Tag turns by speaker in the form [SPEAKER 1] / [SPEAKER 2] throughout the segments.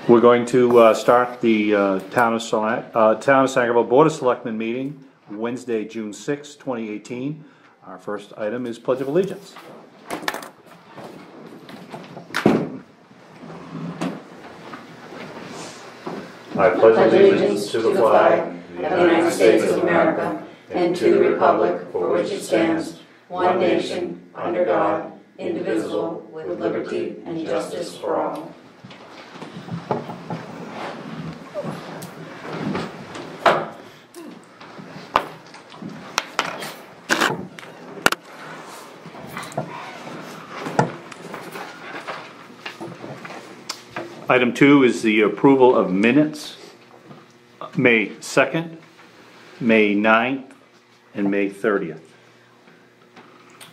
[SPEAKER 1] We're going to start the Town of Sangerville Board of Selectmen meeting Wednesday, June 6, 2018. Our first item is Pledge of Allegiance. I pledge allegiance to the flag of the United States of America and to the republic for which it stands, one nation, under God, indivisible, with liberty and justice for all. Item 2 is the approval of minutes, May 2nd, May 9th, and May 30th.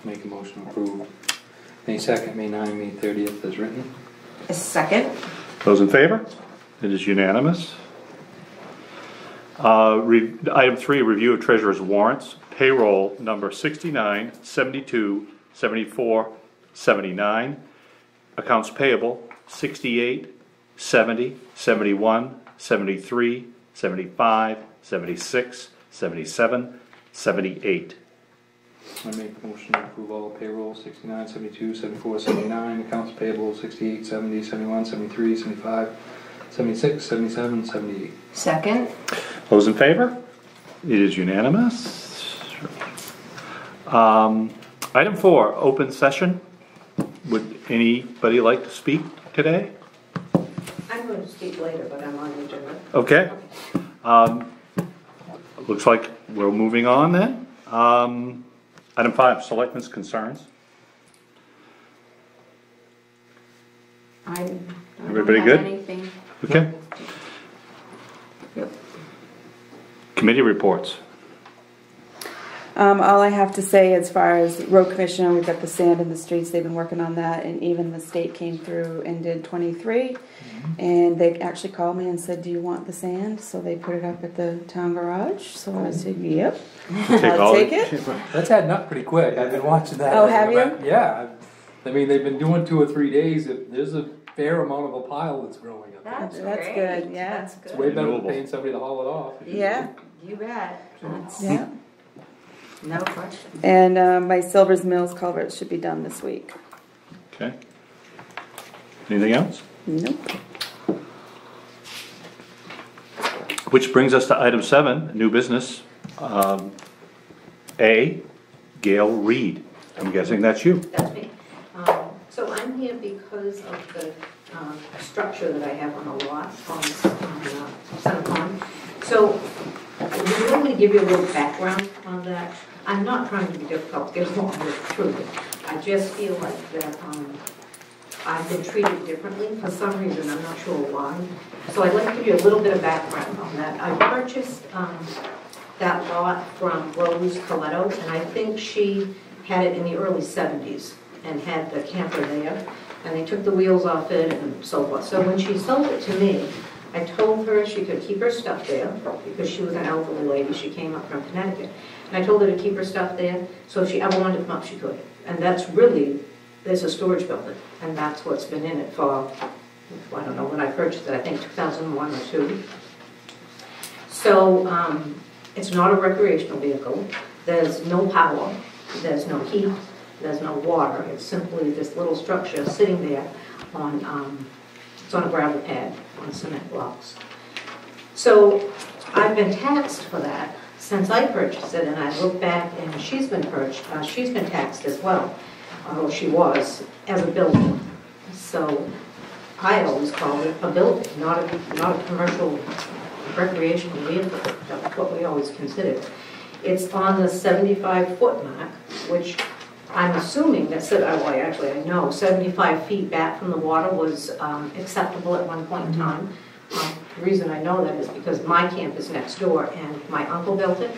[SPEAKER 2] Make a motion to approve May 2nd, May 9th, May 30th as written.
[SPEAKER 3] A second.
[SPEAKER 1] Those in favor? It is unanimous. Item 3, review of treasurer's warrants, payroll number 69, 72, 74, 79, accounts payable 68, 70, 71, 73, 75, 76, 77, 78.
[SPEAKER 2] I make a motion to approve all payroll 69, 72, 74, 79, accounts payable 68, 70, 71, 73, 75, 76, 77, 78.
[SPEAKER 3] Second.
[SPEAKER 1] Those in favor? It is unanimous. Item 4, open session. Would anybody like to speak today?
[SPEAKER 3] I'm going to speak later, but I'm on the agenda.
[SPEAKER 1] Okay. Looks like we're moving on then. Item 5, selectmen's concerns. Everybody good?
[SPEAKER 3] Anything.
[SPEAKER 1] Okay.
[SPEAKER 3] Yep.
[SPEAKER 1] Committee reports.
[SPEAKER 4] All I have to say as far as road commissioner, we've got the sand in the streets, they've been working on that, and even the state came through and did 23, and they actually called me and said, do you want the sand? So they put it up at the town garage, so I said, yep, I'll take it.
[SPEAKER 2] That's adding up pretty quick. I've been watching that.
[SPEAKER 4] Oh, have you?
[SPEAKER 2] Yeah. I mean, they've been doing 2 or 3 days. There's a fair amount of a pile that's growing up.
[SPEAKER 3] That's
[SPEAKER 4] great. Good, yeah.
[SPEAKER 3] That's good.
[SPEAKER 2] It's way better than paying somebody to haul it off.
[SPEAKER 4] Yeah.
[SPEAKER 3] You bet. That's
[SPEAKER 4] Yeah.
[SPEAKER 3] no question.
[SPEAKER 4] And my Silver's Mills culvert should be done this week.
[SPEAKER 1] Okay. Anything else?
[SPEAKER 4] Nope.
[SPEAKER 1] Which brings us to item 7, new business. A, Gail Reed. I'm guessing that's you.
[SPEAKER 5] That's me. So I'm here because of the structure that I have on the lot on Center Pond. So I'm going to give you a little background on that. I'm not trying to be difficult, get along with the truth. I just feel like that I've been treated differently for some reason, I'm not sure why. So I'd like to give you a little bit of background on that. I purchased that lot from Rose Coletto, and I think she had it in the early 70s and had the camper there, and they took the wheels off it and so forth. So when she sold it to me, I told her she could keep her stuff there because she was an elderly lady. She came up from Connecticut. And I told her to keep her stuff there, so if she ever wanted to come up, she could. And that's really, there's a storage building, and that's what's been in it for, I don't know when I purchased it, I think 2001 or 2. So it's not a recreational vehicle. There's no power, there's no heat, there's no water. It's simply this little structure sitting there on, it's on a gravel pad on cement blocks. So I've been taxed for that since I purchased it, and I look back and she's been taxed as well, although she was, as a building. So I always call it a building, not a commercial recreational vehicle. That's what we always considered. It's on the 75-foot mark, which I'm assuming that I know 75 feet back from the water was acceptable at one point in time. The reason I know that is because my camp is next door, and my uncle built it,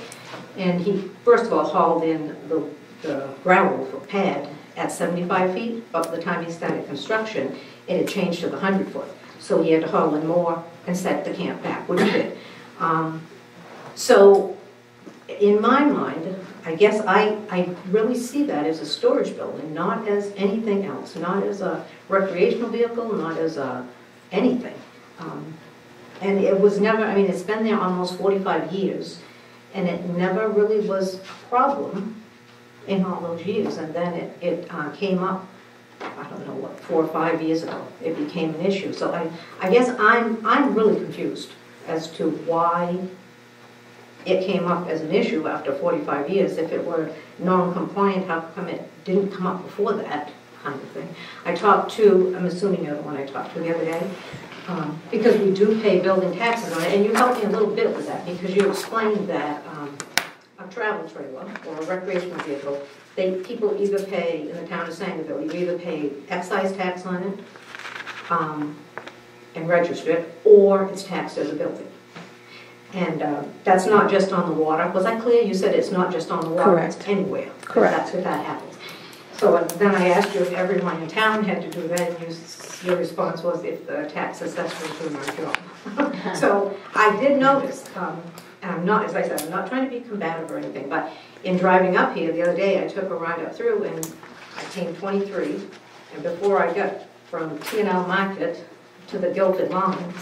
[SPEAKER 5] and he first of all hauled in the gravel for pad at 75 feet, but by the time he started construction, it had changed to the 100-foot. So he had to haul in more and set the camp back, which he did. So in my mind, I guess I really see that as a storage building, not as anything else, not as a recreational vehicle, not as a anything. And it was never, I mean, it's been there almost 45 years, and it never really was a problem in all those years. And then it came up, I don't know what, 4 or 5 years ago, it became an issue. So I guess I'm really confused as to why it came up as an issue after 45 years. If it were non-compliant, how come it didn't come up before that kind of thing? I talked to, I'm assuming you're the one I talked to the other day, because we do pay building taxes on it, and you helped me a little bit with that, because you explained that a travel trailer or a recreational vehicle, people either pay, in the town of Sangerville, you either pay excise tax on it and register it, or it's taxed as a building. And that's not just on the water. Was I clear? You said it's not just on the water.
[SPEAKER 4] Correct.
[SPEAKER 5] It's anywhere.
[SPEAKER 4] Correct.
[SPEAKER 5] If that happens. So then I asked you if everyone in town had to do that, and your response was if the tax assessor was doing my job. So I did notice, and I'm not, as I said, I'm not trying to be combative or anything, but in driving up here the other day, I took a ride up through, and I came 23, and before I got from T&L Market to the Gilded Line,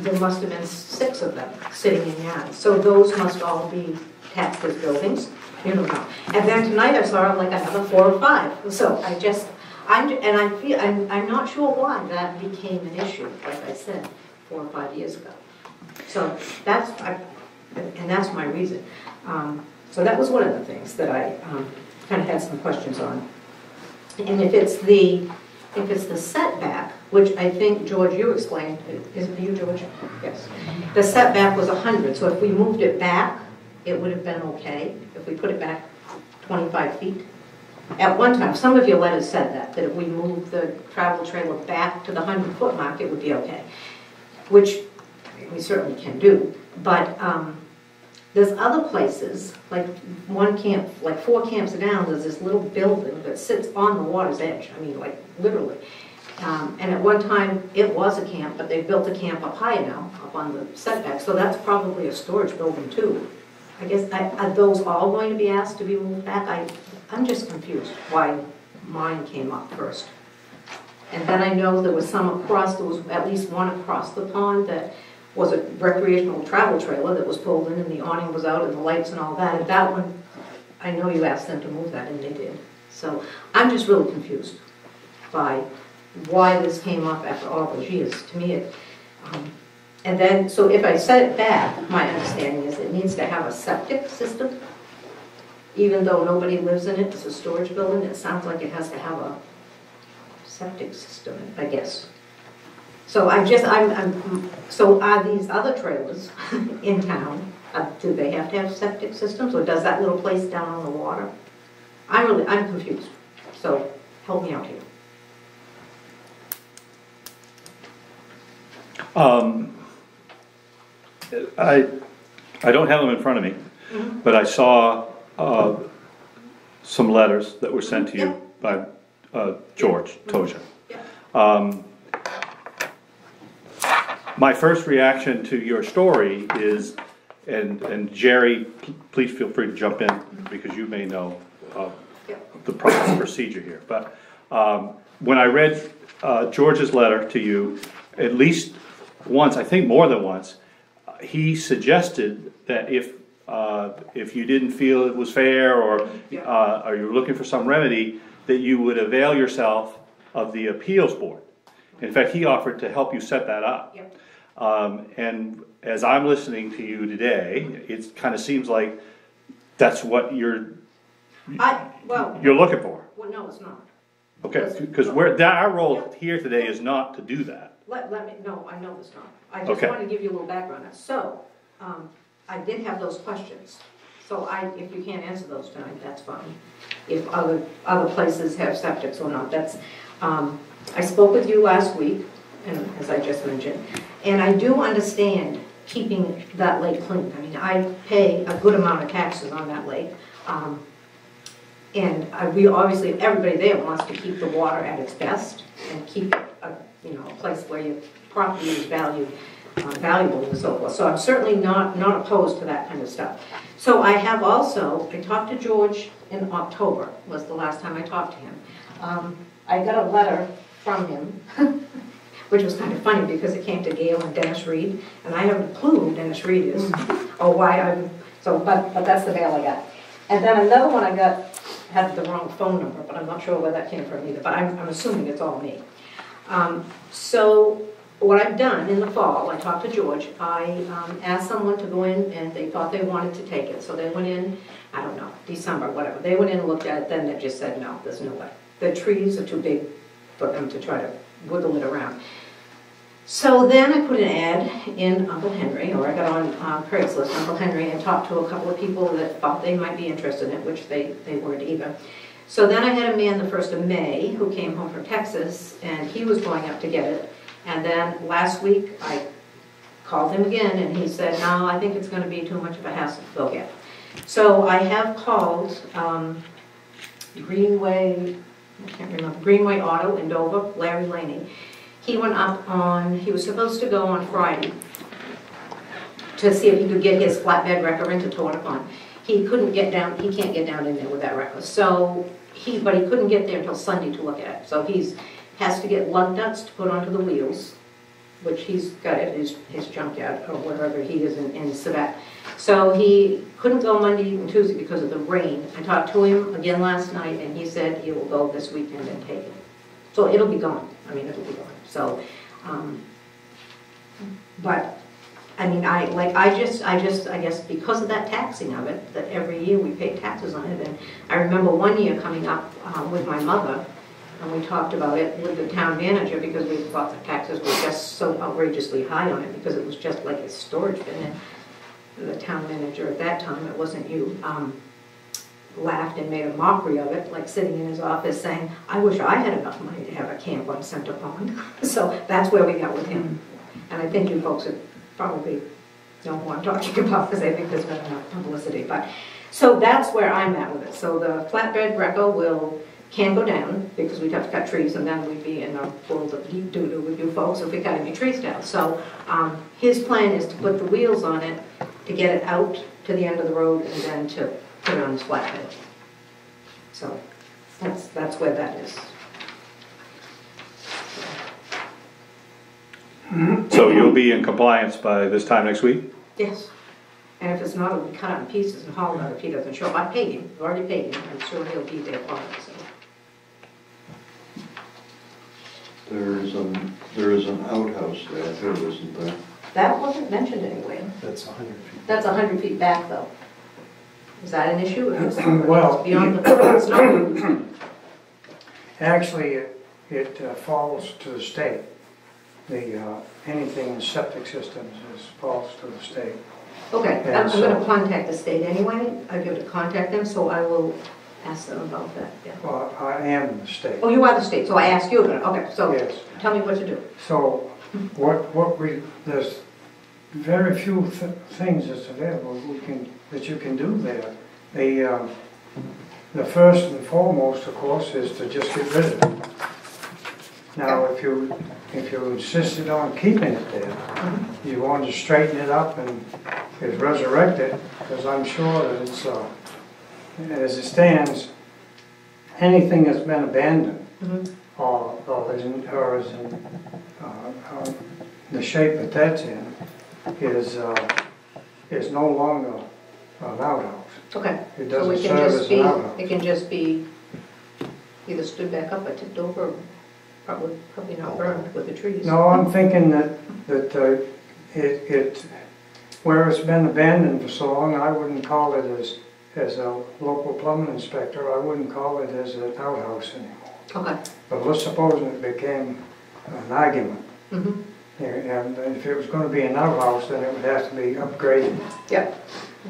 [SPEAKER 5] there must have been 6 of them sitting in yards. So those must all be taxed as buildings. You don't know. And then tonight I saw like another 4 or 5. So I'm not sure why that became an issue, like I said, 4 or 5 years ago. So that's my reason. So that was one of the things that I kind of had some questions on. And if it's the setback, which I think, George, you explained, is it you, George? Yes. The setback was 100, so if we moved it back, it would have been okay. If we put it back 25 feet. At one time, some of your letters said that if we moved the travel trailer back to the 100-foot mark, it would be okay, which we certainly can do. But there's other places, like one camp, like 4 camps down, there's this little building that sits on the water's edge. I mean, like literally. And at one time, it was a camp, but they built a camp up high now, up on the setback. So that's probably a storage building too. I guess, are those all going to be asked to be moved back? I'm just confused why mine came up first. And then I know there was some across, there was at least one across the pond that was a recreational travel trailer that was pulled in, and the awning was out and the lights and all that. And that one, I know you asked them to move that, and they did. So I'm just really confused by why this came up after all those years. To me, and then, so if I set it back, my understanding is it needs to have a septic system. Even though nobody lives in it, it's a storage building, it sounds like it has to have a septic system, I guess. So so are these other trailers in town, do they have to have septic systems, or does that little place down on the water? I'm confused, so help me out here.
[SPEAKER 6] I don't have them in front of me, but I saw some letters that were sent to you by George Toja. My first reaction to your story is, and Jerry, please feel free to jump in because you may know the proper procedure here. But when I read George's letter to you, at least once, I think more than once, he suggested that if you didn't feel it was fair or you were looking for some remedy, that you would avail yourself of the appeals board. In fact, he offered to help you set that up. And as I'm listening to you today, it kind of seems like that's what you're looking for.
[SPEAKER 5] Well, no, it's not.
[SPEAKER 6] Okay, because our role here today is not to do that.
[SPEAKER 5] No, I know it's not. I just want to give you a little background. So, I did have those questions. So if you can't answer those tonight, that's fine. If other places have septics or not, that's. I spoke with you last week, and as I just mentioned, and I do understand keeping that lake clean. I mean, I pay a good amount of taxes on that lake. And we obviously, everybody there wants to keep the water at its best and keep it a place where your property is valuable and so forth. So I'm certainly not opposed to that kind of stuff. So I talked to George in October, was the last time I talked to him. I got a letter from him which was kind of funny because it came to Gail and Dennis Reed, and I haven't a clue who Dennis Reed is, or why I'm, so, but that's the mail I got. And then another one I got had the wrong phone number, but I'm not sure where that came from either, but I'm assuming it's all me. So what I've done in the fall, I talked to George, I asked someone to go in and they thought they wanted to take it. So they went in, I don't know, December, whatever. They went in and looked at it, then they just said, no, there's no way. The trees are too big for them to try to wiggle it around. So then I put an ad in Uncle Henry, or I got on Craigslist, Uncle Henry, and talked to a couple of people that thought they might be interested in it, which they weren't either. So then I had a man the 1st of May who came home from Texas, and he was going up to get it. And then last week I called him again, and he said, no, I think it's going to be too much of a hassle to go get. So I have called Greenway, I can't remember, Greenway Auto in Dover, Larry Laney. He went up on, he was supposed to go on Friday to see if he could get his flatbed wrecker into Torticon. He couldn't get down, he can't get down in there with that wrecker. So but he couldn't get there until Sunday to look at it. So has to get lug nuts to put onto the wheels, which he's got at his junkyard or wherever he is in Civet. So he couldn't go Monday and Tuesday because of the rain. I talked to him again last night, and he said he will go this weekend and take it. So it'll be gone. I mean, it'll be gone. So, but I mean, I guess because of that taxing of it, that every year we pay taxes on it. And I remember one year coming up with my mother, and we talked about it with the town manager because we thought the taxes were just so outrageously high on it because it was just like a storage bin. And the town manager at that time, it wasn't you, laughed and made a mockery of it, like sitting in his office saying, I wish I had enough money to have a camp on Center Pond. So that's where we got with him. And I think you folks would probably know who I'm talking about because I think there's been enough publicity. But so that's where I'm at with it. So the flatbed wrecker can go down because we'd have to cut trees and then we'd be in a world of doo-doo with you folks if we cut any trees down. So his plan is to put the wheels on it to get it out to the end of the road and then to put it on his flatbed. So that's where that is.
[SPEAKER 6] So you'll be in compliance by this time next week?
[SPEAKER 5] Yes. And if it's not, it'll be cut out in pieces and hauled out if he doesn't show up. I paid him. I've already paid him. I'm sure he'll be there for it. So.
[SPEAKER 7] There is an outhouse there too, isn't there?
[SPEAKER 5] That wasn't mentioned anywhere.
[SPEAKER 7] That's 100 feet.
[SPEAKER 5] That's 100 feet back, though. Is that an issue?
[SPEAKER 8] Well,
[SPEAKER 5] beyond the it's not.
[SPEAKER 8] Actually, it falls to the state. Anything in septic systems falls to the state.
[SPEAKER 5] Okay,
[SPEAKER 8] And
[SPEAKER 5] I'm
[SPEAKER 8] so-
[SPEAKER 5] going to contact the state anyway. I've got to contact them, so I will ask them about that. Yeah.
[SPEAKER 8] Well, I am the state.
[SPEAKER 5] Oh, you are the state, so I ask you about it. Okay, so
[SPEAKER 8] Yes.
[SPEAKER 5] tell me what to do.
[SPEAKER 8] So, there's very few things that's available that you can do there. The first and foremost, of course, is to just get rid of it. Now, if you insisted on keeping it there, you want to straighten it up and resurrect it, because I'm sure that it's, as it stands, anything that's been abandoned or is in the shape that that's in is no longer an outhouse.
[SPEAKER 5] Okay.
[SPEAKER 8] It
[SPEAKER 5] So
[SPEAKER 8] doesn't serve as an outhouse.
[SPEAKER 5] it can just be either stood back up or tipped over, probably not burned with the trees.
[SPEAKER 8] No, I'm thinking that where it's been abandoned for so long, I wouldn't call it as a local plumbing inspector, I wouldn't call it as an outhouse anymore.
[SPEAKER 5] Okay.
[SPEAKER 8] But let's suppose it became an argument. And if it was going to be an outhouse, then it would have to be upgraded
[SPEAKER 5] Yep.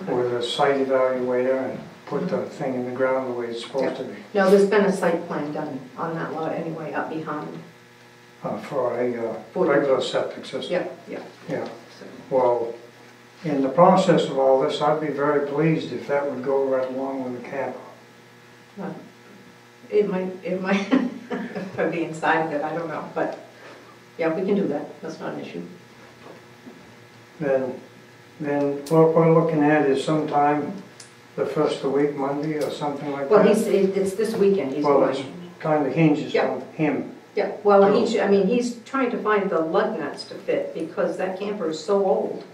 [SPEAKER 8] with a site evaluator and put the thing in the ground the way it's supposed to be.
[SPEAKER 5] No, there's been a site plan done on that lot anyway, up behind.
[SPEAKER 8] For a regular septic system.
[SPEAKER 5] Yeah.
[SPEAKER 8] Yeah. Well, in the process of all this, I'd be very pleased if that would go right along with the camper.
[SPEAKER 5] It might, if I'd be inside of it, I don't know, but yeah, we can do that. That's not an issue.
[SPEAKER 8] Then what we're looking at is sometime the first of the week, Monday or something like
[SPEAKER 5] Well,
[SPEAKER 8] that.
[SPEAKER 5] it's this weekend. He's
[SPEAKER 8] Well,
[SPEAKER 5] going.
[SPEAKER 8] it kind of hinges
[SPEAKER 5] Yeah.
[SPEAKER 8] on him.
[SPEAKER 5] Yeah, well, he's trying to find the lug nuts to fit because that camper is so old.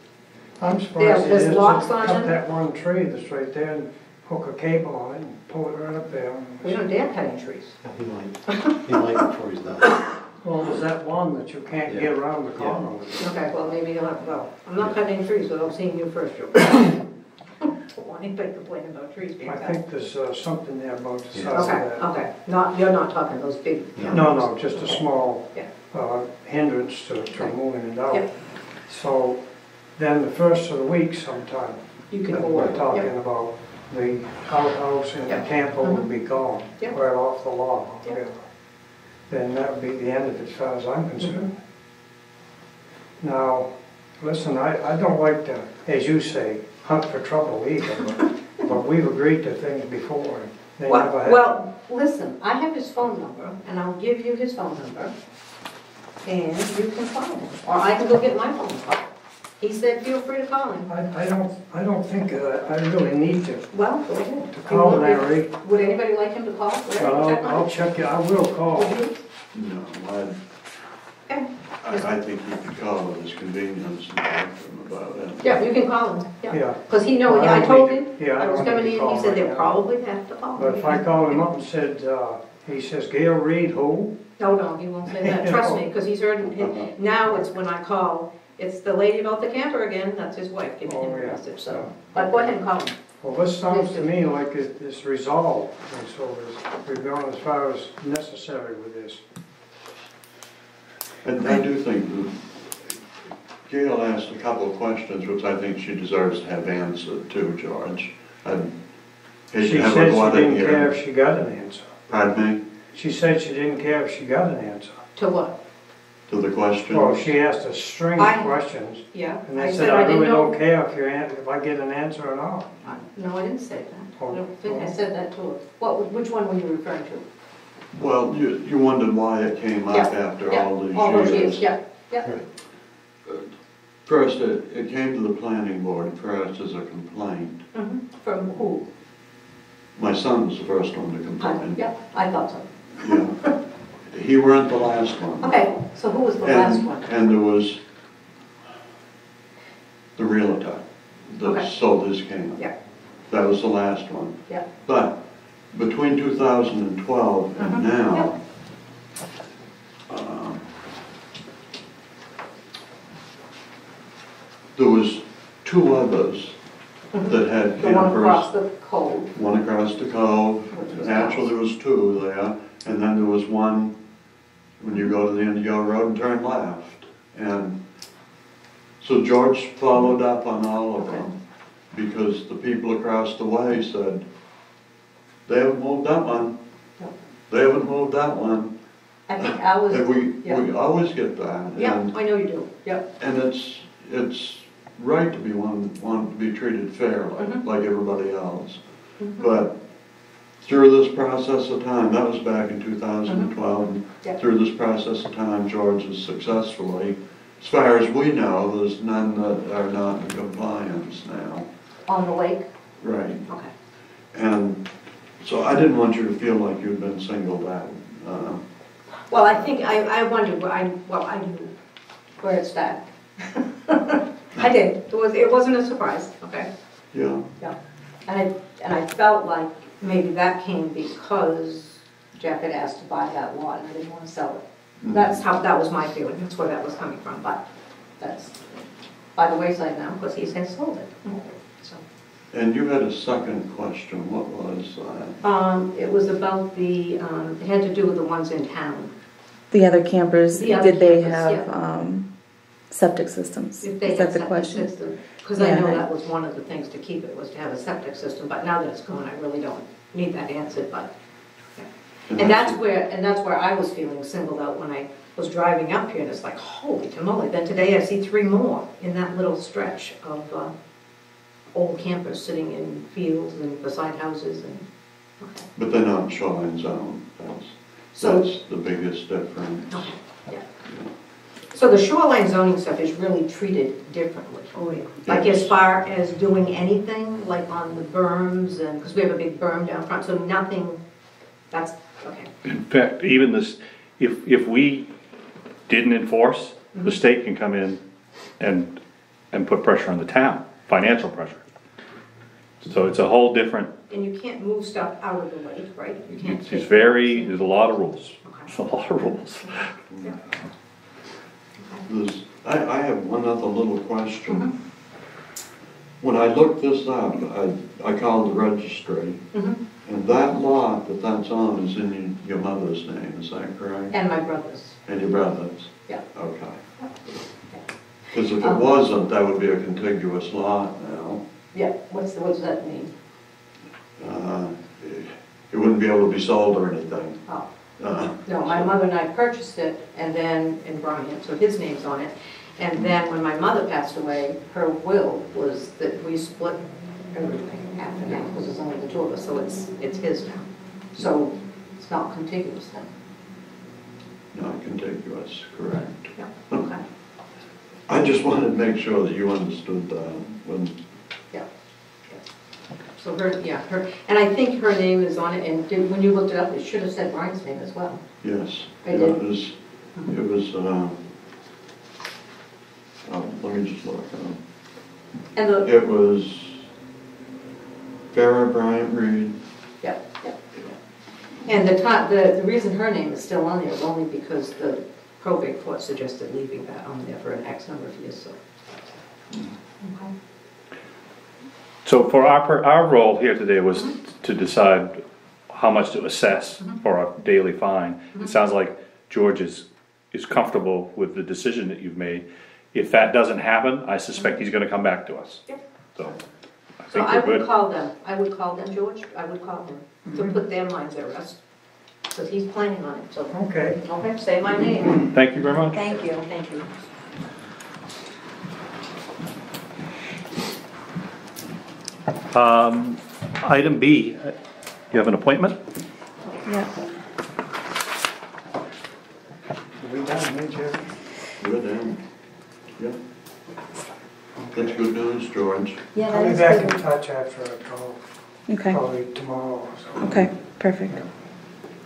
[SPEAKER 8] I'm surprised
[SPEAKER 5] There's
[SPEAKER 8] they just
[SPEAKER 5] locks on
[SPEAKER 8] cut
[SPEAKER 5] it?
[SPEAKER 8] that one tree that's right there and hook a cable on it and pull it right up there.
[SPEAKER 5] We don't dare cut any trees.
[SPEAKER 7] He might before he's done.
[SPEAKER 8] Well, there's that one that you can't
[SPEAKER 7] Yeah.
[SPEAKER 8] get around the corner with.
[SPEAKER 5] Okay, well, maybe you'll have, well, I'm not cutting any trees without seeing you first, Joe. Don't want anybody complaining about trees being
[SPEAKER 8] I
[SPEAKER 5] cut.
[SPEAKER 8] think there's something there about the size
[SPEAKER 7] Yeah.
[SPEAKER 8] of
[SPEAKER 5] Okay,
[SPEAKER 8] that.
[SPEAKER 5] okay, you're not talking those big.
[SPEAKER 8] No, just a small
[SPEAKER 5] Yeah.
[SPEAKER 8] hindrance to moving it out.
[SPEAKER 5] Yeah.
[SPEAKER 8] So then the first of the week sometime,
[SPEAKER 5] You can go
[SPEAKER 8] we're
[SPEAKER 5] over.
[SPEAKER 8] talking
[SPEAKER 5] Yep.
[SPEAKER 8] about the outhouse and the
[SPEAKER 5] Yeah.
[SPEAKER 8] camper will be gone,
[SPEAKER 5] Yeah.
[SPEAKER 8] right off the lot
[SPEAKER 5] Yeah.
[SPEAKER 8] altogether. Then that would be the end of it as far as I'm concerned. Now, listen, I don't like to, as you say, hunt for trouble either, but we've agreed to things before and they never have.
[SPEAKER 5] Well, listen, I have his phone number, and I'll give you his phone number, and you can call him, or I can go get my phone number. He said, feel free to call him.
[SPEAKER 8] I don't think I really need to
[SPEAKER 5] Well, go ahead.
[SPEAKER 8] to call Larry.
[SPEAKER 5] Would anybody like him to call?
[SPEAKER 8] But I'll check it, I will call.
[SPEAKER 5] Would you?
[SPEAKER 7] No,
[SPEAKER 5] Okay.
[SPEAKER 7] I think he could call at his convenience and talk to him about it.
[SPEAKER 5] Yeah, you can call him, yeah.
[SPEAKER 8] Yeah.
[SPEAKER 5] Because he knows,
[SPEAKER 8] Well, I
[SPEAKER 5] I
[SPEAKER 8] don't
[SPEAKER 5] told
[SPEAKER 8] need
[SPEAKER 5] him,
[SPEAKER 8] to- yeah, I
[SPEAKER 5] I was
[SPEAKER 8] don't
[SPEAKER 5] coming
[SPEAKER 8] need to
[SPEAKER 5] in,
[SPEAKER 8] call
[SPEAKER 5] he said
[SPEAKER 8] right
[SPEAKER 5] they'll
[SPEAKER 8] now.
[SPEAKER 5] probably have to call me.
[SPEAKER 8] But if I called him up and said, he says, Gail Reed, who?
[SPEAKER 5] No, he won't say that, trust me, because he's heard, now it's when I call, it's the lady about the camper again, that's his wife giving him
[SPEAKER 8] Oh,
[SPEAKER 5] a
[SPEAKER 8] yeah.
[SPEAKER 5] message, so. But go ahead and call him.
[SPEAKER 8] Well, this sounds to me like it's resolved, and so we've gone as far as necessary with this.
[SPEAKER 7] And I do think that Gail asked a couple of questions, which I think she deserves to have answered too, George. I'd hate
[SPEAKER 8] She
[SPEAKER 7] to have
[SPEAKER 8] said
[SPEAKER 7] her go
[SPEAKER 8] she
[SPEAKER 7] out
[SPEAKER 8] didn't
[SPEAKER 7] in
[SPEAKER 8] care
[SPEAKER 7] here.
[SPEAKER 8] if she got an answer.
[SPEAKER 7] Pardon me?
[SPEAKER 8] She said she didn't care if she got an answer.
[SPEAKER 5] To what?
[SPEAKER 7] To the question?
[SPEAKER 8] Well, she asked a string
[SPEAKER 5] I-
[SPEAKER 8] of questions,
[SPEAKER 5] Yeah,
[SPEAKER 8] and
[SPEAKER 5] I
[SPEAKER 8] they
[SPEAKER 5] said
[SPEAKER 8] said,
[SPEAKER 5] I
[SPEAKER 8] I
[SPEAKER 5] didn't
[SPEAKER 8] really
[SPEAKER 5] know.
[SPEAKER 8] don't care if I get an answer or not.
[SPEAKER 5] No, I didn't say that. I
[SPEAKER 8] Oh,
[SPEAKER 5] don't think I
[SPEAKER 8] oh.
[SPEAKER 5] said that to her. Which one were you referring to?
[SPEAKER 7] Well, you wondered why it came up
[SPEAKER 5] Yeah,
[SPEAKER 7] after
[SPEAKER 5] yeah,
[SPEAKER 7] all these
[SPEAKER 5] all those years,
[SPEAKER 7] years.
[SPEAKER 5] yeah, yeah.
[SPEAKER 7] First, it came to the planning board first as a complaint.
[SPEAKER 5] Mhm. From who?
[SPEAKER 7] My son was the first one to complain.
[SPEAKER 5] Yeah, I thought so.
[SPEAKER 7] Yeah. He weren't the last one.
[SPEAKER 5] Okay, so who was the last one?
[SPEAKER 7] And there was the realtor
[SPEAKER 5] Okay.
[SPEAKER 7] that sold his camp.
[SPEAKER 5] Yeah.
[SPEAKER 7] That was the last one.
[SPEAKER 5] Yeah.
[SPEAKER 7] But between 2012 and now, there was two others that had
[SPEAKER 5] The one across
[SPEAKER 7] campers.
[SPEAKER 5] the cove.
[SPEAKER 7] One across the cove.
[SPEAKER 5] Which was
[SPEAKER 7] Actually, there was two there. And then there was one when you go to the end of your road and turn left. And so George followed up on all of them because the people across the way said, they haven't moved that one.
[SPEAKER 5] No.
[SPEAKER 7] They haven't moved that one.
[SPEAKER 5] I think I was,
[SPEAKER 7] And
[SPEAKER 5] yeah.
[SPEAKER 7] we always get that.
[SPEAKER 5] Yeah,
[SPEAKER 7] And,
[SPEAKER 5] I know you do, yep.
[SPEAKER 7] and it's right to be want to be treated fairly,
[SPEAKER 5] Mhm.
[SPEAKER 7] like everybody else.
[SPEAKER 5] Mhm.
[SPEAKER 7] But through this process of time, that was back in 2012, and
[SPEAKER 5] Yeah.
[SPEAKER 7] through this process of time, George has successfully, as far as we know, there's none that are not in compliance now.
[SPEAKER 5] On the lake?
[SPEAKER 7] Right.
[SPEAKER 5] Okay.
[SPEAKER 7] And so I didn't want you to feel like you'd been singled out.
[SPEAKER 5] Well, I think, I wondered, I knew where it started. I did, it wasn't a surprise, okay?
[SPEAKER 7] Yeah.
[SPEAKER 5] Yeah. And I felt like maybe that came because Jeff had asked to buy that lot and I didn't want to sell it. That was my feeling, that's where that was coming from, but that's by the wayside now, because he has sold it. So,
[SPEAKER 7] And you had a second question, what was that?
[SPEAKER 5] it was about it had to do with the ones in town.
[SPEAKER 4] The other campers,
[SPEAKER 5] The other
[SPEAKER 4] did they
[SPEAKER 5] campers,
[SPEAKER 4] have septic systems?
[SPEAKER 5] If they
[SPEAKER 4] Is
[SPEAKER 5] had
[SPEAKER 4] that the
[SPEAKER 5] septic
[SPEAKER 4] question?
[SPEAKER 5] system. Because I
[SPEAKER 4] Yeah,
[SPEAKER 5] know
[SPEAKER 4] and
[SPEAKER 5] that was one of the things to keep it, was to have a septic system, but now that it's gone, I really don't need that answered, but. Yeah. And that's where I was feeling singled out when I was driving up here, and it's like, holy tamale. Then today I see 3 more in that little stretch of old campers sitting in fields and beside houses and, okay.
[SPEAKER 7] But they're not shoreline zone,
[SPEAKER 5] So-
[SPEAKER 7] that's the biggest difference.
[SPEAKER 5] Okay, yeah. So the shoreline zoning stuff is really treated differently. Oh, yeah. Like
[SPEAKER 7] Yes.
[SPEAKER 5] as far as doing anything, like on the berms and, because we have a big berm down front, so nothing, that's, okay.
[SPEAKER 6] In fact, even this, if we didn't enforce, the state can come in and put pressure on the town, financial pressure. So it's a whole different,
[SPEAKER 5] And you can't move stuff out of the lake, right? You can't
[SPEAKER 6] it's
[SPEAKER 5] take
[SPEAKER 6] there's a lot of rules. There's a lot of rules.
[SPEAKER 5] Yeah.
[SPEAKER 7] I have one other little question. When I looked this up, I called the registry, and that lot that's on is in your mother's name, is that correct?
[SPEAKER 5] And my brothers.
[SPEAKER 7] And your brother's?
[SPEAKER 5] Yeah.
[SPEAKER 7] Okay. Because if it wasn't, that would be a contiguous lot now.
[SPEAKER 5] Yeah, what's that mean?
[SPEAKER 7] It wouldn't be able to be sold or anything.
[SPEAKER 5] Oh. No, my mother and I purchased it, and then, in Brian, so his name's on it. And then when my mother passed away, her will was that we split everything half and half, because it's only the two of us, so it's his now. So it's not contiguous then.
[SPEAKER 7] Not contiguous, correct.
[SPEAKER 5] Yeah, okay.
[SPEAKER 7] I just wanted to make sure that you understood that when.
[SPEAKER 5] Yeah. So her, and I think her name is on it, and when you looked it up, it should have said Brian's name as well.
[SPEAKER 7] Yes.
[SPEAKER 5] I
[SPEAKER 7] Yeah,
[SPEAKER 5] did.
[SPEAKER 7] It was, let me just look.
[SPEAKER 5] And the,
[SPEAKER 7] It was Farrah Bryant Reed.
[SPEAKER 5] yeah. And the reason her name is still on there is only because the probate court suggested leaving that on there for an X number of years, so. Okay.
[SPEAKER 6] So for our role here today was to decide how much to assess for a daily fine. It sounds like George is comfortable with the decision that you've made. If that doesn't happen, I suspect he's gonna come back to us.
[SPEAKER 5] Yep.
[SPEAKER 6] So I
[SPEAKER 5] So
[SPEAKER 6] think
[SPEAKER 5] I
[SPEAKER 6] we're
[SPEAKER 5] would
[SPEAKER 6] good.
[SPEAKER 5] call them, George, I would call them, to put their minds at rest, because he's planning on it, so.
[SPEAKER 8] Okay.
[SPEAKER 5] Okay, say my name.
[SPEAKER 6] Thank you very much.
[SPEAKER 5] Thank you. Thank you.
[SPEAKER 6] Item B, you have an appointment?
[SPEAKER 4] Yeah.
[SPEAKER 8] We done, eh, Jerry?
[SPEAKER 7] We're down. Yep. That's good news, George.
[SPEAKER 5] Yeah,
[SPEAKER 8] I'll be back in touch after I call,
[SPEAKER 4] Okay.
[SPEAKER 8] probably tomorrow or so.
[SPEAKER 4] Okay, perfect.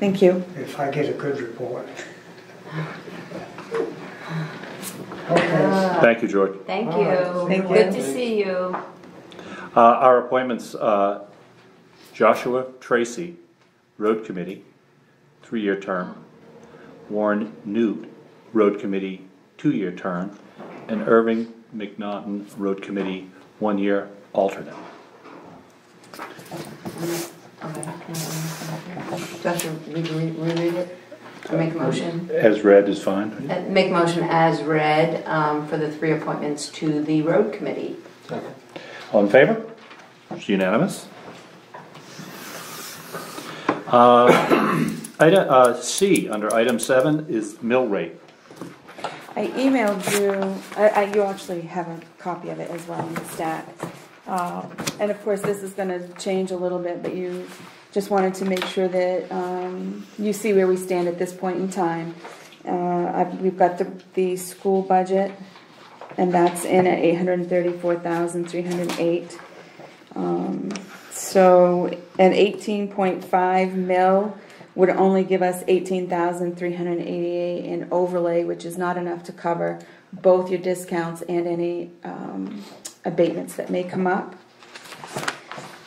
[SPEAKER 4] Thank you.
[SPEAKER 8] If I get a good report. Okay.
[SPEAKER 6] Thank you, George.
[SPEAKER 5] Thank
[SPEAKER 8] All right.
[SPEAKER 5] you.
[SPEAKER 4] Thank you.
[SPEAKER 5] Good to see you.
[SPEAKER 6] Our appointments, Joshua Tracy, Road Committee, 3-year term. Warren Newt, Road Committee, 2-year term. And Irving McNaughton, Road Committee, 1-year alternate.
[SPEAKER 1] Joshua, reread it? Or make a motion?
[SPEAKER 6] As read is fine.
[SPEAKER 1] Make a motion as read for the 3 appointments to the road committee.
[SPEAKER 6] All in favor? It's unanimous. Item C, under item 7, is mill rate.
[SPEAKER 4] I emailed you, you actually have a copy of it as well in the stack. And of course this is going to change a little bit, but you just wanted to make sure that you see where we stand at this point in time. We've got the school budget, and that's in at $834,308. So an 18.5 mil would only give us $18,388 in overlay, which is not enough to cover both your discounts and any abatements that may come up.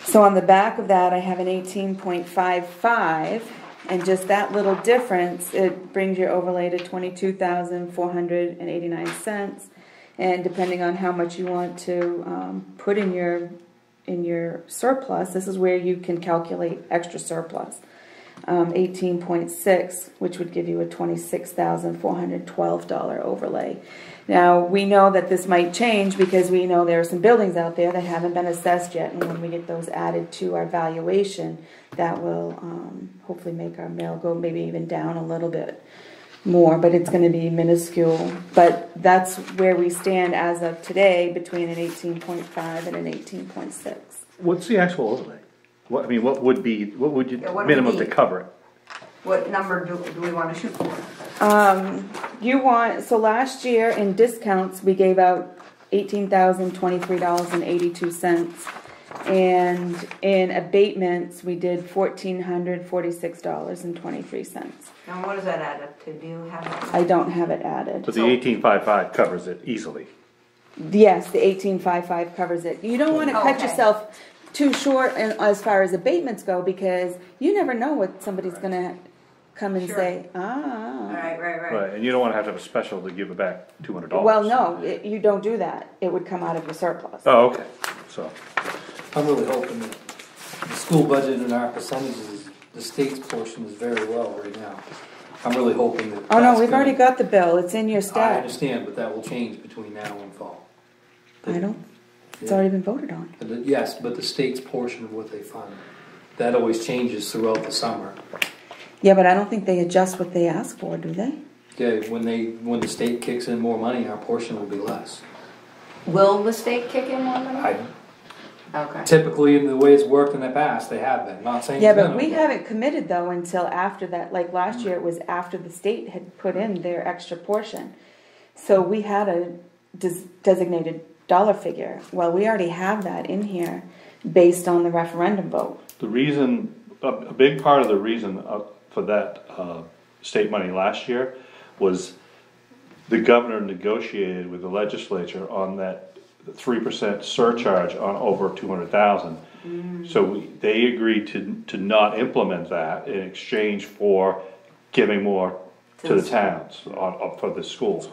[SPEAKER 4] So on the back of that, I have an 18.55, and just that little difference, it brings your overlay to $22,489. And depending on how much you want to put in your surplus, this is where you can calculate extra surplus. 18.6, which would give you a $26,412 overlay. Now, we know that this might change because we know there are some buildings out there that haven't been assessed yet, and when we get those added to our valuation, that will hopefully make our mill go maybe even down a little bit more, but it's going to be minuscule. But that's where we stand as of today, between an 18.5 and an 18.6.
[SPEAKER 6] What's the actual overlay? What would you
[SPEAKER 1] what
[SPEAKER 6] minimum
[SPEAKER 1] would
[SPEAKER 6] to
[SPEAKER 1] be?
[SPEAKER 6] cover it?
[SPEAKER 1] What number do we want to shoot for?
[SPEAKER 4] So last year in discounts, we gave out $18,023.82. And in abatements, we did $1,446.23.
[SPEAKER 1] And what does that add up to? Do you have it?
[SPEAKER 4] I don't have it added.
[SPEAKER 6] But the 1855 covers it easily.
[SPEAKER 4] Yes, the 1855 covers it. You don't want to cut
[SPEAKER 1] Okay.
[SPEAKER 4] yourself too short as far as abatements go, because you never know what somebody's going to come and
[SPEAKER 1] Sure.
[SPEAKER 4] say,
[SPEAKER 1] Right.
[SPEAKER 6] Right, and you don't wanna have to have a special to give it back $200.
[SPEAKER 4] Well, no, you don't do that. It would come out of your surplus.
[SPEAKER 6] Oh, okay, so,
[SPEAKER 2] I'm really hoping that the school budget and our percentages, the state's portion is very low right now. I'm really hoping that.
[SPEAKER 4] Oh, no,
[SPEAKER 2] that's
[SPEAKER 4] we've
[SPEAKER 2] gonna-
[SPEAKER 4] already got the bill. It's in your
[SPEAKER 2] I
[SPEAKER 4] stat.
[SPEAKER 2] understand, but that will change between now and fall.
[SPEAKER 4] I don't, it's already been voted on.
[SPEAKER 2] Yes, but the state's portion of what they fund, that always changes throughout the summer.
[SPEAKER 4] Yeah, but I don't think they adjust what they ask for, do they?
[SPEAKER 2] Yeah, when the state kicks in more money, our portion will be less.
[SPEAKER 1] Will the state kick in more money? Okay.
[SPEAKER 2] Typically, in the way it's worked in the past, they have been, not saying.
[SPEAKER 4] Yeah,
[SPEAKER 2] it's
[SPEAKER 4] but
[SPEAKER 2] gonna,
[SPEAKER 4] we haven't committed though until after that, like last year it was after the state had put in their extra portion. So we had a designated dollar figure. Well, we already have that in here based on the referendum vote.
[SPEAKER 6] the reason, a big part of the reason for that, state money last year was the governor negotiated with the legislature on that 3% surcharge on over 200,000. So they agreed to not implement that in exchange for giving more to the towns for the schools.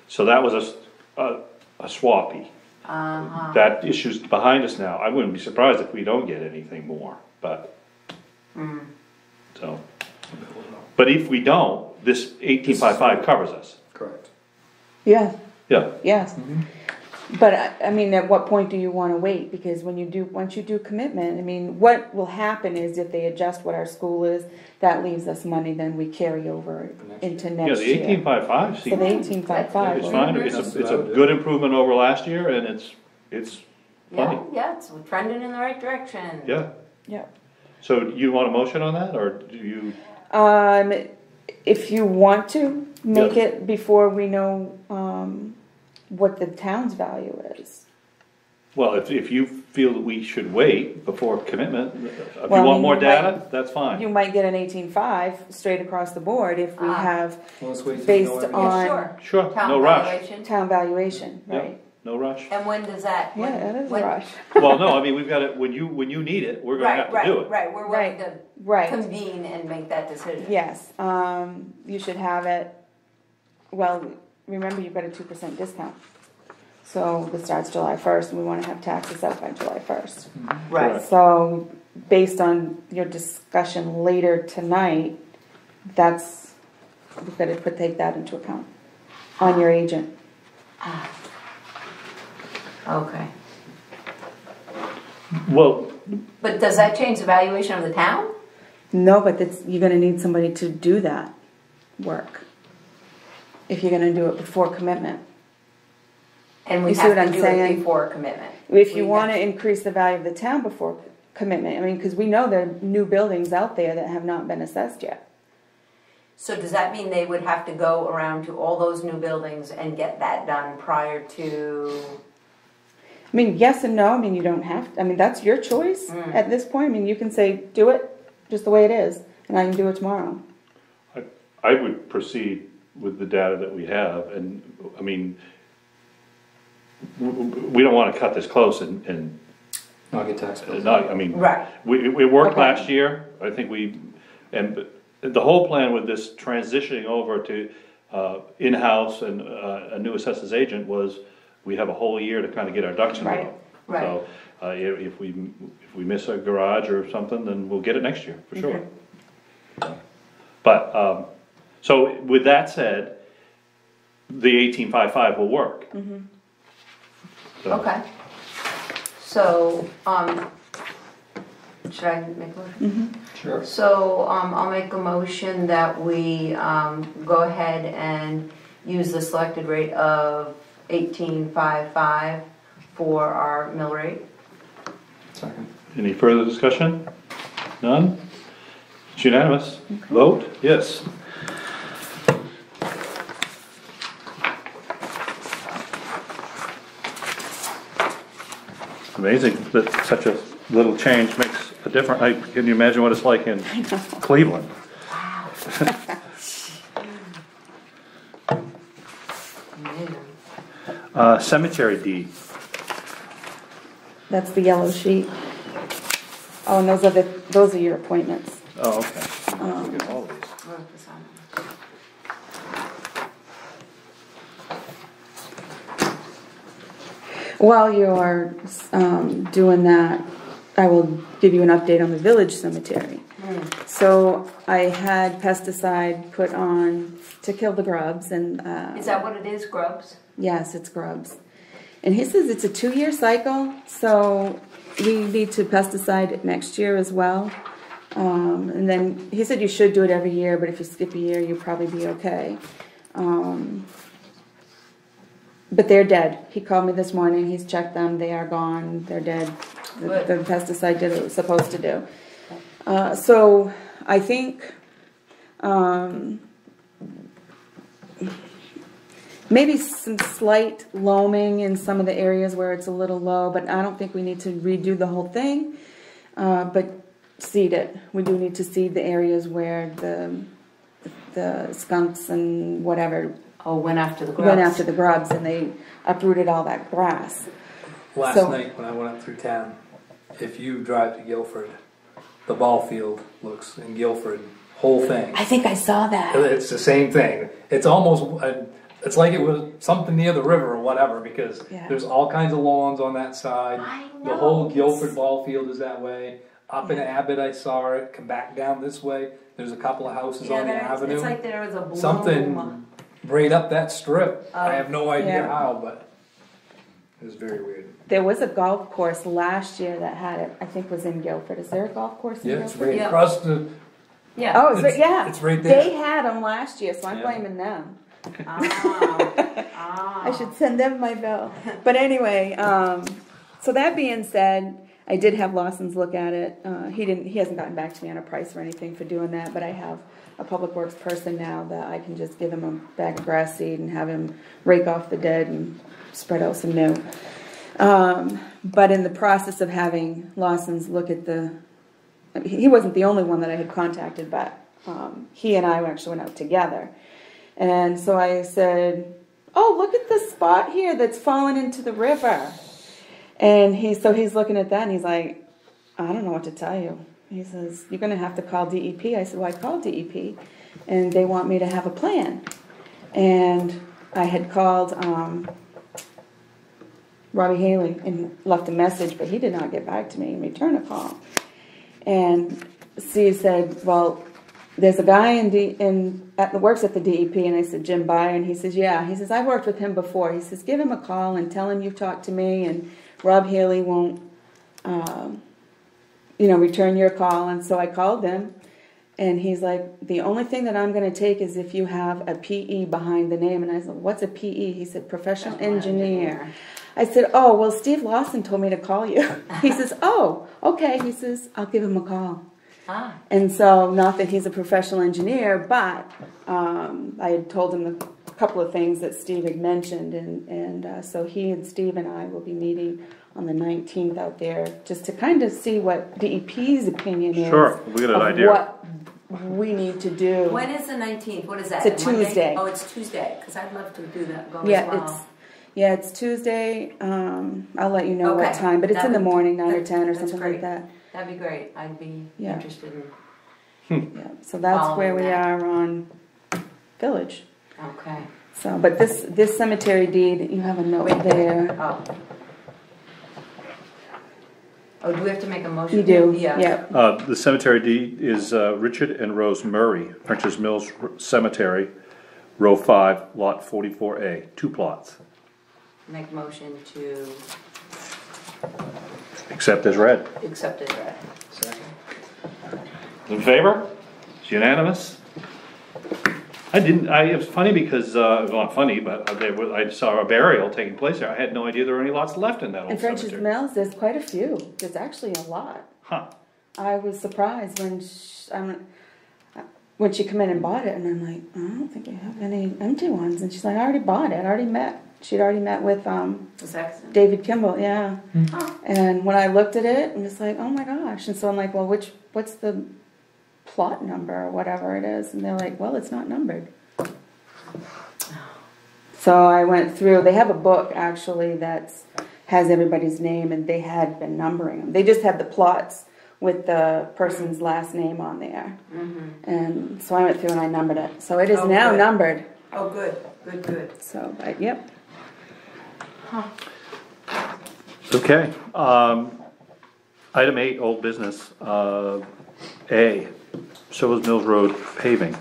[SPEAKER 6] So that was a swappy. That issue's behind us now. I wouldn't be surprised if we don't get anything more, but, so. But if we don't, this 1855 covers us.
[SPEAKER 2] Correct.
[SPEAKER 4] Yeah,
[SPEAKER 6] Yeah.
[SPEAKER 4] yes. But I mean, at what point do you want to wait? Because once you do commitment, I mean, what will happen is if they adjust what our school is, that leaves us money, then we carry over into
[SPEAKER 6] Yeah,
[SPEAKER 4] next
[SPEAKER 6] the
[SPEAKER 4] year.
[SPEAKER 6] 1855
[SPEAKER 4] So the
[SPEAKER 6] seems,
[SPEAKER 4] 1855.
[SPEAKER 6] it's fine, it's a good improvement over last year, and it's plenty.
[SPEAKER 1] Yeah, it's trending in the right direction.
[SPEAKER 6] Yeah.
[SPEAKER 4] Yeah.
[SPEAKER 6] So you want a motion on that, or do you?
[SPEAKER 4] If you want to make
[SPEAKER 6] Yeah.
[SPEAKER 4] it before we know what the town's value is.
[SPEAKER 6] Well, if you feel that we should wait before commitment, if you
[SPEAKER 4] Well, I
[SPEAKER 6] want
[SPEAKER 4] mean,
[SPEAKER 6] more
[SPEAKER 4] you
[SPEAKER 6] data, that's fine.
[SPEAKER 4] You might get an 18.5 straight across the board if we have
[SPEAKER 2] Well, let's wait till
[SPEAKER 4] based
[SPEAKER 2] November.
[SPEAKER 4] on
[SPEAKER 1] Sure.
[SPEAKER 6] Sure,
[SPEAKER 1] Town
[SPEAKER 6] no rush.
[SPEAKER 1] valuation.
[SPEAKER 4] town valuation,
[SPEAKER 6] Yeah,
[SPEAKER 4] right?
[SPEAKER 6] no rush.
[SPEAKER 1] And when does that?
[SPEAKER 4] Yeah, it is a
[SPEAKER 1] when-
[SPEAKER 4] rush.
[SPEAKER 6] Well, no, I mean, we've got it, when you need it, we're gonna have to do it.
[SPEAKER 1] Right, we're willing to
[SPEAKER 4] Right.
[SPEAKER 1] convene and make that decision.
[SPEAKER 4] Yes, you should have it, well, remember you've got a 2% discount. So this starts July 1st and we want to have taxes out by July 1st.
[SPEAKER 1] Right.
[SPEAKER 4] So based on your discussion later tonight, we've got to take that into account on your agent.
[SPEAKER 1] Okay.
[SPEAKER 6] Well,
[SPEAKER 1] But does that change the valuation of the town?
[SPEAKER 4] No, but you're going to need somebody to do that work. If you're going to do it before commitment.
[SPEAKER 1] And we
[SPEAKER 4] You see
[SPEAKER 1] have
[SPEAKER 4] what
[SPEAKER 1] to
[SPEAKER 4] I'm
[SPEAKER 1] do it
[SPEAKER 4] saying?
[SPEAKER 1] before commitment.
[SPEAKER 4] If you
[SPEAKER 1] We
[SPEAKER 4] want
[SPEAKER 1] have-
[SPEAKER 4] to increase the value of the town before commitment, I mean, because we know there are new buildings out there that have not been assessed yet.
[SPEAKER 1] So does that mean they would have to go around to all those new buildings and get that done prior to?
[SPEAKER 4] I mean, yes and no. I mean, you don't have to. I mean, that's your choice at this point. I mean, you can say, do it just the way it is, and I can do it tomorrow.
[SPEAKER 6] I would proceed with the data that we have, and, I mean, we don't wanna cut this close and
[SPEAKER 2] Not get tax bills.
[SPEAKER 6] not, I mean.
[SPEAKER 1] Right.
[SPEAKER 6] We worked
[SPEAKER 4] Okay.
[SPEAKER 6] last year, I think and the whole plan with this transitioning over to, in-house and, a new assessors agent was, we have a whole year to kinda get our ducks in a row.
[SPEAKER 1] Right.
[SPEAKER 6] So, if we miss a garage or something, then we'll get it next year, for sure. But, so with that said, the 1855 will work. So-
[SPEAKER 1] Okay. So, should I make a motion?
[SPEAKER 2] Sure.
[SPEAKER 1] So, I'll make a motion that we, go ahead and use the selected rate of 18.55 for our mill rate.
[SPEAKER 2] Second.
[SPEAKER 6] Any further discussion? None? It's unanimous. Vote, yes. amazing that such a little change makes a difference. Can you imagine what it's like in Cleveland? Cemetery deed.
[SPEAKER 4] That's the yellow sheet. Oh, and those are your appointments.
[SPEAKER 6] Oh, okay. Look at all these.
[SPEAKER 4] While you're doing that, I will give you an update on the village cemetery. So I had pesticide put on to kill the grubs, and
[SPEAKER 1] Is that what it is, grubs?
[SPEAKER 4] yes, it's grubs. And he says it's a 2-year cycle, so we need to pesticide it next year as well. And then he said you should do it every year, but if you skip a year, you'll probably be okay. But they're dead. He called me this morning. He's checked them. They are gone. They're dead. The pesticide did what it was supposed to do. So I think maybe some slight loaming in some of the areas where it's a little low, but I don't think we need to redo the whole thing. But seed it. We do need to seed the areas where the skunks and whatever
[SPEAKER 1] Went after the grubs.
[SPEAKER 4] went after the grubs, and they uprooted all that grass.
[SPEAKER 2] Last night when I went up through town, if you drive to Guilford, the ball field looks in Guilford, whole thing.
[SPEAKER 4] I think I saw that.
[SPEAKER 2] It's the same thing. It's almost, it's like it was something near the river or whatever, because there's all kinds of lawns on that side.
[SPEAKER 1] I know.
[SPEAKER 2] The whole Guilford ball field is that way. Up in Abbott, I saw it. Come back down this way. There's a couple of houses on the avenue.
[SPEAKER 1] It's like there was a bloom.
[SPEAKER 2] Something right up that strip. I have no idea
[SPEAKER 4] Yeah.
[SPEAKER 2] how, but it was very weird.
[SPEAKER 4] There was a golf course last year that had it. I think was in Guilford. Is there a golf course in
[SPEAKER 2] Yeah, it's
[SPEAKER 4] Guilford?
[SPEAKER 2] right
[SPEAKER 1] Yeah.
[SPEAKER 2] across the.
[SPEAKER 1] Yeah.
[SPEAKER 4] Oh, is it? Yeah.
[SPEAKER 2] It's right there.
[SPEAKER 4] They had them last year, so I'm
[SPEAKER 2] Yeah.
[SPEAKER 4] blaming them.
[SPEAKER 1] Ah.
[SPEAKER 4] I should send them my bill. But anyway, so that being said, I did have Lawson's look at it. He hasn't gotten back to me on a price or anything for doing that, but I have a public works person now that I can just give him a bag of grass seed and have him rake off the dead and spread out some new. But in the process of having Lawson's look at he wasn't the only one that I had contacted, but he and I actually went out together. And so I said, oh, look at this spot here that's fallen into the river. And he's looking at that and he's like, I don't know what to tell you. He says, you're going to have to call DEP. I said, well, I called DEP and they want me to have a plan. And I had called Robbie Haley and left a message, but he did not get back to me and return a call. And Steve said, well, there's a guy that works at the DEP, and I said, Jim Byer, and he says, yeah. He says, I've worked with him before. He says, give him a call and tell him you've talked to me, and Rob Haley won't, return your call. And so I called him, and he's like, the only thing that I'm going to take is if you have a PE behind the name. And I said, what's a PE? He said, professional engineer. I said, oh, well, Steve Lawson told me to call you. He says, oh, okay. He says, I'll give him a call. And so, not that he's a professional engineer, but I had told him a couple of things that Steve had mentioned, and so he and Steve and I will be meeting on the 19th out there just to kind of see what DEP's opinion is.
[SPEAKER 6] Sure, we get an idea.
[SPEAKER 4] What we need to do.
[SPEAKER 1] When is the 19th? What is that?
[SPEAKER 4] It's a
[SPEAKER 1] Monday?
[SPEAKER 4] Tuesday.
[SPEAKER 1] Oh, it's Tuesday, because I'd love to do that. Go
[SPEAKER 4] Yeah,
[SPEAKER 1] as well.
[SPEAKER 4] it's Tuesday. I'll let you know what time, but it's in the morning, 9 or 10 or something like that.
[SPEAKER 1] That'd be great. I'd be interested in.
[SPEAKER 4] Yeah, so that's where we are on Village.
[SPEAKER 1] Okay.
[SPEAKER 4] So, but this cemetery deed, you have a note there.
[SPEAKER 1] Oh, do we have to make a motion?
[SPEAKER 4] You do,
[SPEAKER 1] Yeah.
[SPEAKER 6] The cemetery deed is Richard and Rose Murray, French's Mills Cemetery, row 5, lot 44A, 2 plots.
[SPEAKER 1] Make a motion to
[SPEAKER 6] Accept as read.
[SPEAKER 1] accept it, right?
[SPEAKER 6] In favor? It's unanimous. It was funny because, not funny, but I saw a burial taking place there. I had no idea there were any lots left in that old
[SPEAKER 4] In French's
[SPEAKER 6] cemetery.
[SPEAKER 4] Mills, there's quite a few. There's actually a lot.
[SPEAKER 6] Huh.
[SPEAKER 4] I was surprised when she came in and bought it, and I'm like, I don't think I have any empty ones. And she's like, I already bought it. I already met She'd already met with
[SPEAKER 1] The Sexton.
[SPEAKER 4] David Kimball, yeah.
[SPEAKER 1] Oh.
[SPEAKER 4] And when I looked at it, I'm just like, oh my gosh. And so I'm like, well, what's the plot number or whatever it is? And they're like, well, it's not numbered. So I went through, they have a book actually that has everybody's name, and they had been numbering them. They just had the plots with the person's last name on there. And so I went through and I numbered it. So it is now
[SPEAKER 1] good.
[SPEAKER 4] numbered.
[SPEAKER 1] Oh, good, good, good.
[SPEAKER 4] So, yep.
[SPEAKER 6] Okay, item 8, old business, A, Silver's Mills Road paving.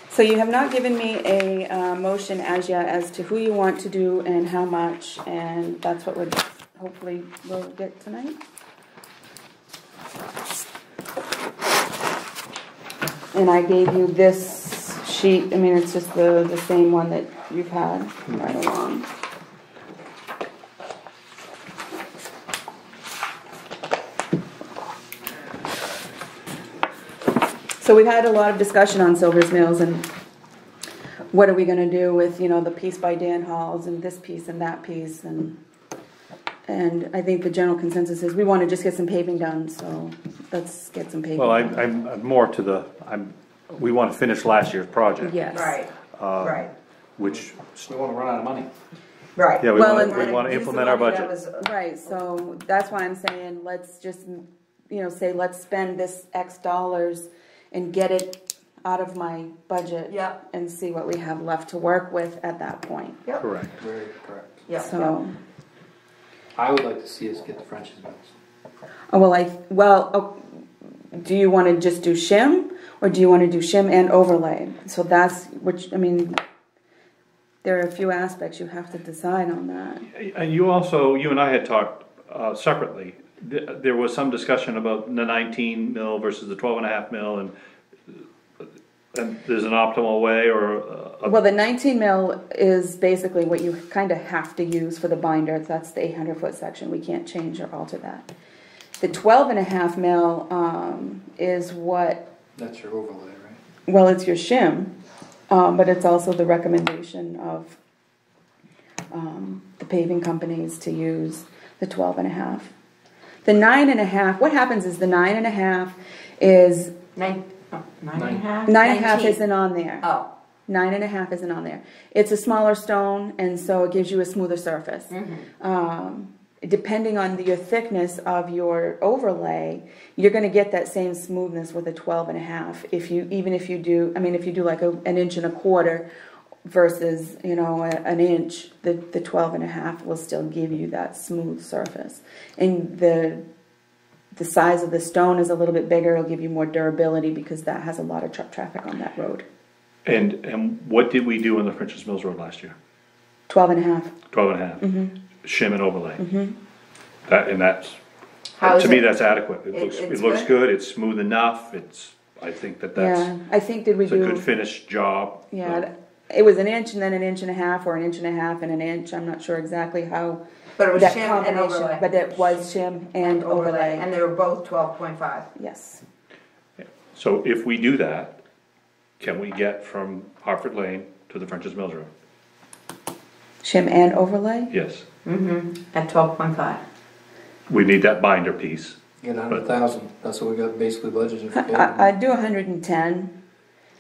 [SPEAKER 4] So you have not given me a motion as yet as to who you want to do and how much, and that's what hopefully we'll get tonight. And I gave you this sheet. I mean, it's just the same one that you've had right along. So we've had a lot of discussion on Silver's Mills and what are we going to do with, the piece by Dan Halls and this piece and that piece, and I think the general consensus is we want to just get some paving done, so let's get some paving
[SPEAKER 6] Well,
[SPEAKER 4] done.
[SPEAKER 6] I'm more to we want to finish last year's project.
[SPEAKER 4] Yes.
[SPEAKER 1] Right, right,
[SPEAKER 6] Which,
[SPEAKER 2] We wanna run out of money.
[SPEAKER 1] right.
[SPEAKER 6] yeah, we
[SPEAKER 4] Well,
[SPEAKER 6] want to
[SPEAKER 1] Use the
[SPEAKER 6] implement our
[SPEAKER 1] money
[SPEAKER 6] budget.
[SPEAKER 1] that was-
[SPEAKER 4] Right, so that's why I'm saying let's just, say let's spend this X dollars and get it out of my budget.
[SPEAKER 1] Yep.
[SPEAKER 4] And see what we have left to work with at that point.
[SPEAKER 1] Yep.
[SPEAKER 6] Correct.
[SPEAKER 2] Very correct.
[SPEAKER 1] Yep.
[SPEAKER 4] So,
[SPEAKER 2] I would like to see us get the French's Mills.
[SPEAKER 4] do you want to just do shim, or do you want to do shim and overlay? So that's, there are a few aspects you have to decide on that.
[SPEAKER 6] And you and I had talked separately. There was some discussion about the 19 mil versus the 12.5 mil, and there's an optimal way
[SPEAKER 4] Well, the 19 mil is basically what you kind of have to use for the binder. That's the 800-foot section. We can't change or alter that. The 12.5 mil is what,
[SPEAKER 2] That's your overlay, right?
[SPEAKER 4] well, it's your shim, but it's also the recommendation of the paving companies to use the 12.5. The 9.5, what happens is the 9.5 is,
[SPEAKER 1] 9.5?
[SPEAKER 4] 9.5 isn't on there.
[SPEAKER 1] Oh.
[SPEAKER 4] 9.5 isn't on there. It's a smaller stone, and so it gives you a smoother surface. Depending on your thickness of your overlay, you're going to get that same smoothness with a 12.5. If you do like an inch and a quarter versus an inch, the 12.5 will still give you that smooth surface. And the size of the stone is a little bit bigger. It'll give you more durability because that has a lot of truck traffic on that road.
[SPEAKER 6] And what did we do on the French's Mills Road last year?
[SPEAKER 4] 12.5.
[SPEAKER 6] 12.5. Shim and overlay. That's
[SPEAKER 1] How is
[SPEAKER 6] to me
[SPEAKER 1] it?
[SPEAKER 6] that's adequate.
[SPEAKER 1] It's
[SPEAKER 6] It looks good. It's smooth enough. I think that's
[SPEAKER 4] I think did we
[SPEAKER 6] it's a
[SPEAKER 4] do?
[SPEAKER 6] good finished job.
[SPEAKER 4] Yeah, it was an inch and then an inch and a half, or an inch and a half and an inch. I'm not sure exactly how.
[SPEAKER 1] But it was
[SPEAKER 4] that
[SPEAKER 1] shim and
[SPEAKER 4] combination,
[SPEAKER 1] overlay.
[SPEAKER 4] but it was shim and overlay.
[SPEAKER 1] And they were both 12.5.
[SPEAKER 4] Yes.
[SPEAKER 6] So if we do that, can we get from Hartford Lane to the French's Mills Road?
[SPEAKER 4] Shim and overlay.
[SPEAKER 6] Yes.
[SPEAKER 1] At 12.5.
[SPEAKER 6] We need that binder piece.
[SPEAKER 2] Get 100,000, that's what we got basically budgeted for paving.
[SPEAKER 4] I'd do 110,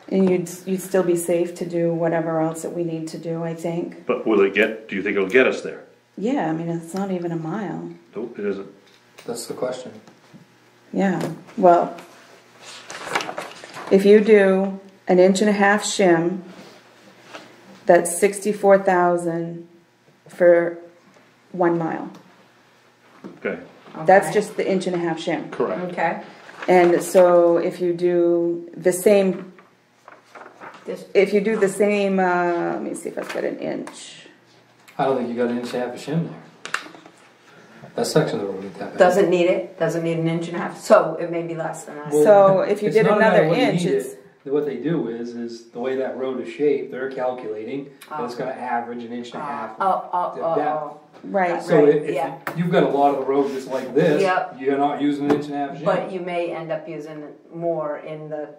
[SPEAKER 4] and you'd still be safe to do whatever else that we need to do. I think.
[SPEAKER 6] But do you think it'll get us there?
[SPEAKER 4] Yeah, I mean it's not even a mile.
[SPEAKER 6] No, it isn't.
[SPEAKER 2] That's the question.
[SPEAKER 4] Yeah. Well, if you do an inch and a half shim, that's 64,000 for 1 mile.
[SPEAKER 6] Okay.
[SPEAKER 4] That's just the inch and a half shim.
[SPEAKER 6] Correct.
[SPEAKER 1] Okay.
[SPEAKER 4] And so if you do the same, let me see if I've got an inch.
[SPEAKER 2] I don't think you got an inch and a half of shim there. That section of the road ain't that bad.
[SPEAKER 1] Doesn't need it. Doesn't need an inch and a half. So it may be less than that.
[SPEAKER 2] Well,
[SPEAKER 4] So if you
[SPEAKER 2] it's
[SPEAKER 4] did
[SPEAKER 2] not a matter
[SPEAKER 4] another
[SPEAKER 2] of whether you
[SPEAKER 4] inch,
[SPEAKER 2] need
[SPEAKER 4] it's,
[SPEAKER 2] it. What they do is the way that road is shaped, they're calculating that it's gonna average an inch and a half of depth.
[SPEAKER 4] right.
[SPEAKER 2] So
[SPEAKER 1] Right,
[SPEAKER 2] if
[SPEAKER 1] yeah.
[SPEAKER 2] you've got a lot of the road just like this,
[SPEAKER 1] Yep.
[SPEAKER 2] you're not using an inch and a half of shim.
[SPEAKER 1] But you may end up using more in the.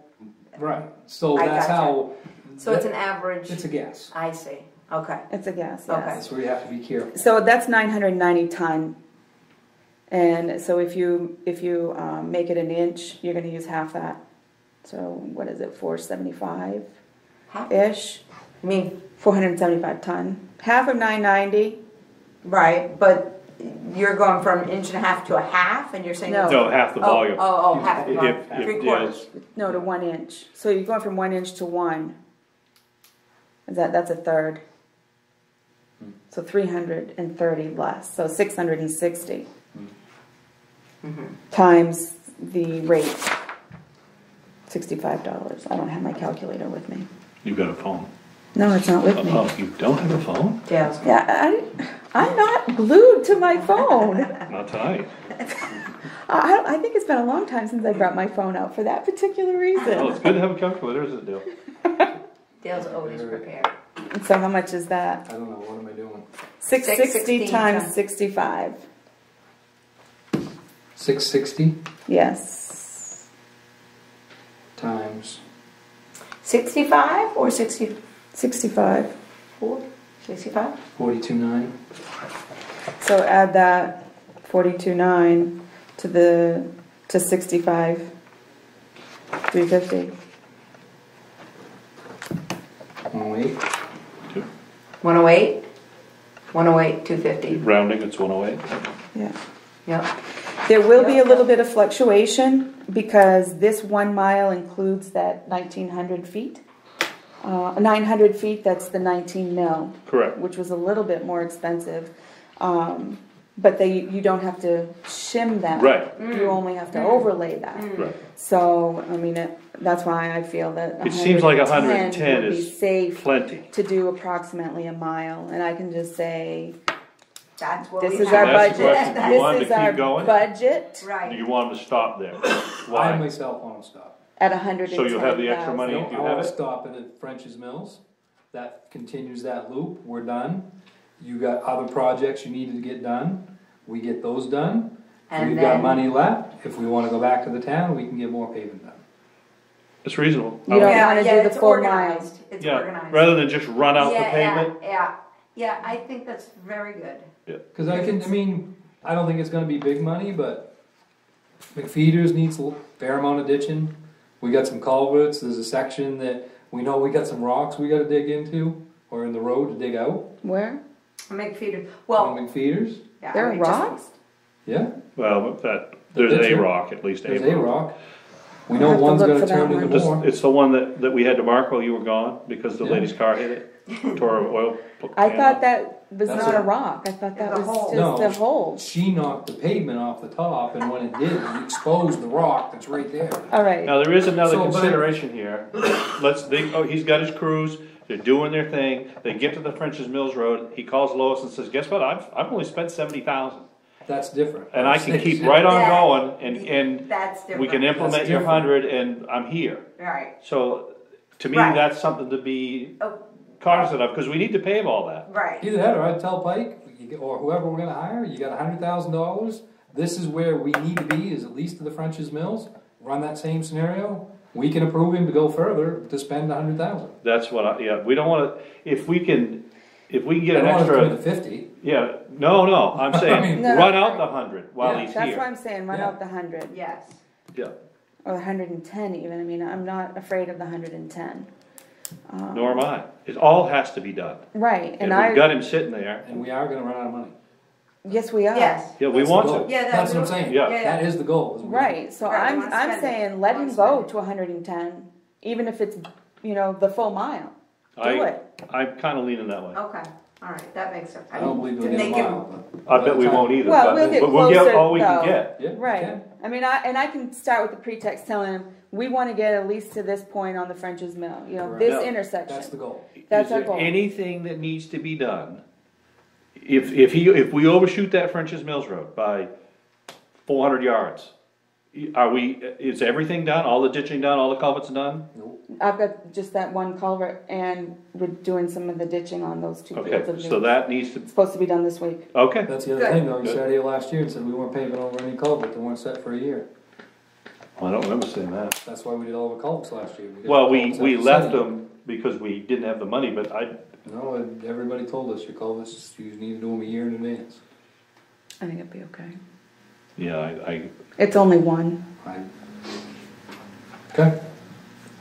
[SPEAKER 2] Right, so
[SPEAKER 1] I
[SPEAKER 2] that's
[SPEAKER 1] gotcha.
[SPEAKER 2] how.
[SPEAKER 1] So it's an average.
[SPEAKER 2] It's a guess.
[SPEAKER 1] I see. Okay.
[SPEAKER 4] It's a gas,
[SPEAKER 1] Okay.
[SPEAKER 4] yes.
[SPEAKER 2] That's where you have to be careful.
[SPEAKER 4] So that's 990 ton. And so if you make it an inch, you're gonna use half that. So what is it, 475-ish?
[SPEAKER 1] I mean,
[SPEAKER 4] 475 ton. Half of 990,
[SPEAKER 1] right, but you're going from an inch and a half to a half, and you're saying?
[SPEAKER 4] No.
[SPEAKER 6] No, half the volume.
[SPEAKER 1] Oh, half the volume,
[SPEAKER 6] If-
[SPEAKER 1] 3/4.
[SPEAKER 4] no, to 1 inch. So you're going from 1 inch to 1. That's a third. So 330 less, so 660 times the rate, $65. I don't have my calculator with me.
[SPEAKER 6] You got a phone.
[SPEAKER 4] No, it's not with me.
[SPEAKER 6] Oh, you don't have a phone?
[SPEAKER 1] Dale's.
[SPEAKER 4] Yeah, I'm not glued to my phone.
[SPEAKER 6] Not tonight.
[SPEAKER 4] I think it's been a long time since I brought my phone out for that particular
[SPEAKER 6] Well,
[SPEAKER 4] reason.
[SPEAKER 6] it's good to have a calculator, isn't it, Dale?
[SPEAKER 1] Dale's always prepared.
[SPEAKER 4] So how much is that?
[SPEAKER 2] I don't know, what am I doing?
[SPEAKER 4] 660
[SPEAKER 1] 660
[SPEAKER 4] times
[SPEAKER 1] times
[SPEAKER 4] 65.
[SPEAKER 2] 660
[SPEAKER 4] Yes.
[SPEAKER 2] times
[SPEAKER 1] 65 or 64?
[SPEAKER 4] 65.
[SPEAKER 1] 65?
[SPEAKER 2] 42.9.
[SPEAKER 4] So add that 42.9 to 65. 350.
[SPEAKER 2] 108.
[SPEAKER 1] 108? 108, 250.
[SPEAKER 6] Rounding, it's 108.
[SPEAKER 4] Yeah.
[SPEAKER 1] Yep.
[SPEAKER 4] There will be a little bit of fluctuation because this 1 mile includes that 1,900 feet. 900 feet, that's the 19 mil,
[SPEAKER 6] Correct.
[SPEAKER 4] which was a little bit more expensive. But you don't have to shim that.
[SPEAKER 6] Right.
[SPEAKER 4] You only have to overlay that.
[SPEAKER 6] Right.
[SPEAKER 4] So, I mean, that's why I feel that
[SPEAKER 6] It seems like
[SPEAKER 4] 110
[SPEAKER 6] 110
[SPEAKER 4] would be
[SPEAKER 6] is
[SPEAKER 4] safe
[SPEAKER 6] plenty.
[SPEAKER 4] to do approximately a mile. And I can just say,
[SPEAKER 1] That's what
[SPEAKER 4] this
[SPEAKER 1] we
[SPEAKER 4] is
[SPEAKER 1] have.
[SPEAKER 4] our
[SPEAKER 6] That's the
[SPEAKER 4] budget.
[SPEAKER 6] question. Do you want
[SPEAKER 4] This
[SPEAKER 6] them
[SPEAKER 4] is
[SPEAKER 6] to
[SPEAKER 4] our
[SPEAKER 6] keep going?
[SPEAKER 4] budget
[SPEAKER 6] Do
[SPEAKER 1] Right.
[SPEAKER 6] you want them to stop there?
[SPEAKER 2] I
[SPEAKER 6] Why?
[SPEAKER 2] myself want to stop.
[SPEAKER 4] at 110,000.
[SPEAKER 6] So you'll have the extra money?
[SPEAKER 2] No,
[SPEAKER 6] if you
[SPEAKER 2] I
[SPEAKER 6] have
[SPEAKER 2] want to
[SPEAKER 6] it?
[SPEAKER 2] stop it at French's Mills. That continues that loop. We're done. You got other projects you needed to get done. We get those done.
[SPEAKER 1] And
[SPEAKER 2] We've got
[SPEAKER 1] then-
[SPEAKER 2] money left. If we want to go back to the town, we can get more paving done.
[SPEAKER 6] It's reasonable.
[SPEAKER 4] You don't
[SPEAKER 1] Yeah,
[SPEAKER 4] wanna
[SPEAKER 1] yeah,
[SPEAKER 4] do the
[SPEAKER 1] it's
[SPEAKER 4] full
[SPEAKER 1] organized. It's
[SPEAKER 6] Yeah,
[SPEAKER 1] organized.
[SPEAKER 6] rather than just run out the
[SPEAKER 1] Yeah,
[SPEAKER 6] pavement.
[SPEAKER 1] Yeah, I think that's very good.
[SPEAKER 2] Because I don't think it's gonna be big money, but McFeeters needs a fair amount of ditching. We got some culverts, there's a section that we know we got some rocks we gotta dig into, or in the road to dig out.
[SPEAKER 4] Where?
[SPEAKER 1] Make feeder,
[SPEAKER 2] On
[SPEAKER 1] well,
[SPEAKER 2] McFeeters,
[SPEAKER 1] yeah.
[SPEAKER 4] There
[SPEAKER 1] I
[SPEAKER 4] are
[SPEAKER 1] mean, just-
[SPEAKER 4] rocks?
[SPEAKER 2] yeah,
[SPEAKER 6] Well, there's a
[SPEAKER 2] ditching.
[SPEAKER 6] rock, at least
[SPEAKER 2] there's
[SPEAKER 6] a
[SPEAKER 2] a
[SPEAKER 6] rock.
[SPEAKER 2] rock. We know
[SPEAKER 4] I'll have to
[SPEAKER 2] one's
[SPEAKER 4] look
[SPEAKER 2] gonna
[SPEAKER 4] for that
[SPEAKER 2] turn
[SPEAKER 4] one.
[SPEAKER 2] into more.
[SPEAKER 6] It's the one that we had to mark while you were gone, because the
[SPEAKER 2] Yeah.
[SPEAKER 6] lady's car hit it, tore her oil.
[SPEAKER 4] I
[SPEAKER 6] pan
[SPEAKER 4] thought
[SPEAKER 6] out.
[SPEAKER 4] that was
[SPEAKER 2] That's
[SPEAKER 4] not
[SPEAKER 2] a-
[SPEAKER 4] a rock. I thought that
[SPEAKER 1] The
[SPEAKER 4] was
[SPEAKER 1] hole.
[SPEAKER 4] just
[SPEAKER 2] No.
[SPEAKER 4] the hole.
[SPEAKER 2] She knocked the pavement off the top, and when it did, it exposed the rock that's right there.
[SPEAKER 4] All right.
[SPEAKER 6] Now, there is another
[SPEAKER 2] So, but-
[SPEAKER 6] consideration here. He's got his crews, they're doing their thing, they get to the French's Mills Road, he calls Lois and says, guess what, I've only spent 70,000.
[SPEAKER 2] That's different.
[SPEAKER 6] And I can keep right on
[SPEAKER 1] That-
[SPEAKER 6] going, and
[SPEAKER 1] That's different.
[SPEAKER 6] we can implement
[SPEAKER 2] That's
[SPEAKER 6] your
[SPEAKER 2] different.
[SPEAKER 6] 100, and I'm here.
[SPEAKER 1] Right.
[SPEAKER 6] So, to me,
[SPEAKER 1] Right.
[SPEAKER 6] that's something to be
[SPEAKER 1] Oh,
[SPEAKER 6] cognizant of, because we need to pave all that.
[SPEAKER 1] right.
[SPEAKER 2] Either that, or I'd tell Pike, or whoever we're gonna hire, you got $100,000, this is where we need to be, is at least to the French's Mills, run that same scenario, we can approve him to go further, to spend 100,000.
[SPEAKER 6] That's what we don't wanna, if we can get
[SPEAKER 2] I
[SPEAKER 6] an
[SPEAKER 2] don't wanna
[SPEAKER 6] extra.
[SPEAKER 2] commit to 50.
[SPEAKER 6] Yeah, no, I'm saying,
[SPEAKER 4] No,
[SPEAKER 6] run
[SPEAKER 4] no.
[SPEAKER 6] out the 100 while
[SPEAKER 2] Yeah.
[SPEAKER 6] he's
[SPEAKER 4] That's
[SPEAKER 6] here.
[SPEAKER 4] what I'm saying. Run
[SPEAKER 2] Yeah.
[SPEAKER 4] out the 100
[SPEAKER 1] Yes.
[SPEAKER 6] Yeah,
[SPEAKER 4] or 110 even. I mean, I'm not afraid of the 110.
[SPEAKER 6] nor am I. It all has to be done.
[SPEAKER 4] Right,
[SPEAKER 6] And
[SPEAKER 4] and
[SPEAKER 6] we've got him sitting there.
[SPEAKER 2] And we are gonna run out of money.
[SPEAKER 4] yes, we are.
[SPEAKER 1] Yes.
[SPEAKER 6] Yeah, we
[SPEAKER 2] That's the
[SPEAKER 6] want
[SPEAKER 2] goal.
[SPEAKER 6] to.
[SPEAKER 1] Yeah,
[SPEAKER 2] That's what I'm saying.
[SPEAKER 6] Yeah.
[SPEAKER 2] That is the goal. is we-
[SPEAKER 4] Right. So
[SPEAKER 1] Right, we
[SPEAKER 4] I'm
[SPEAKER 1] wanna spend it.
[SPEAKER 4] saying let
[SPEAKER 1] We
[SPEAKER 4] him
[SPEAKER 1] wanna
[SPEAKER 4] go
[SPEAKER 1] spend
[SPEAKER 4] to 110, even if it's the full mile. Do it.
[SPEAKER 6] I'm kinda leaning that way.
[SPEAKER 1] Okay, all right, that makes sense.
[SPEAKER 2] I don't believe
[SPEAKER 1] To
[SPEAKER 2] we'll get a
[SPEAKER 1] make it-
[SPEAKER 2] mile.
[SPEAKER 6] I bet we won't either,
[SPEAKER 4] Well, we'll get
[SPEAKER 6] but we'll get
[SPEAKER 4] closer,
[SPEAKER 6] all we can
[SPEAKER 4] though.
[SPEAKER 6] get.
[SPEAKER 2] Yeah, we
[SPEAKER 4] Right.
[SPEAKER 2] can.
[SPEAKER 4] I mean, I can start with the pretext telling him we want to get at least to this point on the French's Mill.
[SPEAKER 2] Correct.
[SPEAKER 4] This
[SPEAKER 6] Yeah.
[SPEAKER 4] intersection.
[SPEAKER 2] That's the goal.
[SPEAKER 4] That's
[SPEAKER 6] Is
[SPEAKER 4] our
[SPEAKER 6] there
[SPEAKER 4] goal.
[SPEAKER 6] anything that needs to be done? If we overshoot that French's Mills Road by 400 yards, is everything done? All the ditching done? All the culverts done?
[SPEAKER 4] I've got just that one culvert, and we're doing some of the ditching on those two
[SPEAKER 6] Okay,
[SPEAKER 4] fields of
[SPEAKER 6] so
[SPEAKER 4] new.
[SPEAKER 6] that needs to,
[SPEAKER 4] It's supposed to be done this week.
[SPEAKER 6] okay.
[SPEAKER 2] That's the other
[SPEAKER 1] Good.
[SPEAKER 2] thing, though, you
[SPEAKER 6] Good.
[SPEAKER 2] sat here last year and said we weren't paving over any culvert that weren't set for a year.
[SPEAKER 6] I don't remember saying that.
[SPEAKER 2] That's why we did all the culverts last year. got
[SPEAKER 6] Well,
[SPEAKER 2] the
[SPEAKER 6] we
[SPEAKER 2] culverts after
[SPEAKER 6] left
[SPEAKER 2] setting.
[SPEAKER 6] them because we didn't have the money, but
[SPEAKER 2] No, everybody told us your culverts, you need to do them a year in advance.
[SPEAKER 4] I think it'd be okay.
[SPEAKER 6] Yeah,
[SPEAKER 4] It's only one.
[SPEAKER 2] Okay.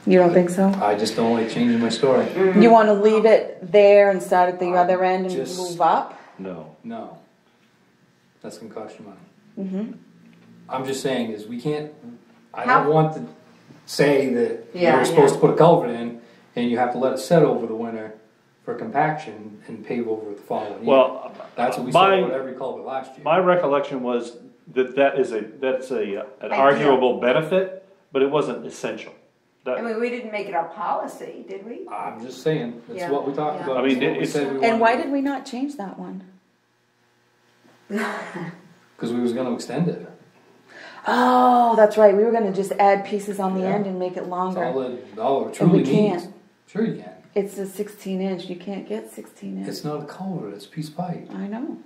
[SPEAKER 4] You don't think so?
[SPEAKER 2] I just don't like changing my story.
[SPEAKER 4] You want to leave it there and start at the other end and
[SPEAKER 2] just-
[SPEAKER 4] move up?
[SPEAKER 6] no.
[SPEAKER 2] No. That's gonna cost you money.
[SPEAKER 4] Mm-hmm.
[SPEAKER 2] I'm just saying is we can't, I
[SPEAKER 5] How-
[SPEAKER 2] don't want to say that
[SPEAKER 5] Yeah,
[SPEAKER 2] you're supposed
[SPEAKER 5] yeah.
[SPEAKER 2] to put a culvert in and you have to let it set over the winter for compaction and pave over the following year.
[SPEAKER 6] Well,
[SPEAKER 2] That's what we saw with every culvert last year.
[SPEAKER 6] my recollection was that's an arguable benefit, but it wasn't essential.
[SPEAKER 1] I mean, we didn't make it our policy, did we?
[SPEAKER 2] I'm just saying, that's
[SPEAKER 1] Yeah.
[SPEAKER 2] what we talked
[SPEAKER 1] Yeah.
[SPEAKER 2] about.
[SPEAKER 6] I mean,
[SPEAKER 2] That's what we
[SPEAKER 6] it's-
[SPEAKER 2] said we
[SPEAKER 4] And
[SPEAKER 2] wanted
[SPEAKER 4] why
[SPEAKER 2] to
[SPEAKER 4] did we not change that one?
[SPEAKER 2] Because we was gonna extend it.
[SPEAKER 4] Oh, that's right. We were going to just add pieces on the
[SPEAKER 2] Yeah.
[SPEAKER 4] end and make it
[SPEAKER 2] That's
[SPEAKER 4] longer.
[SPEAKER 2] all it
[SPEAKER 4] And
[SPEAKER 2] truly
[SPEAKER 4] we
[SPEAKER 2] means.
[SPEAKER 4] can't.
[SPEAKER 2] Sure you can.
[SPEAKER 4] It's a 16-inch. You can't get 16 inch.
[SPEAKER 2] It's not a culvert, it's a piece of pipe.
[SPEAKER 4] I know.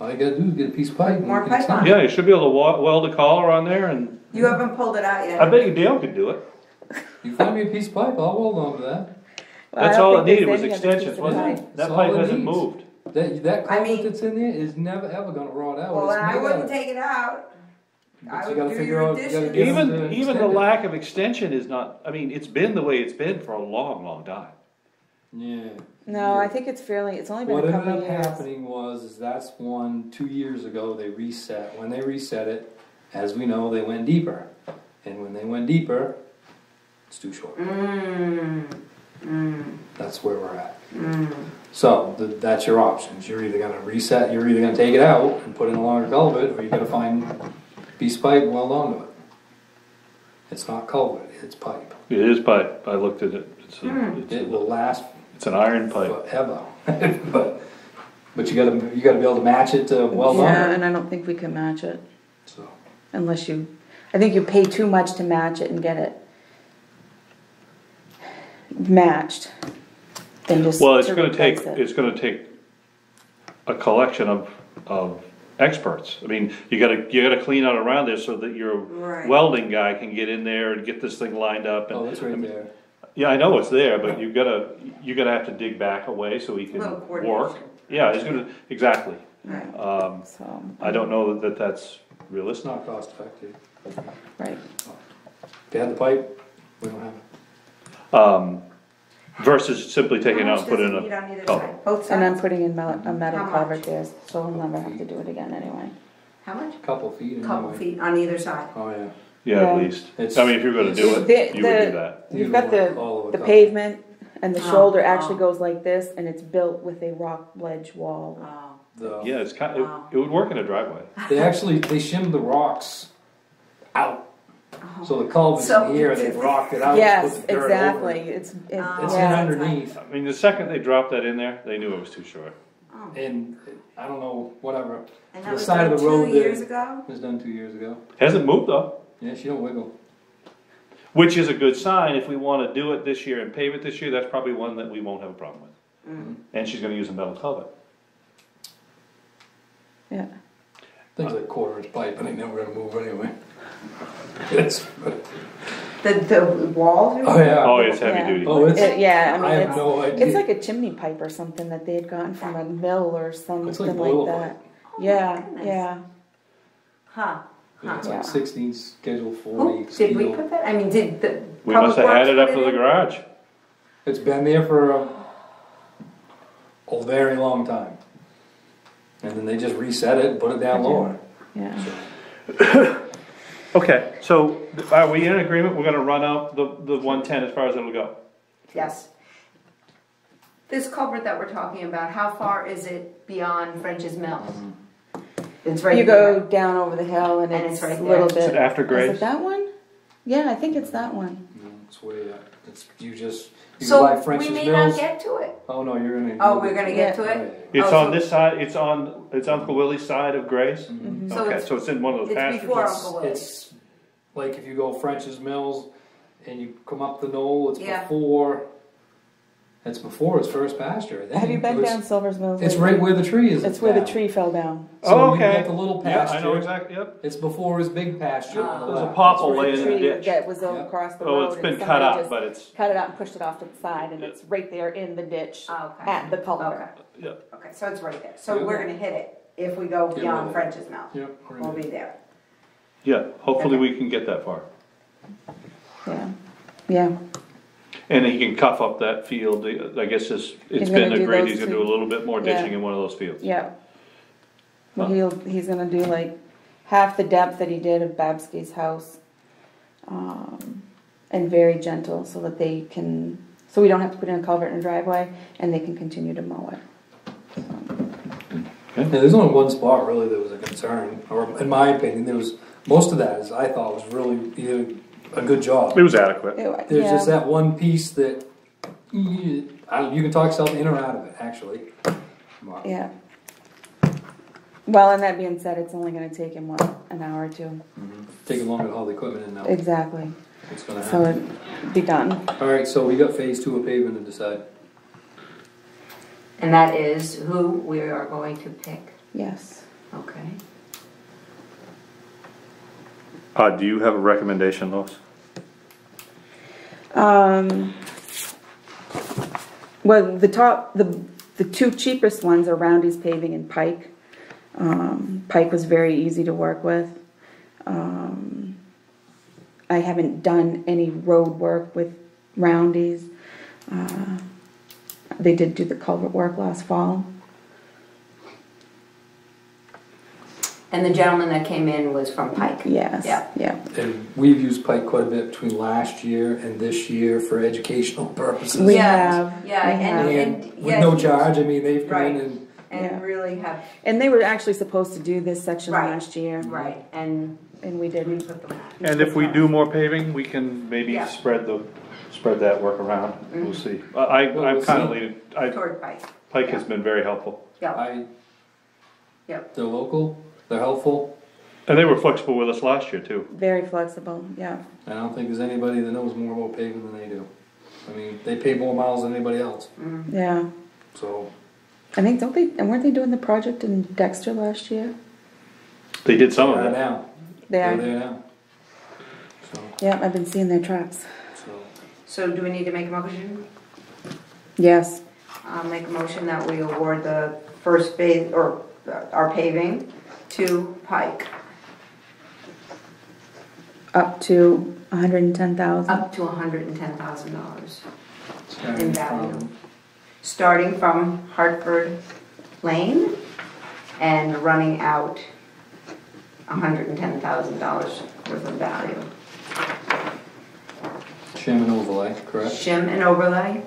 [SPEAKER 2] All you gotta do is get a piece of pipe. and
[SPEAKER 1] More
[SPEAKER 2] you can
[SPEAKER 1] pipe
[SPEAKER 2] extend
[SPEAKER 1] on.
[SPEAKER 2] it.
[SPEAKER 6] Yeah, you should be able to weld a collar on there, and
[SPEAKER 1] You haven't pulled it out yet.
[SPEAKER 6] I bet you Dale could do it.
[SPEAKER 2] You find me a piece of pipe, I'll hold on to that.
[SPEAKER 4] Well, I
[SPEAKER 6] That's
[SPEAKER 4] don't
[SPEAKER 6] all it
[SPEAKER 4] think there's
[SPEAKER 6] needed was
[SPEAKER 4] any other
[SPEAKER 6] extensions,
[SPEAKER 4] piece of
[SPEAKER 6] wasn't
[SPEAKER 4] pipe.
[SPEAKER 6] it? That
[SPEAKER 2] That's
[SPEAKER 6] pipe
[SPEAKER 2] all it
[SPEAKER 6] hasn't
[SPEAKER 2] needs.
[SPEAKER 6] moved.
[SPEAKER 2] That
[SPEAKER 1] I
[SPEAKER 2] culvert
[SPEAKER 1] mean-
[SPEAKER 2] that's in there is never ever gonna rot out.
[SPEAKER 1] Well,
[SPEAKER 2] It's
[SPEAKER 1] I
[SPEAKER 2] made
[SPEAKER 1] wouldn't
[SPEAKER 2] out.
[SPEAKER 1] take it out.
[SPEAKER 2] But
[SPEAKER 1] I
[SPEAKER 2] you
[SPEAKER 1] would
[SPEAKER 2] gotta
[SPEAKER 1] do
[SPEAKER 2] figure
[SPEAKER 1] your
[SPEAKER 2] out, you gotta
[SPEAKER 1] addition.
[SPEAKER 2] get them to
[SPEAKER 6] Even the
[SPEAKER 2] extend it.
[SPEAKER 6] lack of extension is not, I mean, it's been the way it's been for a long, long time.
[SPEAKER 2] Yeah.
[SPEAKER 4] No, I think it's fairly. It's only been
[SPEAKER 2] What
[SPEAKER 4] a couple
[SPEAKER 2] ended
[SPEAKER 4] of
[SPEAKER 2] up
[SPEAKER 4] years.
[SPEAKER 2] happening was that's 2 years ago they reset. When they reset it, as we know, they went deeper. And when they went deeper, it's too short. That's where we're at. So that's your options. You're either gonna reset, you're either gonna take it out and put in a longer culvert, or you gotta find a piece of pipe and weld onto it. It's not culvert, it's pipe.
[SPEAKER 6] It is pipe, I looked at it.
[SPEAKER 2] It will last
[SPEAKER 6] It's an iron pipe.
[SPEAKER 2] forever. but you gotta be able to match it to weld
[SPEAKER 4] Yeah,
[SPEAKER 2] on it.
[SPEAKER 4] and I don't think we can match it
[SPEAKER 2] So
[SPEAKER 4] unless you. I think you pay too much to match it and get it matched. Than just
[SPEAKER 6] Well, it's
[SPEAKER 4] to
[SPEAKER 6] gonna take,
[SPEAKER 4] replace it.
[SPEAKER 6] it's gonna take a collection of experts. I mean, you gotta clean out around there so that your
[SPEAKER 1] Right.
[SPEAKER 6] welding guy can get in there and get this thing lined up. And
[SPEAKER 2] oh, it's right there.
[SPEAKER 6] Yeah, I know it's there, but you're gonna have to dig back away so he can
[SPEAKER 1] Little
[SPEAKER 6] work.
[SPEAKER 1] coordination.
[SPEAKER 6] Yeah, he's gonna, exactly.
[SPEAKER 1] Right.
[SPEAKER 4] So
[SPEAKER 6] I don't know that that's
[SPEAKER 2] It's
[SPEAKER 6] realistic.
[SPEAKER 2] not cost effective.
[SPEAKER 4] right.
[SPEAKER 2] If you had the pipe, we don't have it.
[SPEAKER 6] Versus simply taking it
[SPEAKER 1] How
[SPEAKER 6] out
[SPEAKER 1] much
[SPEAKER 6] and putting
[SPEAKER 1] does it
[SPEAKER 6] in
[SPEAKER 1] need
[SPEAKER 6] a
[SPEAKER 1] on either
[SPEAKER 6] culvert.
[SPEAKER 1] side? Both
[SPEAKER 4] And I'm
[SPEAKER 1] sides?
[SPEAKER 4] putting in a metal
[SPEAKER 1] How
[SPEAKER 4] culvert
[SPEAKER 1] much?
[SPEAKER 4] there, so I'll never have to do it again anyway.
[SPEAKER 1] How much?
[SPEAKER 2] Couple feet anyway.
[SPEAKER 1] Couple feet on either side.
[SPEAKER 2] Oh yeah.
[SPEAKER 6] Yeah,
[SPEAKER 4] Yeah.
[SPEAKER 6] at least.
[SPEAKER 2] It's-
[SPEAKER 6] I mean, if you're gonna do it, you would do that.
[SPEAKER 4] You've
[SPEAKER 2] You
[SPEAKER 4] got
[SPEAKER 2] don't want all of
[SPEAKER 4] the
[SPEAKER 2] it covered.
[SPEAKER 4] pavement, and the
[SPEAKER 1] Oh,
[SPEAKER 4] shoulder actually
[SPEAKER 1] oh.
[SPEAKER 4] goes like this, and it's built with a rock ledge wall.
[SPEAKER 1] Oh.
[SPEAKER 2] The-
[SPEAKER 6] Yeah, it's kind,
[SPEAKER 1] Wow.
[SPEAKER 6] it would work in a driveway.
[SPEAKER 2] they shimmed the rocks out. So the culvert's
[SPEAKER 1] So
[SPEAKER 2] in here,
[SPEAKER 1] it's-
[SPEAKER 2] they rocked it out.
[SPEAKER 4] Yes,
[SPEAKER 2] put the dirt
[SPEAKER 4] exactly.
[SPEAKER 2] over it.
[SPEAKER 4] It's
[SPEAKER 1] Oh.
[SPEAKER 2] It's in
[SPEAKER 4] yeah.
[SPEAKER 2] underneath.
[SPEAKER 6] I mean, the second they dropped that in there, they knew it was too short.
[SPEAKER 2] And I don't know, whatever.
[SPEAKER 1] And
[SPEAKER 2] The
[SPEAKER 1] that was
[SPEAKER 2] side of
[SPEAKER 1] done
[SPEAKER 2] the road
[SPEAKER 1] 2
[SPEAKER 2] there.
[SPEAKER 1] years ago?
[SPEAKER 2] It was done 2 years ago.
[SPEAKER 6] Hasn't moved though,
[SPEAKER 2] Yeah, she don't wiggle.
[SPEAKER 6] which is a good sign. If we wanna do it this year and pave it this year, that's probably one that we won't have a problem with. And she's gonna use a metal culvert.
[SPEAKER 4] Yeah.
[SPEAKER 2] Things like quarter-inch pipe, and they never gonna move anyway. It's,
[SPEAKER 1] The walls?
[SPEAKER 2] oh yeah.
[SPEAKER 6] Oh, it's heavy
[SPEAKER 4] Yeah.
[SPEAKER 6] duty.
[SPEAKER 2] Oh, it's.
[SPEAKER 4] Yeah, I mean,
[SPEAKER 2] I have
[SPEAKER 4] it's,
[SPEAKER 2] no idea.
[SPEAKER 4] it's like a chimney pipe or something that they had gotten from a mill or something
[SPEAKER 2] It's like
[SPEAKER 4] like
[SPEAKER 2] boil
[SPEAKER 4] that.
[SPEAKER 1] Oh, my
[SPEAKER 4] Yeah,
[SPEAKER 1] goodness.
[SPEAKER 4] yeah.
[SPEAKER 1] Huh.
[SPEAKER 2] Yeah, it's
[SPEAKER 4] Yeah.
[SPEAKER 2] like 16 schedule 40.
[SPEAKER 1] Oh, did we
[SPEAKER 2] steel.
[SPEAKER 1] put that? I mean, did the
[SPEAKER 6] We
[SPEAKER 1] Public
[SPEAKER 6] must have
[SPEAKER 1] Works
[SPEAKER 6] had it up
[SPEAKER 1] put
[SPEAKER 6] to the
[SPEAKER 1] in?
[SPEAKER 6] garage.
[SPEAKER 2] It's been there for a very long time. And then they just reset it and put it down lower.
[SPEAKER 4] Yeah.
[SPEAKER 6] Okay, so are we in agreement? We're gonna run out the 110 as far as it'll go?
[SPEAKER 1] Yes. This culvert that we're talking about, how far is it beyond French's Mills? It's right
[SPEAKER 4] You
[SPEAKER 1] there.
[SPEAKER 4] go down over the hill and,
[SPEAKER 1] And
[SPEAKER 4] it's
[SPEAKER 1] it's right
[SPEAKER 4] a
[SPEAKER 1] there.
[SPEAKER 4] little
[SPEAKER 6] Is
[SPEAKER 4] bit.
[SPEAKER 6] it after
[SPEAKER 4] Is
[SPEAKER 6] Grace?
[SPEAKER 4] it that one? Yeah, I think it's that one.
[SPEAKER 2] No, it's way up. It's, you
[SPEAKER 1] So
[SPEAKER 2] buy
[SPEAKER 1] we
[SPEAKER 2] French's
[SPEAKER 1] may
[SPEAKER 2] Mills.
[SPEAKER 1] not get to it.
[SPEAKER 2] Oh no, you're gonna.
[SPEAKER 1] Oh, we're gonna get to
[SPEAKER 2] Oh, yeah,
[SPEAKER 1] it?
[SPEAKER 2] yeah.
[SPEAKER 6] It's
[SPEAKER 1] Oh,
[SPEAKER 6] on
[SPEAKER 1] so-
[SPEAKER 6] this side, it's Uncle Willie's side of Grace?
[SPEAKER 1] So
[SPEAKER 6] Okay,
[SPEAKER 1] it's-
[SPEAKER 6] so it's in one of those
[SPEAKER 1] it's
[SPEAKER 6] pastures.
[SPEAKER 1] before
[SPEAKER 2] It's,
[SPEAKER 1] Uncle Willie's.
[SPEAKER 2] it's like if you go French's Mills and you come up the knoll, it's
[SPEAKER 1] Yeah.
[SPEAKER 2] before, It's before his first pasture, I think.
[SPEAKER 4] Have you been down Silver's Mills?
[SPEAKER 2] It's
[SPEAKER 4] lately?
[SPEAKER 2] right where the tree is.
[SPEAKER 4] It's where the
[SPEAKER 2] now.
[SPEAKER 4] tree fell down.
[SPEAKER 2] So
[SPEAKER 6] Oh,
[SPEAKER 2] you
[SPEAKER 6] okay.
[SPEAKER 2] got the little
[SPEAKER 6] Yeah,
[SPEAKER 2] pasture.
[SPEAKER 6] I know exactly, yep.
[SPEAKER 2] It's before his big pasture. on the
[SPEAKER 6] There's a
[SPEAKER 2] left.
[SPEAKER 6] popple
[SPEAKER 2] It's right
[SPEAKER 6] laying in
[SPEAKER 2] there.
[SPEAKER 6] the ditch.
[SPEAKER 4] That was
[SPEAKER 2] Yeah.
[SPEAKER 4] across the
[SPEAKER 6] Oh,
[SPEAKER 4] road.
[SPEAKER 6] it's
[SPEAKER 4] and
[SPEAKER 6] been cut
[SPEAKER 4] somebody
[SPEAKER 6] up,
[SPEAKER 4] just
[SPEAKER 6] but it's,
[SPEAKER 4] cut it out and pushed it off to the side, and it's right there in the ditch
[SPEAKER 1] Okay.
[SPEAKER 4] at the culvert.
[SPEAKER 1] Okay.
[SPEAKER 6] yeah.
[SPEAKER 1] Okay, so it's right there. So
[SPEAKER 2] Yeah.
[SPEAKER 1] we're gonna hit it if we go
[SPEAKER 2] Yeah,
[SPEAKER 1] beyond
[SPEAKER 2] we'll-
[SPEAKER 1] French's Mill.
[SPEAKER 2] Yep. we're
[SPEAKER 1] We'll
[SPEAKER 2] in
[SPEAKER 1] be there.
[SPEAKER 6] Yeah, hopefully we can get that far.
[SPEAKER 4] Yeah, yeah.
[SPEAKER 6] And he can cuff up that field, I guess it's
[SPEAKER 4] He's
[SPEAKER 6] been
[SPEAKER 4] gonna do
[SPEAKER 6] agreed,
[SPEAKER 4] those
[SPEAKER 6] he's gonna
[SPEAKER 4] two.
[SPEAKER 6] do a little bit more ditching
[SPEAKER 4] Yeah.
[SPEAKER 6] in one of those fields.
[SPEAKER 4] Yeah. Well,
[SPEAKER 6] Huh.
[SPEAKER 4] he's gonna do like half the depth that he did of Babsky's house, and very gentle, so that they can, so we don't have to put in a culvert in a driveway, and they can continue to mow it.
[SPEAKER 2] Yeah, there's only one spot really that was a concern, or in my opinion, there was, most of that is, I thought was really, he did a good job.
[SPEAKER 6] It was adequate.
[SPEAKER 2] There's just that one piece that, you can talk yourself in or out of it, actually.
[SPEAKER 4] Yeah. Well, and that being said, it's only gonna take him, what, an hour or two?
[SPEAKER 2] Taking longer to haul the equipment in now.
[SPEAKER 4] Exactly.
[SPEAKER 2] It's gonna
[SPEAKER 4] So
[SPEAKER 2] happen.
[SPEAKER 4] it'd be done.
[SPEAKER 2] Alright, so we got phase 2 of paving to decide.
[SPEAKER 1] And that is who we are going to pick.
[SPEAKER 4] Yes.
[SPEAKER 1] Okay.
[SPEAKER 6] Do you have a recommendation, Lois?
[SPEAKER 4] Well, the two cheapest ones are Roundy's Paving and Pike. Pike was very easy to work with. I haven't done any road work with Roundy's. They did do the culvert work last fall.
[SPEAKER 1] And the gentleman that came in was from Pike.
[SPEAKER 4] Yes.
[SPEAKER 1] Yeah.
[SPEAKER 4] Yeah.
[SPEAKER 2] And we've used Pike quite a bit between last year and this year for educational purposes.
[SPEAKER 4] We
[SPEAKER 1] Yeah,
[SPEAKER 4] have.
[SPEAKER 1] yeah,
[SPEAKER 4] we
[SPEAKER 1] and-
[SPEAKER 4] have.
[SPEAKER 2] And with
[SPEAKER 1] yeah,
[SPEAKER 2] no
[SPEAKER 1] he-
[SPEAKER 2] charge, I mean, they've come in
[SPEAKER 1] Right.
[SPEAKER 2] and,
[SPEAKER 1] And
[SPEAKER 4] Yeah.
[SPEAKER 1] really have,
[SPEAKER 4] And they were actually supposed to do this section
[SPEAKER 1] Right.
[SPEAKER 4] last year.
[SPEAKER 1] right, and
[SPEAKER 4] And we
[SPEAKER 1] we
[SPEAKER 4] didn't.
[SPEAKER 1] put them.
[SPEAKER 6] And if we do more paving, we can maybe
[SPEAKER 1] Yeah.
[SPEAKER 6] spread that work around, we'll see. I'm
[SPEAKER 2] we'll
[SPEAKER 6] kinda
[SPEAKER 2] see.
[SPEAKER 6] leaning,
[SPEAKER 1] Toward Pike.
[SPEAKER 6] Pike has been very helpful.
[SPEAKER 1] Yeah, Yep.
[SPEAKER 2] they're local, they're helpful,
[SPEAKER 6] And they were flexible with us last year too.
[SPEAKER 4] Very flexible, yeah.
[SPEAKER 2] I don't think there's anybody that knows more about paving than they do. I mean, they pay more miles than anybody else,
[SPEAKER 4] Yeah.
[SPEAKER 2] so.
[SPEAKER 4] I think, and weren't they doing the project in Dexter last year?
[SPEAKER 6] They did some of
[SPEAKER 2] Right
[SPEAKER 6] it.
[SPEAKER 2] now,
[SPEAKER 4] They
[SPEAKER 2] they're
[SPEAKER 4] are.
[SPEAKER 2] there now. So,
[SPEAKER 4] Yeah, I've been seeing their trucks.
[SPEAKER 2] so,
[SPEAKER 1] so do we need to make a motion?
[SPEAKER 4] Yes.
[SPEAKER 1] I'll make a motion that we award the first phase, or our paving to Pike,
[SPEAKER 4] Up to 110,000.
[SPEAKER 1] up to $110,000 in
[SPEAKER 2] starting
[SPEAKER 1] value.
[SPEAKER 2] from-
[SPEAKER 1] Starting from Hartford Lane and running out $110,000 worth of value.
[SPEAKER 2] Shim and overlay, correct?
[SPEAKER 1] Shim and overlay?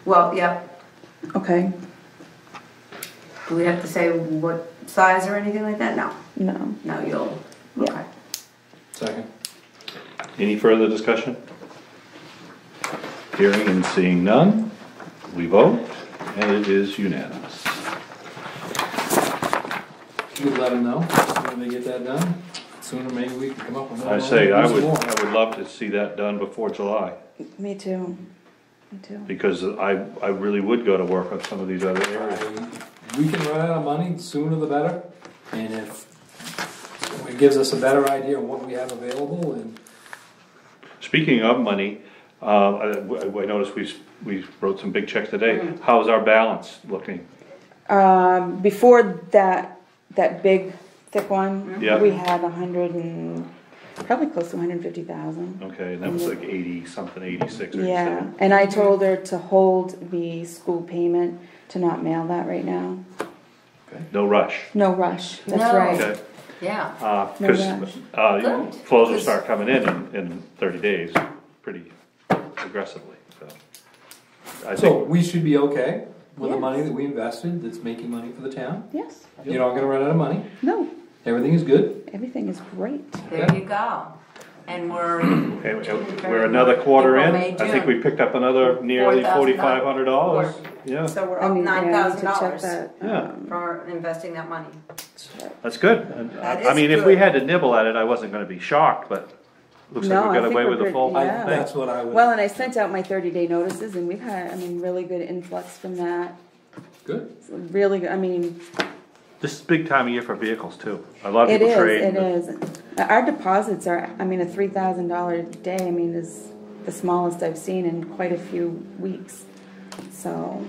[SPEAKER 1] Well, yep.
[SPEAKER 4] Okay.
[SPEAKER 1] Do we have to say what size or anything like that? No.
[SPEAKER 4] No.
[SPEAKER 1] No, you'll,
[SPEAKER 4] Yeah.
[SPEAKER 1] okay.
[SPEAKER 2] Second.
[SPEAKER 6] Any further discussion? Hearing and seeing none, we vote, and it is unanimous.
[SPEAKER 2] You could let them know, sooner they get that done, sooner maybe we can come up with more.
[SPEAKER 6] I say,
[SPEAKER 2] money
[SPEAKER 6] I
[SPEAKER 2] to do some
[SPEAKER 6] would love to see that done before July,
[SPEAKER 4] Me too. Me too.
[SPEAKER 6] because I really would go to work on some of these other
[SPEAKER 2] more.
[SPEAKER 6] areas.
[SPEAKER 2] We can run out of money, sooner the better, and if it gives us a better idea of what we have available, and
[SPEAKER 6] Speaking of money, I noticed we wrote some big checks today. How's our balance looking?
[SPEAKER 4] Before that big, thick one,
[SPEAKER 6] Yeah.
[SPEAKER 4] we had probably close to 150,000.
[SPEAKER 6] Okay, and that was like 80 something, 86 or
[SPEAKER 4] Yeah,
[SPEAKER 6] 87.
[SPEAKER 4] and I told her to hold the school payment, to not mail that right now.
[SPEAKER 6] No rush.
[SPEAKER 4] No rush, that's
[SPEAKER 1] No.
[SPEAKER 4] right.
[SPEAKER 6] Okay,
[SPEAKER 1] Yeah.
[SPEAKER 6] because
[SPEAKER 1] Good.
[SPEAKER 6] flows will
[SPEAKER 1] Good.
[SPEAKER 6] start coming in 30 days, pretty aggressively, so. I
[SPEAKER 2] so
[SPEAKER 6] think,
[SPEAKER 2] we should be okay with the
[SPEAKER 4] Yes.
[SPEAKER 2] money that we invested, that's making money for the town.
[SPEAKER 4] Yes,
[SPEAKER 2] You're not gonna run out of money,
[SPEAKER 4] no,
[SPEAKER 2] everything is good.
[SPEAKER 4] everything is great.
[SPEAKER 1] There you go. And we're,
[SPEAKER 6] we're another quarter in,
[SPEAKER 1] April, May,
[SPEAKER 6] I think
[SPEAKER 1] June.
[SPEAKER 6] we picked up another nearly $4,500, yeah,
[SPEAKER 1] so we're
[SPEAKER 4] I
[SPEAKER 1] up
[SPEAKER 4] mean, yeah, I need to check
[SPEAKER 1] $9,000
[SPEAKER 4] that.
[SPEAKER 6] Yeah.
[SPEAKER 1] for investing that money.
[SPEAKER 6] that's good. And,
[SPEAKER 1] That
[SPEAKER 6] I
[SPEAKER 1] is
[SPEAKER 6] mean, if we
[SPEAKER 1] good.
[SPEAKER 6] had to nibble at it, I wasn't gonna be shocked, but looks
[SPEAKER 4] No,
[SPEAKER 6] like we
[SPEAKER 4] I
[SPEAKER 6] got
[SPEAKER 4] think
[SPEAKER 6] away
[SPEAKER 4] we're
[SPEAKER 6] with the
[SPEAKER 4] good,
[SPEAKER 6] full thing.
[SPEAKER 4] yeah.
[SPEAKER 2] That's what I would.
[SPEAKER 4] Well, and I sent out my 30-day notices, and we've had, I mean, really good influx from that.
[SPEAKER 2] Good.
[SPEAKER 4] Really good, I mean,
[SPEAKER 6] This is a big time of year for vehicles too. A lot of
[SPEAKER 4] it
[SPEAKER 6] people
[SPEAKER 4] is,
[SPEAKER 6] trade.
[SPEAKER 4] it is. Our deposits are, I mean, a $3,000 day, I mean, is the smallest I've seen in quite a few weeks. So,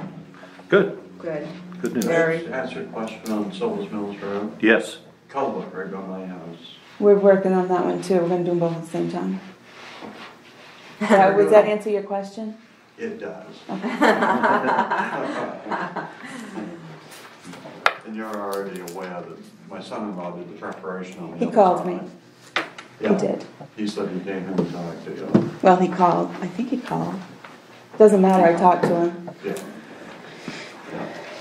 [SPEAKER 6] Good,
[SPEAKER 5] Good.
[SPEAKER 6] good news.
[SPEAKER 5] Very.
[SPEAKER 7] Answer your question on Silver's Mills Road.
[SPEAKER 6] Yes.
[SPEAKER 7] Culvert right by my house.
[SPEAKER 4] we're working on that one too, we're gonna do them both at the same time. Does that answer your question?
[SPEAKER 7] It does. And you're already aware that my son-in-law did the preparation on the
[SPEAKER 4] He
[SPEAKER 7] other
[SPEAKER 4] called
[SPEAKER 7] side.
[SPEAKER 4] me.
[SPEAKER 7] Yeah.
[SPEAKER 4] He did.
[SPEAKER 7] He said he came in to talk to you.
[SPEAKER 4] Well, he called, I think he called. Doesn't matter, I talked to him.
[SPEAKER 7] Yeah.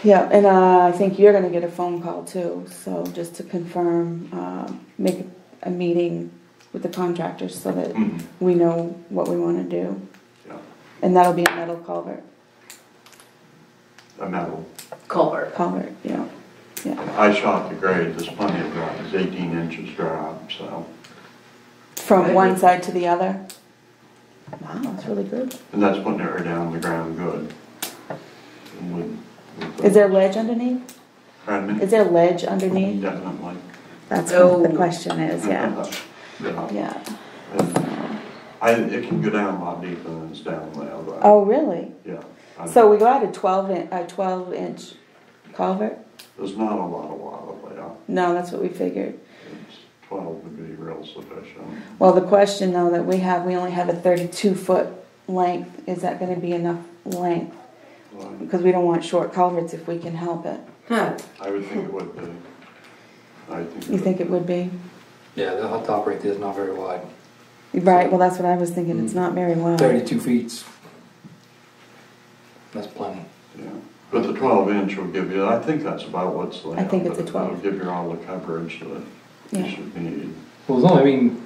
[SPEAKER 4] Yeah, and I think you're gonna get a phone call too, so just to confirm, make a meeting with the contractors so that
[SPEAKER 7] Mhm.
[SPEAKER 4] we know what we wanna do.
[SPEAKER 7] Yeah.
[SPEAKER 4] And that'll be a metal culvert,
[SPEAKER 7] A metal.
[SPEAKER 5] Culvert.
[SPEAKER 4] yeah, yeah.
[SPEAKER 7] I shot the grade, there's plenty of drop, it's 18 inches drop, so.
[SPEAKER 4] From one side to the other? Wow, that's really good.
[SPEAKER 7] And that's putting it right down the ground good. And with
[SPEAKER 4] Is there ledge underneath?
[SPEAKER 7] Pardon me?
[SPEAKER 4] Is there ledge underneath?
[SPEAKER 7] Definitely.
[SPEAKER 4] That's
[SPEAKER 5] Oh.
[SPEAKER 4] what the question is, yeah,
[SPEAKER 7] Yeah.
[SPEAKER 4] yeah.
[SPEAKER 7] And it can go down a lot deeper than it's down there, but,
[SPEAKER 4] Oh, really?
[SPEAKER 7] yeah.
[SPEAKER 4] So we got a 12-inch culvert?
[SPEAKER 7] There's not a lot of water there.
[SPEAKER 4] No, that's what we figured.
[SPEAKER 7] It's 12 would be real sufficient.
[SPEAKER 4] Well, the question though that we only have a 32-foot length. Is that gonna be enough length?
[SPEAKER 7] Like,
[SPEAKER 4] Because we don't want short culverts if we can help it.
[SPEAKER 5] Huh.
[SPEAKER 7] I would think it would be. I think.
[SPEAKER 4] You think it would be?
[SPEAKER 2] Yeah, the hot top right there is not very wide.
[SPEAKER 4] Right, well, that's what I was thinking. It's not very wide.
[SPEAKER 2] 32 feet. That's plenty.
[SPEAKER 7] Yeah. But the 12-inch will give you, I think that's about what's there.
[SPEAKER 4] I think it's a
[SPEAKER 7] but
[SPEAKER 4] 12.
[SPEAKER 7] It'll give you all the coverage that
[SPEAKER 4] Yeah.
[SPEAKER 7] you should need.
[SPEAKER 2] Well, no, I mean,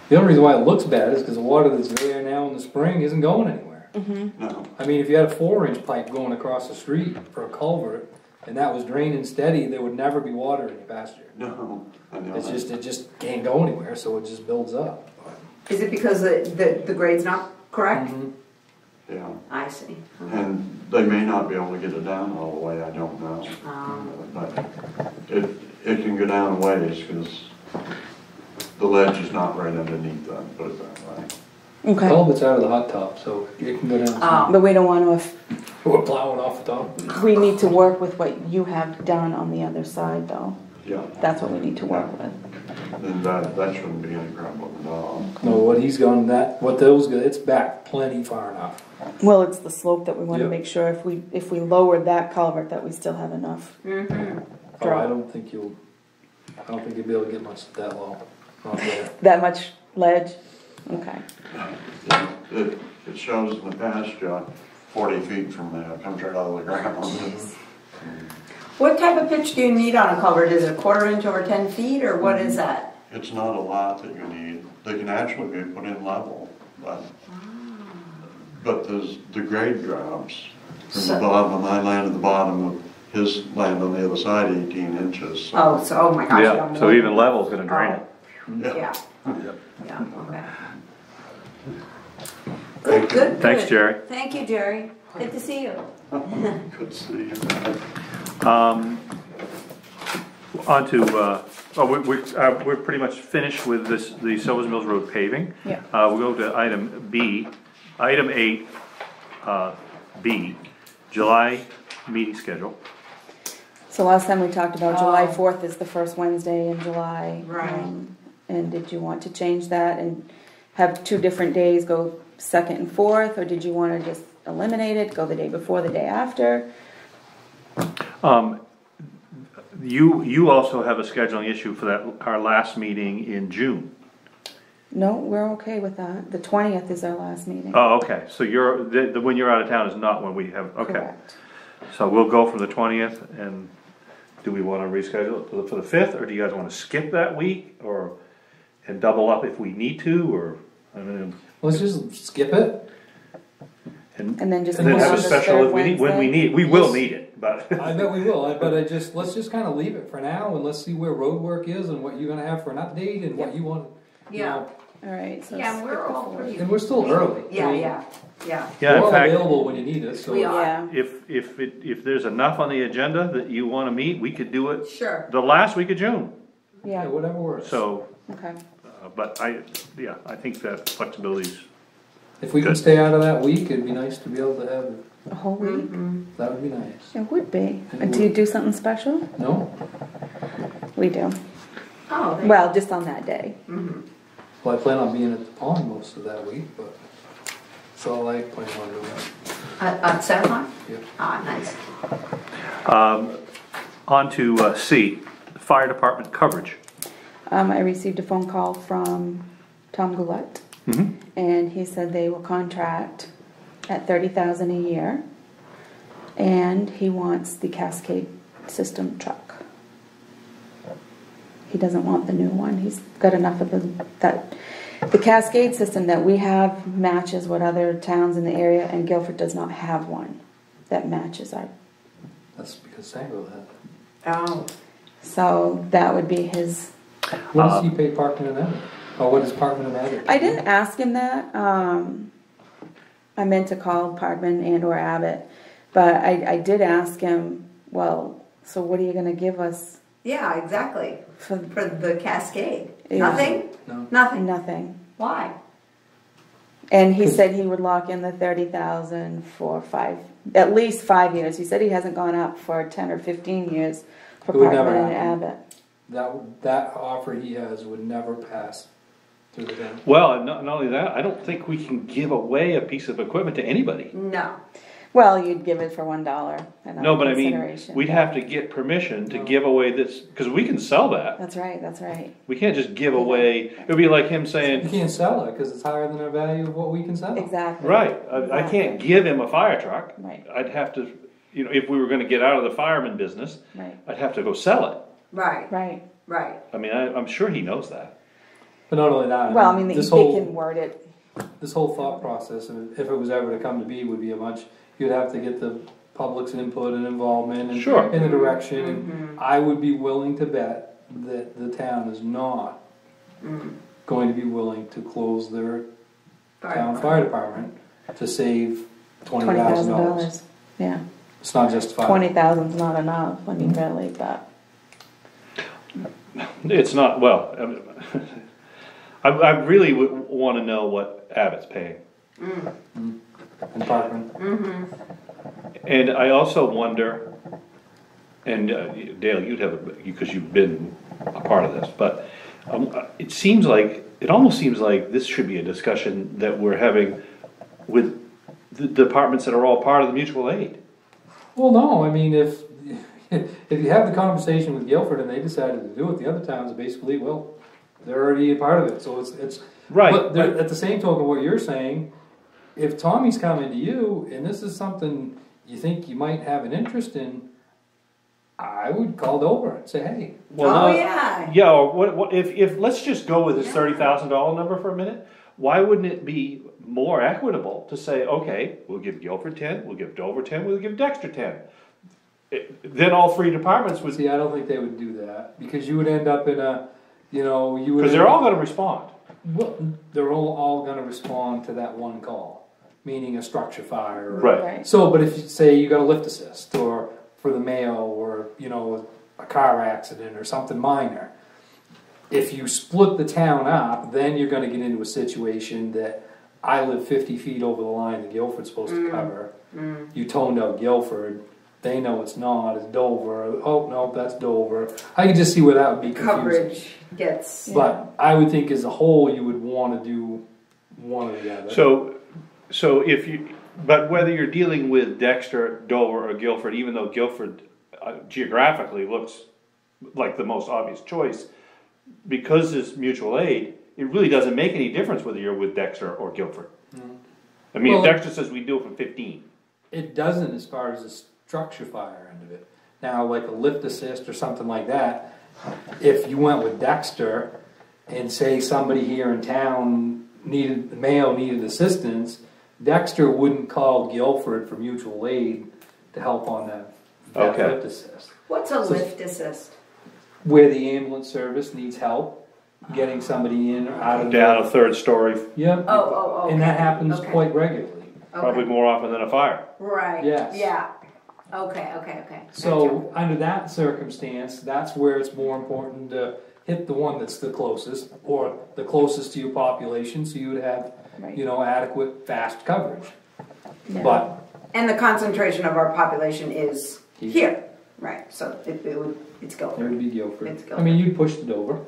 [SPEAKER 2] the only reason why it looks bad is because the water that's there now in the spring isn't going anywhere.
[SPEAKER 4] Mm-hmm.
[SPEAKER 7] No.
[SPEAKER 2] I mean, if you had a 4-inch pipe going across the street for a culvert, and that was draining steady, there would never be water in your pasture.
[SPEAKER 7] No. I know
[SPEAKER 2] It's
[SPEAKER 7] that.
[SPEAKER 2] just, it just can't go anywhere, so it just builds up.
[SPEAKER 5] Is it because the grade's not correct?
[SPEAKER 2] Mhm.
[SPEAKER 7] Yeah.
[SPEAKER 5] I see.
[SPEAKER 7] And they may not be able to get it down all the way, I don't know. But it can go down a ways because the ledge is not right underneath that, put it that way.
[SPEAKER 4] Okay.
[SPEAKER 2] Culvert's out of the hot top, so it can go down.
[SPEAKER 5] Oh.
[SPEAKER 4] But we don't want to,
[SPEAKER 2] We're plowing off the top.
[SPEAKER 4] we need to work with what you have done on the other side though.
[SPEAKER 7] Yeah.
[SPEAKER 4] That's what we need to work with.
[SPEAKER 7] And that shouldn't be any problem at all.
[SPEAKER 2] No, what he's gone, what those go, it's back plenty far enough.
[SPEAKER 4] Well, it's the slope that we want to
[SPEAKER 2] Yep.
[SPEAKER 4] make sure if we lowered that culvert that we still have enough.
[SPEAKER 5] Mm-hmm.
[SPEAKER 2] Oh, I don't think you'll be able to get much that low. Not there.
[SPEAKER 4] That much ledge? Okay.
[SPEAKER 7] It shows in the pasture 40 feet from there, it comes right out of the ground.
[SPEAKER 1] What type of pitch do you need on a culvert? Is it a 1/4 inch over 10 feet, or what is that?
[SPEAKER 7] It's not a lot that you need. They can actually be put in level, but there's the grade drops from the bottom of my land to the bottom of his land on the other side, 18 inches.
[SPEAKER 1] Oh my gosh.
[SPEAKER 6] Yeah, so even level's gonna drain it.
[SPEAKER 1] Yeah,
[SPEAKER 6] Yep.
[SPEAKER 1] yeah, okay. Good, good.
[SPEAKER 6] Thanks,
[SPEAKER 1] good.
[SPEAKER 6] Jerry.
[SPEAKER 1] Thank you, Jerry. Good to see you.
[SPEAKER 7] Good to see you.
[SPEAKER 6] On to, we're pretty much finished with the Silver Mills Road paving.
[SPEAKER 4] Yeah.
[SPEAKER 6] We'll go to item B, item 8, B, July meeting schedule.
[SPEAKER 4] So last time we talked about July 4th is the first Wednesday in July.
[SPEAKER 1] Right.
[SPEAKER 4] And did you want to change that and have 2 different days, go 2nd and 4th, or did you want to just eliminate it, go the day before, the day after?
[SPEAKER 6] You also have a scheduling issue for our last meeting in June.
[SPEAKER 4] No, we're okay with that. The 20th is our last meeting.
[SPEAKER 6] Oh, okay, so when you're out of town is not when we have, okay.
[SPEAKER 4] Correct.
[SPEAKER 6] So we'll go from the 20th, and do we wanna reschedule it for the 5th, or do you guys wanna skip that week, and double up if we need to, or, I mean,
[SPEAKER 2] Let's just skip it.
[SPEAKER 4] And then just
[SPEAKER 6] and then
[SPEAKER 4] put
[SPEAKER 6] have
[SPEAKER 4] on
[SPEAKER 6] a
[SPEAKER 4] the
[SPEAKER 6] special
[SPEAKER 4] third
[SPEAKER 6] if we need, when we
[SPEAKER 4] Wednesday?
[SPEAKER 6] need, we will need it, but.
[SPEAKER 2] I bet we will, but let's just kind of leave it for now, and let's see where road work is, and what you're gonna have for an update, and what you want, you
[SPEAKER 1] Yeah.
[SPEAKER 2] know,
[SPEAKER 4] All right, so.
[SPEAKER 5] Yeah, we're
[SPEAKER 4] skip the
[SPEAKER 5] all
[SPEAKER 4] fourth.
[SPEAKER 5] pretty.
[SPEAKER 2] And we're still early.
[SPEAKER 5] Yeah.
[SPEAKER 6] Yeah,
[SPEAKER 2] We're
[SPEAKER 6] in
[SPEAKER 2] all
[SPEAKER 6] fact,
[SPEAKER 2] available when you need us, so.
[SPEAKER 5] We are.
[SPEAKER 4] Yeah,
[SPEAKER 6] if there's enough on the agenda that you wanna meet, we could do it
[SPEAKER 5] Sure.
[SPEAKER 6] the last week of June.
[SPEAKER 2] Yeah,
[SPEAKER 4] yeah,
[SPEAKER 2] whatever works.
[SPEAKER 6] So,
[SPEAKER 4] okay.
[SPEAKER 6] but I think that flexibility's,
[SPEAKER 2] If we can
[SPEAKER 6] Good.
[SPEAKER 2] stay out of that week, it'd be nice to be able to have,
[SPEAKER 4] A whole week?
[SPEAKER 2] that would be nice.
[SPEAKER 4] It would be.
[SPEAKER 2] It
[SPEAKER 4] Do you
[SPEAKER 2] would.
[SPEAKER 4] do something special?
[SPEAKER 2] No?
[SPEAKER 4] We do.
[SPEAKER 5] Oh,
[SPEAKER 4] Well, just on that day.
[SPEAKER 2] Well, I plan on being at the pond most of that week, but that's all I plan on doing.
[SPEAKER 5] at 7 o'clock?
[SPEAKER 2] Yeah.
[SPEAKER 5] Ah, nice.
[SPEAKER 6] on to C, fire department coverage.
[SPEAKER 4] I received a phone call from Tom Goulet, and he said they will contract at $30,000 a year, and he wants the Cascade system truck. He doesn't want the new one. He's got enough of the Cascade system that we have matches what other towns in the area, and Guilford does not have one that matches our.
[SPEAKER 2] That's because Sangerville had it.
[SPEAKER 5] Oh.
[SPEAKER 4] So that would be his.
[SPEAKER 2] What does he pay Parkman and Abbott? Or what does Parkman and Abbott pay?
[SPEAKER 4] I didn't ask him that. I meant to call Parkman and or Abbott, but I did ask him, well, so what are you going to give us
[SPEAKER 1] Yeah, exactly.
[SPEAKER 4] for
[SPEAKER 1] For the Cascade.
[SPEAKER 4] Yeah.
[SPEAKER 1] Nothing?
[SPEAKER 2] No.
[SPEAKER 1] Nothing.
[SPEAKER 4] nothing?
[SPEAKER 1] Why?
[SPEAKER 4] And he said he would lock in the 30,000 for at least 5 years. He said he hasn't gone up for 10 or 15 years for
[SPEAKER 2] It would never
[SPEAKER 4] Parkman and
[SPEAKER 2] happen.
[SPEAKER 4] Abbott.
[SPEAKER 2] That offer he has would never pass through the town.
[SPEAKER 6] Well, and not only that, I don't think we can give away a piece of equipment to anybody.
[SPEAKER 1] No.
[SPEAKER 4] Well, you'd give it for $1. And
[SPEAKER 6] No, but I mean,
[SPEAKER 4] consideration.
[SPEAKER 6] we'd have to get permission to give away this, because we can sell that.
[SPEAKER 4] That's right. That's right.
[SPEAKER 6] We can't just give away, it would be like him
[SPEAKER 2] You
[SPEAKER 6] saying,
[SPEAKER 2] can't sell it because it's higher than the value of what we can sell.
[SPEAKER 4] Exactly.
[SPEAKER 6] right, I can't give him a fire truck.
[SPEAKER 4] Right.
[SPEAKER 6] I'd have to, if we were gonna get out of the fireman business,
[SPEAKER 4] Right.
[SPEAKER 6] I'd have to go sell it.
[SPEAKER 1] Right.
[SPEAKER 4] Right.
[SPEAKER 1] Right.
[SPEAKER 6] I mean, I'm sure he knows that.
[SPEAKER 2] But not only that.
[SPEAKER 4] Well, I mean,
[SPEAKER 2] this
[SPEAKER 4] they
[SPEAKER 2] whole
[SPEAKER 4] can word it.
[SPEAKER 2] this whole thought process, if it was ever to come to be, would be you'd have to get the public's input and involvement and
[SPEAKER 6] Sure.
[SPEAKER 2] in the direction. And I would be willing to bet that the town is not going to be willing to close their town fire department to save $20,000.
[SPEAKER 4] $20,000. Yeah.
[SPEAKER 2] It's not justified.
[SPEAKER 4] 20,000's not enough. I mean, really, but.
[SPEAKER 6] It's not, well, I really would wanna know what Abbott's paying.
[SPEAKER 2] And Parkman.
[SPEAKER 6] And I also wonder, and Dale, you'd have, because you've been a part of this, but it almost seems like this should be a discussion that we're having with the departments that are all part of the mutual aid.
[SPEAKER 2] Well, no, I mean, if you have the conversation with Guilford and they decided to do it, the other towns basically, well, they're already a part of it, so it's
[SPEAKER 6] Right.
[SPEAKER 2] But at the same token, what you're saying, if Tommy's coming to you and this is something you think you might have an interest in, I would call Dover and say, hey.
[SPEAKER 1] Oh, yeah.
[SPEAKER 6] Yeah, or what if let's just go with this $30,000 number for a minute. Why wouldn't it be more equitable to say, okay, we'll give Guilford 10, we'll give Dover 10, we'll give Dexter 10. Then all three departments would,
[SPEAKER 2] See, I don't think they would do that because you would end up in a, you would.
[SPEAKER 6] because they're all going to respond.
[SPEAKER 2] Well, they're all going to respond to that one call, meaning a structure fire.
[SPEAKER 6] Right.
[SPEAKER 2] So, but if you say you got a lift assist or for the mail or, a car accident or something minor, if you split the town up, then you're going to get into a situation that I live 50 feet over the line that Guilford's supposed to cover. You toned out Guilford. They know it's not. It's Dover. Oh, no, that's Dover. I can just see where that would be confusing.
[SPEAKER 1] Coverage gets.
[SPEAKER 2] But I would think as a whole you would want to do one or the other.
[SPEAKER 6] So but whether you're dealing with Dexter, Dover, or Guilford, even though Guilford geographically looks like the most obvious choice, because it's mutual aid, it really doesn't make any difference whether you're with Dexter or Guilford. I mean,
[SPEAKER 2] Well,
[SPEAKER 6] if Dexter says we do it for 15.
[SPEAKER 2] It doesn't as far as the structure fire end of it. Now, like a lift assist or something like that, if you went with Dexter and say somebody here in town needed assistance, Dexter wouldn't call Guilford for mutual aid to help on that
[SPEAKER 6] Okay.
[SPEAKER 2] lift assist.
[SPEAKER 1] What's a lift assist?
[SPEAKER 2] Where the ambulance service needs help getting somebody in or out of.
[SPEAKER 6] Down a third story,
[SPEAKER 2] Yep.
[SPEAKER 5] Oh,
[SPEAKER 2] And that
[SPEAKER 5] okay,
[SPEAKER 2] happens
[SPEAKER 5] okay.
[SPEAKER 2] quite regularly.
[SPEAKER 6] probably more often than a fire.
[SPEAKER 5] Right.
[SPEAKER 2] Yes.
[SPEAKER 5] Yeah. Okay.
[SPEAKER 2] So under that circumstance, that's where it's more important to hit the one that's the closest or the closest to your population, so you would have,
[SPEAKER 4] Right.
[SPEAKER 2] adequate fast coverage.
[SPEAKER 4] Yeah.
[SPEAKER 2] But
[SPEAKER 3] And the concentration of our population is
[SPEAKER 2] Here.
[SPEAKER 3] here, right, so it's
[SPEAKER 2] it
[SPEAKER 3] Guilford.
[SPEAKER 2] would be Guilford.
[SPEAKER 3] It's
[SPEAKER 2] I
[SPEAKER 3] Guilford.
[SPEAKER 2] mean, you'd push to Dover.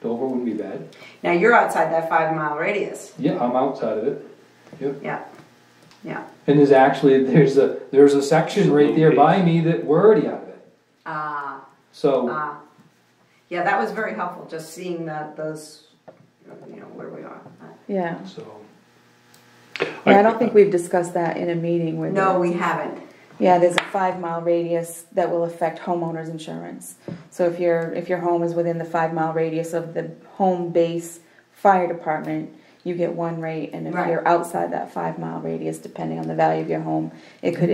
[SPEAKER 2] Dover wouldn't be bad.
[SPEAKER 3] Now, you're outside that 5-mile radius,
[SPEAKER 2] Yeah, I'm outside of it.
[SPEAKER 3] yeah.
[SPEAKER 2] And there's a section right there by me that we're already out of it. So
[SPEAKER 3] Yeah, that was very helpful, just seeing those, where we are.
[SPEAKER 4] Yeah.
[SPEAKER 2] so
[SPEAKER 4] Yeah, I don't think we've discussed that in a meeting with.
[SPEAKER 3] No, we haven't.
[SPEAKER 4] Yeah, there's a 5-mile radius that will affect homeowners insurance. So if your home is within the 5-mile radius of the home base fire department, you get one rate, and if
[SPEAKER 3] Right.
[SPEAKER 4] you're outside that 5-mile radius, depending on the value of your home, it could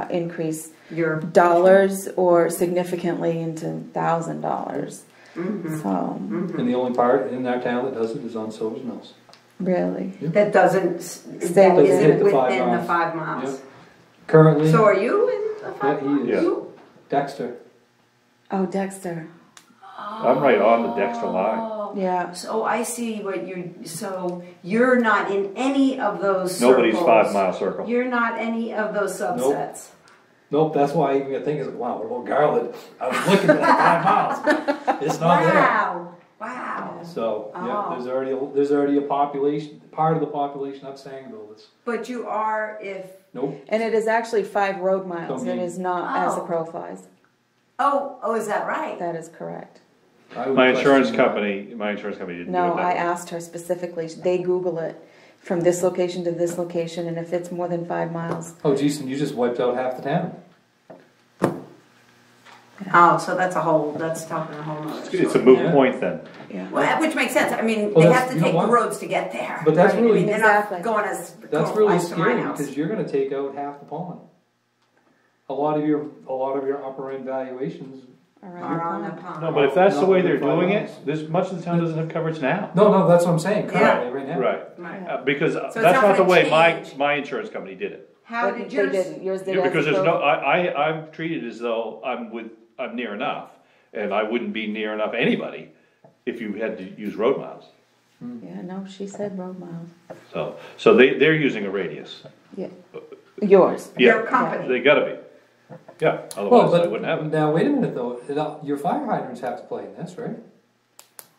[SPEAKER 4] increase
[SPEAKER 3] Your
[SPEAKER 4] dollars or significantly into $1,000. So
[SPEAKER 2] and the only part in our town that does it is on Silver's Mills.
[SPEAKER 4] really,
[SPEAKER 3] that doesn't,
[SPEAKER 4] Stay
[SPEAKER 3] that
[SPEAKER 4] within
[SPEAKER 3] isn't
[SPEAKER 2] the 5
[SPEAKER 3] within the
[SPEAKER 2] miles.
[SPEAKER 3] 5 miles.
[SPEAKER 2] Yep. Currently,
[SPEAKER 3] So are you in the 5
[SPEAKER 2] Yeah,
[SPEAKER 3] miles?
[SPEAKER 2] he is.
[SPEAKER 3] You?
[SPEAKER 2] Dexter.
[SPEAKER 4] oh Dexter,
[SPEAKER 6] I'm right on the Dexter line.
[SPEAKER 4] yeah.
[SPEAKER 3] So I see so you're not in any of those circles.
[SPEAKER 6] Nobody's 5-mile circle.
[SPEAKER 3] You're not any of those subsets.
[SPEAKER 2] Nope, that's why I even think, wow, what about Garland? I was looking at 5 miles. It's not there.
[SPEAKER 3] Wow.
[SPEAKER 2] So, yeah,
[SPEAKER 3] Oh.
[SPEAKER 2] there's already a population, part of the population of Sangerville that's,
[SPEAKER 3] But you are if,
[SPEAKER 2] nope.
[SPEAKER 4] And it is actually 5 road miles.
[SPEAKER 2] Don't
[SPEAKER 4] It
[SPEAKER 2] mean-
[SPEAKER 4] is not as the
[SPEAKER 3] Oh.
[SPEAKER 4] crow flies.
[SPEAKER 3] oh, is that right?
[SPEAKER 4] That is correct.
[SPEAKER 2] I would
[SPEAKER 6] My insurance
[SPEAKER 2] question that.
[SPEAKER 6] company didn't do
[SPEAKER 4] No,
[SPEAKER 6] it that
[SPEAKER 4] I
[SPEAKER 6] way.
[SPEAKER 4] asked her specifically. They Google it from this location to this location, and if it's more than 5 miles,
[SPEAKER 2] Oh, Jason, you just wiped out half the town.
[SPEAKER 3] Oh, so that's talking a whole nother
[SPEAKER 6] It's a
[SPEAKER 3] story.
[SPEAKER 6] moot
[SPEAKER 2] Yeah.
[SPEAKER 6] point then.
[SPEAKER 4] yeah.
[SPEAKER 3] Well, which makes sense, I mean,
[SPEAKER 2] Well,
[SPEAKER 3] they
[SPEAKER 2] that's-
[SPEAKER 3] have to
[SPEAKER 2] you know
[SPEAKER 3] take the
[SPEAKER 2] what?
[SPEAKER 3] roads to get there.
[SPEAKER 2] But that's
[SPEAKER 3] Right?
[SPEAKER 2] really-
[SPEAKER 3] I mean, they're
[SPEAKER 4] Exactly.
[SPEAKER 3] not going as
[SPEAKER 2] That's
[SPEAKER 3] going
[SPEAKER 2] really
[SPEAKER 3] ice to my
[SPEAKER 2] scary
[SPEAKER 3] house.
[SPEAKER 2] because you're gonna take out half the pond. A lot of your upper end valuations.
[SPEAKER 4] Around
[SPEAKER 3] Are on
[SPEAKER 4] the
[SPEAKER 3] the
[SPEAKER 4] pond.
[SPEAKER 3] pond.
[SPEAKER 6] No, but if that's the
[SPEAKER 2] Not
[SPEAKER 6] way they're
[SPEAKER 2] within 5
[SPEAKER 6] doing it,
[SPEAKER 2] miles.
[SPEAKER 6] much of the town doesn't have coverage now.
[SPEAKER 2] No, that's what I'm saying, currently, right now.
[SPEAKER 6] Right.
[SPEAKER 3] Right.
[SPEAKER 6] Because
[SPEAKER 3] it's
[SPEAKER 6] that's
[SPEAKER 3] not
[SPEAKER 6] not the
[SPEAKER 3] gonna
[SPEAKER 6] way
[SPEAKER 3] change.
[SPEAKER 6] my insurance company did it.
[SPEAKER 3] How
[SPEAKER 4] But
[SPEAKER 3] did
[SPEAKER 4] they
[SPEAKER 3] yours?
[SPEAKER 4] didn't. Yours did
[SPEAKER 6] Yeah,
[SPEAKER 4] as
[SPEAKER 6] because
[SPEAKER 4] a
[SPEAKER 6] there's
[SPEAKER 4] crow.
[SPEAKER 6] no, I'm treated as though I'm near enough, and I wouldn't be near enough anybody if you had to use road miles.
[SPEAKER 4] Yeah, no, she said road miles.
[SPEAKER 6] So they're using a radius.
[SPEAKER 4] Yeah. Yours.
[SPEAKER 3] Your
[SPEAKER 6] Yeah,
[SPEAKER 3] company.
[SPEAKER 6] they gotta be. Yeah,
[SPEAKER 2] Well,
[SPEAKER 6] otherwise I
[SPEAKER 2] but
[SPEAKER 6] wouldn't have it.
[SPEAKER 2] now wait a minute though, your fire hydrants have to play in this, right?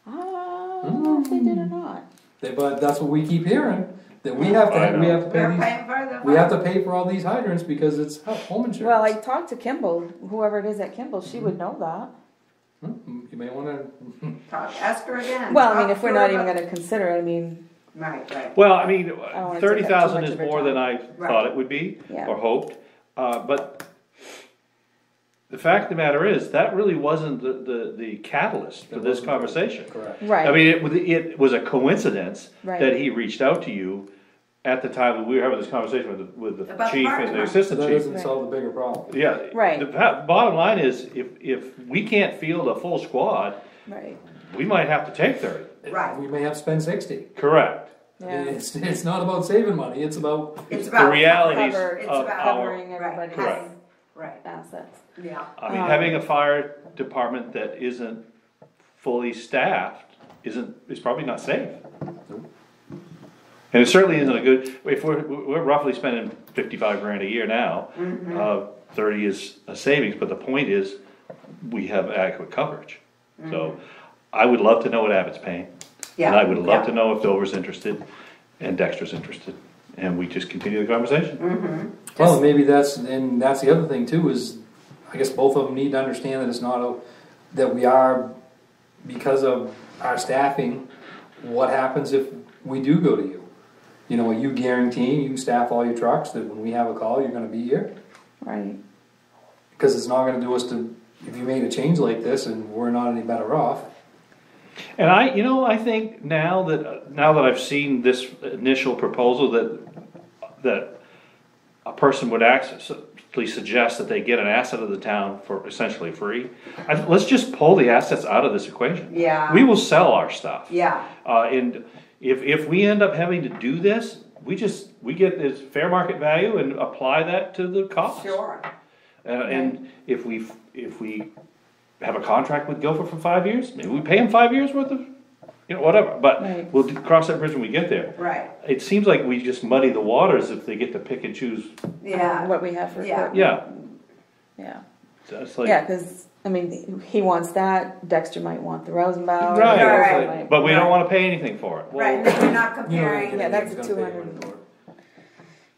[SPEAKER 4] I don't know if they did or not.
[SPEAKER 2] But that's what we keep hearing, that we have
[SPEAKER 6] I
[SPEAKER 2] to
[SPEAKER 6] know.
[SPEAKER 2] pay
[SPEAKER 3] We're
[SPEAKER 2] these,
[SPEAKER 3] paying for the.
[SPEAKER 2] we have to pay for all these hydrants because it's home insurance.
[SPEAKER 4] Well, I talked to Kimball, whoever it is at Kimball, she would know that.
[SPEAKER 2] You may wanna,
[SPEAKER 3] Ask her again.
[SPEAKER 4] Well, I mean,
[SPEAKER 3] Talk
[SPEAKER 4] if we're
[SPEAKER 3] to
[SPEAKER 4] not
[SPEAKER 3] her
[SPEAKER 4] even
[SPEAKER 3] about-
[SPEAKER 4] gonna consider it, I mean,
[SPEAKER 3] Right.
[SPEAKER 6] Well, I mean,
[SPEAKER 4] don't wanna take up
[SPEAKER 6] 30,000
[SPEAKER 4] too
[SPEAKER 6] is
[SPEAKER 4] much of her
[SPEAKER 6] more than I
[SPEAKER 4] time.
[SPEAKER 6] thought it would be,
[SPEAKER 4] Yeah.
[SPEAKER 6] or hoped, but the fact of the matter is, that really wasn't the catalyst for
[SPEAKER 2] It
[SPEAKER 6] this
[SPEAKER 2] wasn't.
[SPEAKER 6] conversation.
[SPEAKER 2] correct.
[SPEAKER 4] right.
[SPEAKER 6] I mean, it was a coincidence
[SPEAKER 4] Right.
[SPEAKER 6] that he reached out to you at the time that we were having this conversation with the
[SPEAKER 3] About the
[SPEAKER 6] chief
[SPEAKER 3] fire
[SPEAKER 6] and the
[SPEAKER 3] department.
[SPEAKER 2] So
[SPEAKER 6] assistant
[SPEAKER 2] that
[SPEAKER 6] chief.
[SPEAKER 2] doesn't solve the bigger problem.
[SPEAKER 6] Yeah.
[SPEAKER 4] Right.
[SPEAKER 6] The bottom line is, if we can't field a full squad,
[SPEAKER 4] Right.
[SPEAKER 6] we might have to take 30.
[SPEAKER 3] Right.
[SPEAKER 2] We may have to spend 60.
[SPEAKER 6] Correct.
[SPEAKER 2] I mean,
[SPEAKER 4] Yeah.
[SPEAKER 2] it's not about saving money, it's about,
[SPEAKER 3] It's
[SPEAKER 6] The
[SPEAKER 3] about
[SPEAKER 6] realities
[SPEAKER 4] Cover-
[SPEAKER 3] it's
[SPEAKER 6] of
[SPEAKER 3] about
[SPEAKER 6] our,
[SPEAKER 4] covering everybody's
[SPEAKER 6] Correct.
[SPEAKER 3] Right.
[SPEAKER 4] assets.
[SPEAKER 3] Yeah.
[SPEAKER 6] I mean, having a fire department that isn't fully staffed is probably not safe. And it certainly isn't a good, if we're roughly spending 55 grand a year now, 30 is a savings, but the point is, we have adequate coverage. So, I would love to know what Abbott's paying. And I would love to know if Dover's interested and Dexter's interested, and we just continue the conversation.
[SPEAKER 2] well, maybe that's the other thing too, is I guess both of them need to understand that it's not that we are, because of our staffing, what happens if we do go to you? You know, are you guaranteeing you can staff all your trucks, that when we have a call, you're gonna be here?
[SPEAKER 4] Right.
[SPEAKER 2] Because it's not gonna do us to, if you made a change like this and we're not any better off.
[SPEAKER 6] And I think now that I've seen this initial proposal that a person would access, simply suggest that they get an asset of the town for essentially free. Let's just pull the assets out of this equation.
[SPEAKER 3] Yeah.
[SPEAKER 6] We will sell our stuff.
[SPEAKER 3] Yeah.
[SPEAKER 6] And if we end up having to do this, we get this fair market value and apply that to the cost.
[SPEAKER 3] Sure.
[SPEAKER 6] And if we have a contract with Guilford for 5 years, maybe we pay them 5 years worth of, whatever, but
[SPEAKER 4] Right.
[SPEAKER 6] we'll cross that bridge when we get there.
[SPEAKER 3] Right.
[SPEAKER 6] It seems like we just muddy the waters if they get to pick and choose.
[SPEAKER 3] Yeah.
[SPEAKER 4] What we have for
[SPEAKER 3] Yeah.
[SPEAKER 4] equipment.
[SPEAKER 6] Yeah,
[SPEAKER 4] Yeah.
[SPEAKER 6] it's like,
[SPEAKER 4] Yeah, because, I mean, he wants that, Dexter might want the Rosenbauer.
[SPEAKER 6] right,
[SPEAKER 3] Right.
[SPEAKER 4] Like-
[SPEAKER 6] but we don't wanna pay anything for it.
[SPEAKER 3] Right, and then you're not comparing.
[SPEAKER 4] Yeah, that's a
[SPEAKER 2] He's gonna pay
[SPEAKER 4] 200.
[SPEAKER 2] money for it.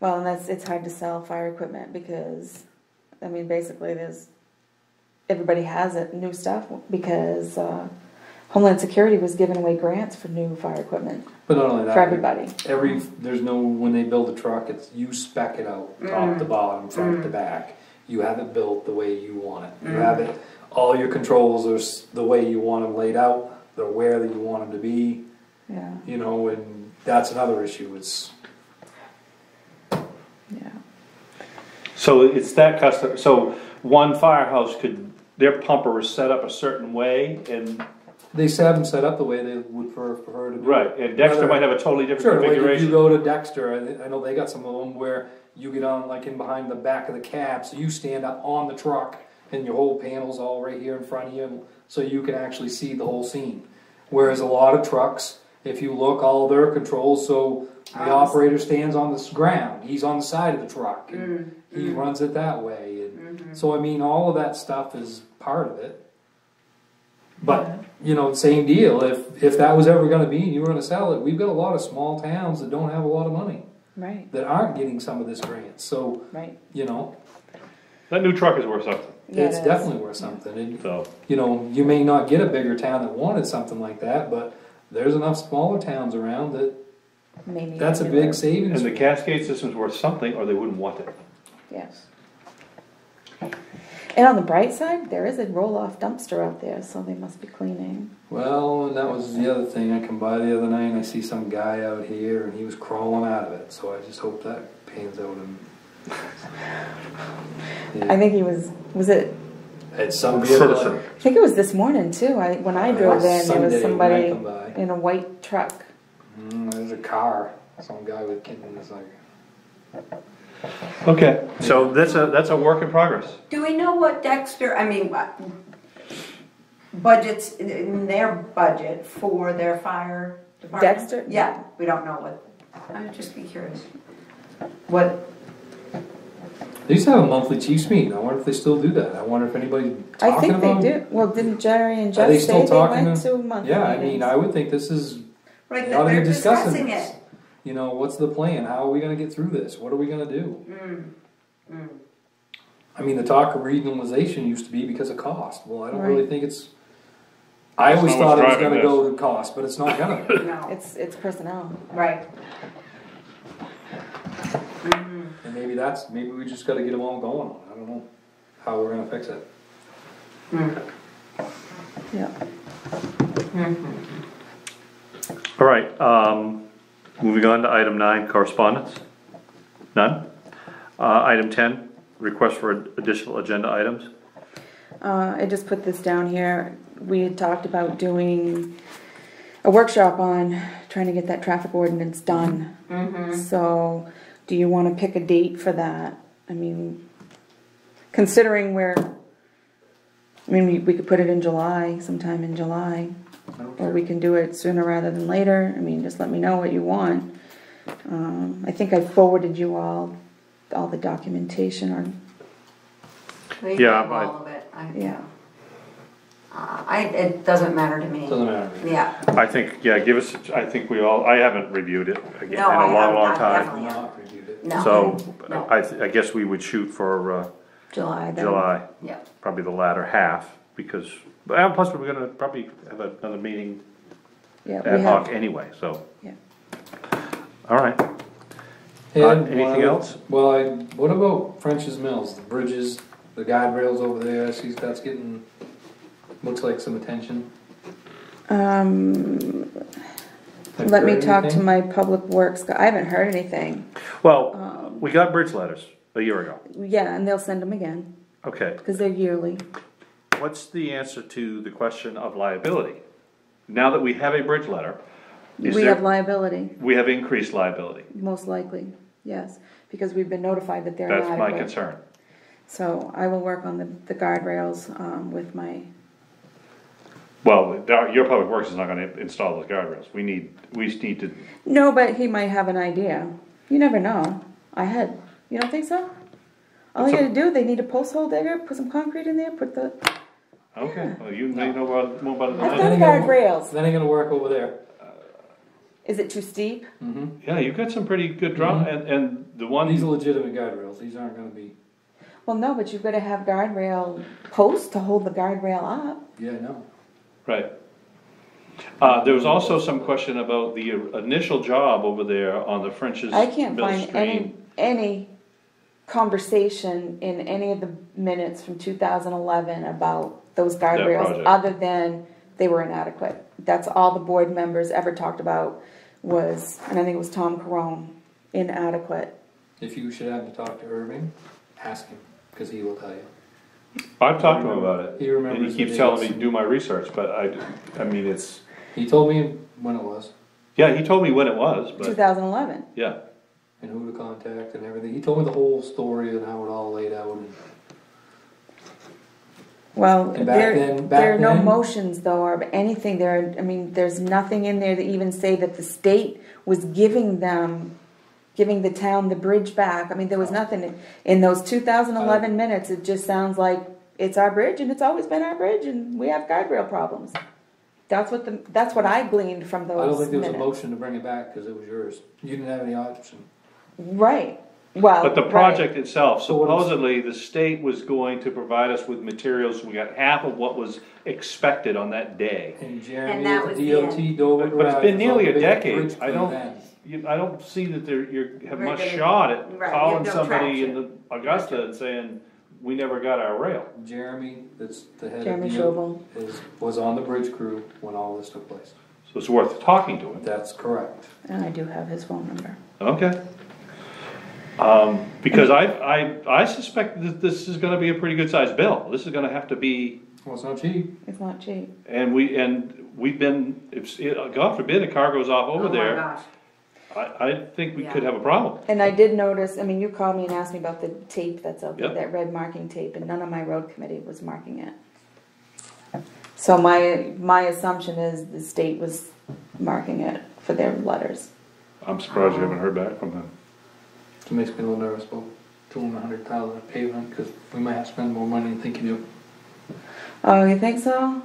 [SPEAKER 4] Well, and it's hard to sell fire equipment because, I mean, basically everybody has it, new stuff, because Homeland Security was giving away grants for new fire equipment
[SPEAKER 2] But not only that.
[SPEAKER 4] for everybody.
[SPEAKER 2] When they build a truck, you spec it out, top to bottom, front to back. You have it built the way you want it. You have it, all your controls are the way you want them laid out. They're where that you want them to be,
[SPEAKER 4] Yeah,
[SPEAKER 2] and that's another issue.
[SPEAKER 4] yeah.
[SPEAKER 6] So it's that custom, so one firehouse their pumper is set up a certain way and,
[SPEAKER 2] They have them set up the way they would prefer to be.
[SPEAKER 6] right, and Dexter might have a totally different
[SPEAKER 2] Sure, like if you
[SPEAKER 6] configuration.
[SPEAKER 2] go to Dexter, I know they got some of them where you get on like in behind the back of the cab, so you stand up on the truck and your whole panel's all right here in front of you, so you can actually see the whole scene. Whereas a lot of trucks, if you look, all their controls, so the operator stands on the ground, he's on the side of the truck, and he runs it that way. And so I mean, all of that stuff is part of it. But, same deal, if that was ever gonna be and you were gonna sell it, we've got a lot of small towns that don't have a lot of money,
[SPEAKER 4] Right,
[SPEAKER 2] that aren't getting some of this grant, so,
[SPEAKER 4] right.
[SPEAKER 6] That new truck is worth something,
[SPEAKER 4] Yeah,
[SPEAKER 2] it's
[SPEAKER 4] it is.
[SPEAKER 2] definitely worth something. And,
[SPEAKER 6] so.
[SPEAKER 2] you may not get a bigger town that wanted something like that, but there's enough smaller towns around that
[SPEAKER 4] Maybe.
[SPEAKER 2] that's a big savings.
[SPEAKER 6] And the Cascade system's worth something or they wouldn't want it.
[SPEAKER 4] Yes. And on the bright side, there is a roll-off dumpster out there, so they must be cleaning.
[SPEAKER 2] Well, and that was the other thing, I come by the other night and I see some guy out here and he was crawling out of it, so I just hope that pans out and.
[SPEAKER 4] I think he was it,
[SPEAKER 2] It's some
[SPEAKER 6] Citizen.
[SPEAKER 4] I think it was this morning too, when I drove in, there
[SPEAKER 2] Sunday
[SPEAKER 4] was
[SPEAKER 2] when
[SPEAKER 4] somebody
[SPEAKER 2] I come by.
[SPEAKER 4] in a white truck.
[SPEAKER 2] There's a car, some guy with kittens, like.
[SPEAKER 6] Okay, so that's a work in progress.
[SPEAKER 3] Do we know what Dexter, budgets, in their budget for their fire department?
[SPEAKER 4] Dexter?
[SPEAKER 3] Yeah, we don't know what, I'd just be curious. What,
[SPEAKER 2] They used to have a monthly chiefs meeting, I wonder if they still do that, I wonder if anybody's
[SPEAKER 4] I
[SPEAKER 2] talking
[SPEAKER 4] think they
[SPEAKER 2] about.
[SPEAKER 4] do. Well, didn't Jerry and
[SPEAKER 2] Are
[SPEAKER 4] Jeff
[SPEAKER 2] they
[SPEAKER 4] say
[SPEAKER 2] still
[SPEAKER 4] they
[SPEAKER 2] talking
[SPEAKER 4] went to monthly
[SPEAKER 2] Yeah, I mean,
[SPEAKER 4] meetings?
[SPEAKER 2] I would think this is,
[SPEAKER 3] right,
[SPEAKER 2] they
[SPEAKER 3] that
[SPEAKER 2] ought to be
[SPEAKER 3] they're
[SPEAKER 2] discussing
[SPEAKER 3] discussing
[SPEAKER 2] this.
[SPEAKER 3] it.
[SPEAKER 2] What's the plan, how are we gonna get through this, what are we gonna do? I mean, the talk of regionalization used to be because of cost, well, I don't really
[SPEAKER 4] Right.
[SPEAKER 2] think it's, I always
[SPEAKER 6] not
[SPEAKER 2] thought it
[SPEAKER 6] what's
[SPEAKER 2] was gonna
[SPEAKER 6] driving
[SPEAKER 2] go to cost, but it's not gonna.
[SPEAKER 3] No,
[SPEAKER 4] It's personnel.
[SPEAKER 3] right.
[SPEAKER 2] And maybe we just gotta get them all going on, I don't know how we're gonna fix it.
[SPEAKER 4] Yeah.
[SPEAKER 6] All right, moving on to item 9, correspondence. None? Item 10, request for additional agenda items.
[SPEAKER 4] I just put this down here. We had talked about doing a workshop on trying to get that traffic ordinance done. So, do you want to pick a date for that? I mean, considering we could put it in July, sometime in July. Or we can do it sooner rather than later. I mean, just let me know what you want. I think I forwarded you all the documentation on.
[SPEAKER 3] We
[SPEAKER 6] Yeah,
[SPEAKER 3] have all of it.
[SPEAKER 4] Yeah.
[SPEAKER 3] It doesn't matter to me.
[SPEAKER 2] Doesn't matter.
[SPEAKER 3] Yeah.
[SPEAKER 6] I think, I haven't reviewed it again in
[SPEAKER 3] No, I
[SPEAKER 6] a long,
[SPEAKER 3] haven't.
[SPEAKER 6] long
[SPEAKER 3] I
[SPEAKER 6] time.
[SPEAKER 3] definitely haven't.
[SPEAKER 2] Not reviewed it.
[SPEAKER 3] No.
[SPEAKER 6] So,
[SPEAKER 3] No.
[SPEAKER 6] I guess we would shoot for
[SPEAKER 4] July. Then.
[SPEAKER 6] July,
[SPEAKER 3] Yeah.
[SPEAKER 6] probably the latter half, because, plus we're gonna probably have another meeting
[SPEAKER 4] Yeah,
[SPEAKER 6] ad
[SPEAKER 4] we
[SPEAKER 6] hoc
[SPEAKER 4] have.
[SPEAKER 6] anyway, so.
[SPEAKER 4] Yeah.
[SPEAKER 6] All right,
[SPEAKER 2] And
[SPEAKER 6] anything else?
[SPEAKER 2] Well, what about French's Mills, the bridges, the guide rails over there, I see that's getting, looks like some attention. Have you
[SPEAKER 4] Let me
[SPEAKER 2] heard
[SPEAKER 4] talk to
[SPEAKER 2] anything?
[SPEAKER 4] my public works guy. I haven't heard anything.
[SPEAKER 6] Well, we got bridge letters, A year ago.
[SPEAKER 4] Yeah, and they'll send them again,
[SPEAKER 6] Okay.
[SPEAKER 4] because they're yearly.
[SPEAKER 6] What's the answer to the question of liability? Now that we have a bridge letter,
[SPEAKER 4] We have liability,
[SPEAKER 6] we have increased liability.
[SPEAKER 4] most likely, yes, because we've been notified that they're
[SPEAKER 6] That's
[SPEAKER 4] inadequate.
[SPEAKER 6] my concern.
[SPEAKER 4] So I will work on the guardrails, with my,
[SPEAKER 6] Well, your public works is not gonna install those guardrails. We just need to,
[SPEAKER 4] no, but he might have an idea. You never know. You don't think so? All you gotta do, they need a post hole digger, put some concrete in there, put the,
[SPEAKER 6] okay, well, you may know more about it
[SPEAKER 4] I've
[SPEAKER 6] than I
[SPEAKER 4] done
[SPEAKER 6] do.
[SPEAKER 4] guardrails.
[SPEAKER 2] That ain't gonna work over there.
[SPEAKER 4] Is it too steep?
[SPEAKER 6] Yeah, you've got some pretty good drama, and the one.
[SPEAKER 2] These are legitimate guardrails, these aren't gonna be,
[SPEAKER 4] Well, no, but you've gotta have guardrail posts to hold the guardrail up.
[SPEAKER 2] yeah, I know.
[SPEAKER 6] Right. There was also some question about the initial job over there on the French's
[SPEAKER 4] I can't
[SPEAKER 6] Mill
[SPEAKER 4] find
[SPEAKER 6] Stream.
[SPEAKER 4] any conversation in any of the minutes from 2011 about those guardrails,
[SPEAKER 6] project.
[SPEAKER 4] other than they were inadequate. That's all the board members ever talked about was, and I think it was Tom Carone, inadequate.
[SPEAKER 2] If you should have to talk to Irving, ask him, because he will tell you.
[SPEAKER 6] I've talked to him about it.
[SPEAKER 2] He remembers
[SPEAKER 6] And he keeps
[SPEAKER 2] the
[SPEAKER 6] telling me
[SPEAKER 2] dates.
[SPEAKER 6] to do my research, but I mean, it's,
[SPEAKER 2] He told me when it was,
[SPEAKER 6] yeah, he told me when it was, but,
[SPEAKER 4] 2011.
[SPEAKER 6] yeah.
[SPEAKER 2] and who to contact and everything. He told me the whole story and how it all laid out. And
[SPEAKER 4] Well,
[SPEAKER 2] And back then-
[SPEAKER 4] there are no
[SPEAKER 2] then-
[SPEAKER 4] motions though, or anything there. I mean, there's nothing in there that even say that the state was giving the town the bridge back. I mean, there was nothing in those 2011 minutes. It just sounds like it's our bridge and it's always been our bridge and we have guardrail problems. That's what I gleaned from those
[SPEAKER 2] I don't think there was a
[SPEAKER 4] minutes.
[SPEAKER 2] motion to bring it back because it was yours. You didn't have any option.
[SPEAKER 4] Right. Well,
[SPEAKER 6] But the
[SPEAKER 4] right.
[SPEAKER 6] project itself,
[SPEAKER 2] So what else?
[SPEAKER 6] supposedly, the state was going to provide us with materials, we got half of what was expected on that day.
[SPEAKER 2] And Jeremy
[SPEAKER 1] And that
[SPEAKER 2] at
[SPEAKER 1] was
[SPEAKER 2] the
[SPEAKER 1] the
[SPEAKER 2] DOT Dover
[SPEAKER 6] But it's
[SPEAKER 2] Garage
[SPEAKER 6] been
[SPEAKER 2] was
[SPEAKER 6] nearly
[SPEAKER 2] on
[SPEAKER 6] a
[SPEAKER 2] the big
[SPEAKER 6] decade.
[SPEAKER 2] bridge
[SPEAKER 6] I
[SPEAKER 2] crew
[SPEAKER 6] don't-
[SPEAKER 2] then.
[SPEAKER 6] I don't see that you have
[SPEAKER 1] We're
[SPEAKER 6] much
[SPEAKER 1] gonna-
[SPEAKER 6] shot at
[SPEAKER 1] right,
[SPEAKER 6] calling
[SPEAKER 1] you have no
[SPEAKER 6] somebody in
[SPEAKER 1] traction.
[SPEAKER 6] Augusta and saying, we never got our rail.
[SPEAKER 2] Jeremy, that's the head
[SPEAKER 4] Jeremy
[SPEAKER 2] of
[SPEAKER 4] Schobel.
[SPEAKER 2] was on the bridge crew when all this took place.
[SPEAKER 6] So it's worth talking to him.
[SPEAKER 2] That's correct.
[SPEAKER 4] And I do have his phone number.
[SPEAKER 6] Okay. Because I suspect that this is gonna be a pretty good sized bill. This is gonna have to be,
[SPEAKER 2] Well, it's not cheap.
[SPEAKER 4] It's not cheap.
[SPEAKER 6] and we've been, God forbid a car goes off over
[SPEAKER 1] Oh my
[SPEAKER 6] there,
[SPEAKER 1] gosh.
[SPEAKER 6] I think we
[SPEAKER 1] Yeah.
[SPEAKER 6] could have a problem.
[SPEAKER 4] And I did notice, I mean, you called me and asked me about the tape that's out there,
[SPEAKER 6] Yep.
[SPEAKER 4] that red marking tape, and none of my road committee was marking it. So my assumption is the state was marking it for their letters.
[SPEAKER 6] I'm surprised you haven't heard back from them.
[SPEAKER 2] It makes me a little nervous about doing $100,000 pavement because we might have to spend more money than think you do.
[SPEAKER 4] Oh, you think so?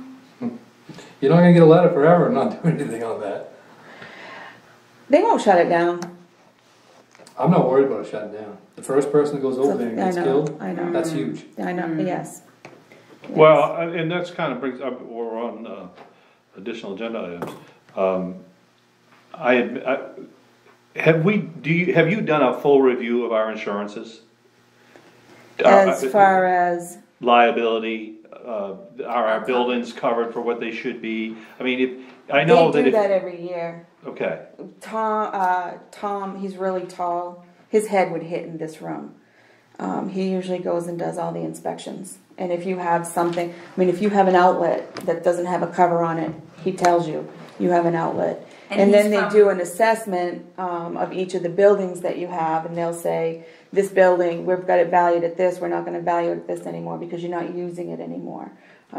[SPEAKER 2] You're not gonna get a letter forever and not do anything on that.
[SPEAKER 4] They won't shut it down.
[SPEAKER 2] I'm not worried about it shutting down. The first person that goes over there and gets
[SPEAKER 4] I know,
[SPEAKER 2] killed,
[SPEAKER 4] I know.
[SPEAKER 2] that's huge.
[SPEAKER 4] I know, yes. Yes.
[SPEAKER 6] Well, and that's kind of brings up, we're on additional agenda items. Have you done a full review of our insurances?
[SPEAKER 4] As far as,
[SPEAKER 6] Liability, are our buildings covered for what they should be? I mean, I know
[SPEAKER 4] they
[SPEAKER 6] that
[SPEAKER 4] do
[SPEAKER 6] if,
[SPEAKER 4] that every year.
[SPEAKER 6] okay,
[SPEAKER 4] Tom, he's really tall. His head would hit in this room. He usually goes and does all the inspections. And if you have something, I mean, if you have an outlet that doesn't have a cover on it, he tells you, you have an outlet. And then they do an assessment of each of the buildings that you have, and they'll say, this building, we've got it valued at this, we're not going to value it at this anymore because you're not using it anymore.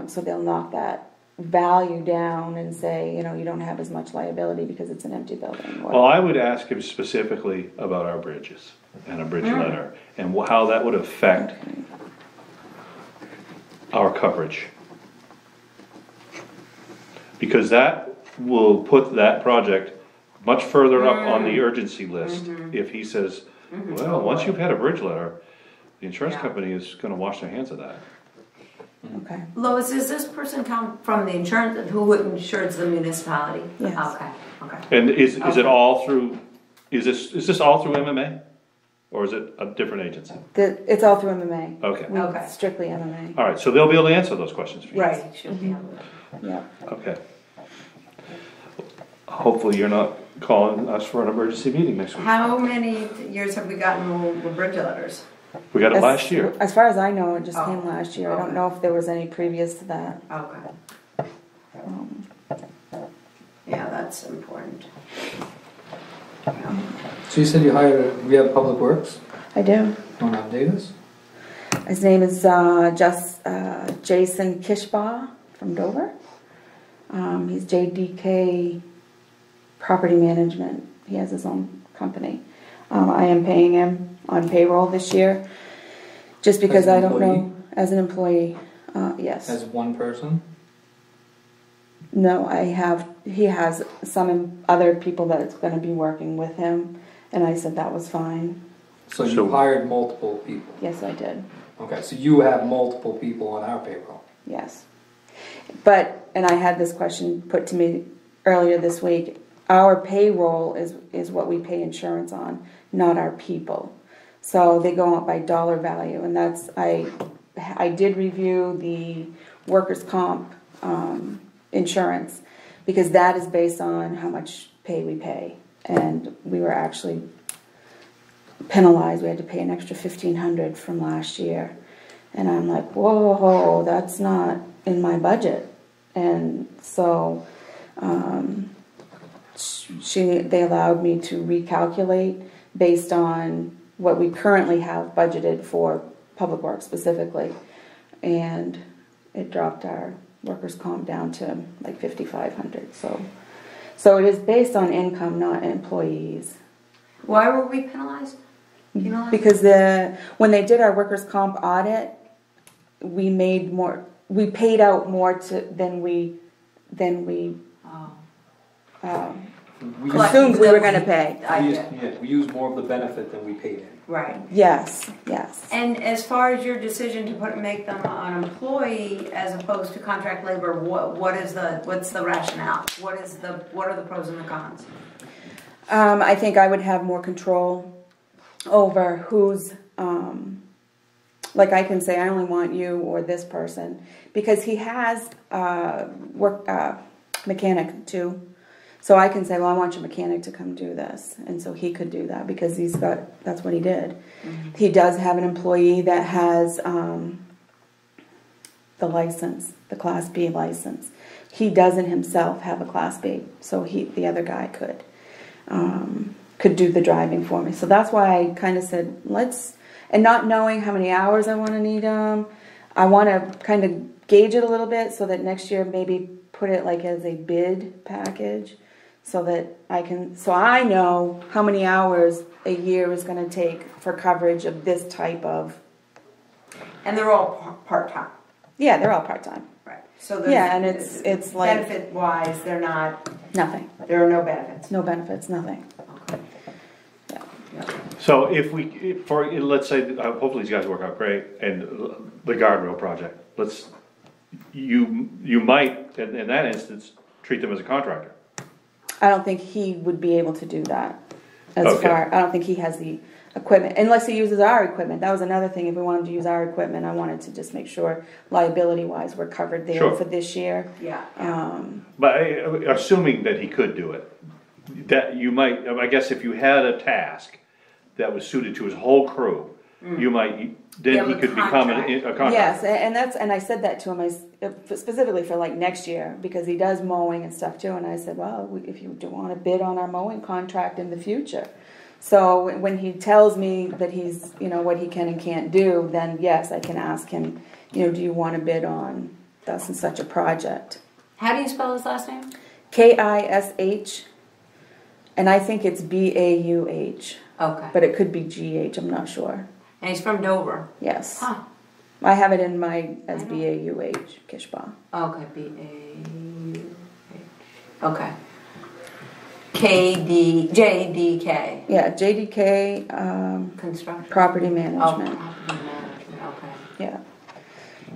[SPEAKER 4] So they'll knock that value down and say, you know, you don't have as much liability because it's an empty building.
[SPEAKER 6] well, I would ask him specifically about our bridges and a bridge letter and how that would affect our coverage. Because that will put that project much further up on the urgency list if he says, well, once you've had a bridge letter, the insurance
[SPEAKER 1] Yeah.
[SPEAKER 6] company is gonna wash their hands of that.
[SPEAKER 4] Okay.
[SPEAKER 1] Lois, does this person come from the insurance, who insures the municipality?
[SPEAKER 4] Yes.
[SPEAKER 1] Okay.
[SPEAKER 6] And is it
[SPEAKER 1] Okay.
[SPEAKER 6] all through, is this all through MMA? Or is it a different agency?
[SPEAKER 4] It's all through MMA.
[SPEAKER 6] Okay.
[SPEAKER 4] We
[SPEAKER 1] Okay.
[SPEAKER 4] strictly MMA.
[SPEAKER 6] All right, so they'll be able to answer those questions for you.
[SPEAKER 4] Right.
[SPEAKER 1] Should be able to.
[SPEAKER 4] Yeah.
[SPEAKER 6] Okay. Hopefully you're not calling us for an emergency meeting next week.
[SPEAKER 1] How many years have we gotten the bridge letters?
[SPEAKER 6] We got it last year.
[SPEAKER 4] As far as I know, it just
[SPEAKER 3] Oh.
[SPEAKER 4] came last year. I don't
[SPEAKER 3] Okay.
[SPEAKER 4] know if there was any previous to that.
[SPEAKER 3] Okay. Yeah, that's important.
[SPEAKER 2] So you said you hired, we have Public Works,
[SPEAKER 4] I do.
[SPEAKER 2] want to update us?
[SPEAKER 4] His name is Jason Kishbaugh from Dover. He's JDK Property Management. He has his own company. I am paying him on payroll this year, just because
[SPEAKER 2] As an
[SPEAKER 4] I don't
[SPEAKER 2] employee?
[SPEAKER 4] know, as an employee, yes.
[SPEAKER 2] As one person?
[SPEAKER 4] No, he has some other people that's going to be working with him, and I said that was fine.
[SPEAKER 2] So you
[SPEAKER 6] So-
[SPEAKER 2] hired multiple people?
[SPEAKER 4] Yes, I did.
[SPEAKER 2] Okay, so you have multiple people on our payroll?
[SPEAKER 4] Yes. But, and I had this question put to me earlier this week, our payroll is what we pay insurance on, not our people. So they go up by dollar value, and that's, I did review the workers' comp insurance, because that is based on how much pay we pay. And we were actually penalized. We had to pay an extra $1,500 from last year. And I'm like, whoa, that's not in my budget. And so they allowed me to recalculate based on what we currently have budgeted for Public Works specifically. And it dropped our workers' comp down to like $5,500. So it is based on income, not employees.
[SPEAKER 5] Why were we penalized? You know,
[SPEAKER 4] Because when they did our workers' comp audit, we paid out more than we
[SPEAKER 2] We
[SPEAKER 4] assumed we were going to pay.
[SPEAKER 2] we use more of the benefit than we paid in.
[SPEAKER 3] Right.
[SPEAKER 4] Yes.
[SPEAKER 3] And as far as your decision to make them an employee as opposed to contract labor, what's the rationale? What are the pros and the cons?
[SPEAKER 4] I think I would have more control over who's, like I can say, I only want you or this person, because he has mechanic too. So I can say, well, I want your mechanic to come do this. And so he could do that because that's what he did. Mm-hmm. He does have an employee that has the license, the Class B license. He doesn't himself have a Class B, so the other guy could do the driving for me. So that's why I kind of said, and not knowing how many hours I want to need him, I want to kind of gauge it a little bit so that next year maybe put it like as a bid package, so that I know how many hours a year is going to take for coverage of this type of.
[SPEAKER 3] And they're all part-time.
[SPEAKER 4] Yeah, they're all part-time.
[SPEAKER 3] Right. So
[SPEAKER 4] and it's like
[SPEAKER 3] benefit-wise, they're not.
[SPEAKER 4] Nothing.
[SPEAKER 3] There are no benefits.
[SPEAKER 4] No benefits. Nothing.
[SPEAKER 3] Okay.
[SPEAKER 4] Yeah.
[SPEAKER 6] So let's say, hopefully these guys work out great, and the guardrail project, you might, in that instance, treat them as a contractor.
[SPEAKER 4] I don't think he would be able to do that. I don't think he has the equipment, unless he uses our equipment. That was another thing. If we wanted to use our equipment, I wanted to just make sure liability-wise we're covered there for this year.
[SPEAKER 3] Yeah.
[SPEAKER 6] But assuming that he could do it, that you might, I guess if you had a task that was suited to his whole crew, you might, then he could become a contractor.
[SPEAKER 4] Yes, and I said that to him, specifically for like next year, because he does mowing and stuff too, and I said, well, if you do want to bid on our mowing contract in the future. So when he tells me that he's, what he can and can't do, then yes, I can ask him, do you want to bid on thus and such a project?
[SPEAKER 5] how do you spell his last name?
[SPEAKER 4] Kish, and I think it's Bauh,
[SPEAKER 5] Okay.
[SPEAKER 4] but it could be GH, I'm not sure.
[SPEAKER 5] And he's from Dover.
[SPEAKER 4] Yes.
[SPEAKER 5] Huh.
[SPEAKER 4] I have it in my as Bauh, Kishbaugh.
[SPEAKER 5] Okay, B-A-U-H. Okay. JDK.
[SPEAKER 4] Yeah, JDK
[SPEAKER 5] Construction.
[SPEAKER 4] Property
[SPEAKER 5] Oh,
[SPEAKER 4] Management.
[SPEAKER 5] property management, okay.
[SPEAKER 4] Yeah.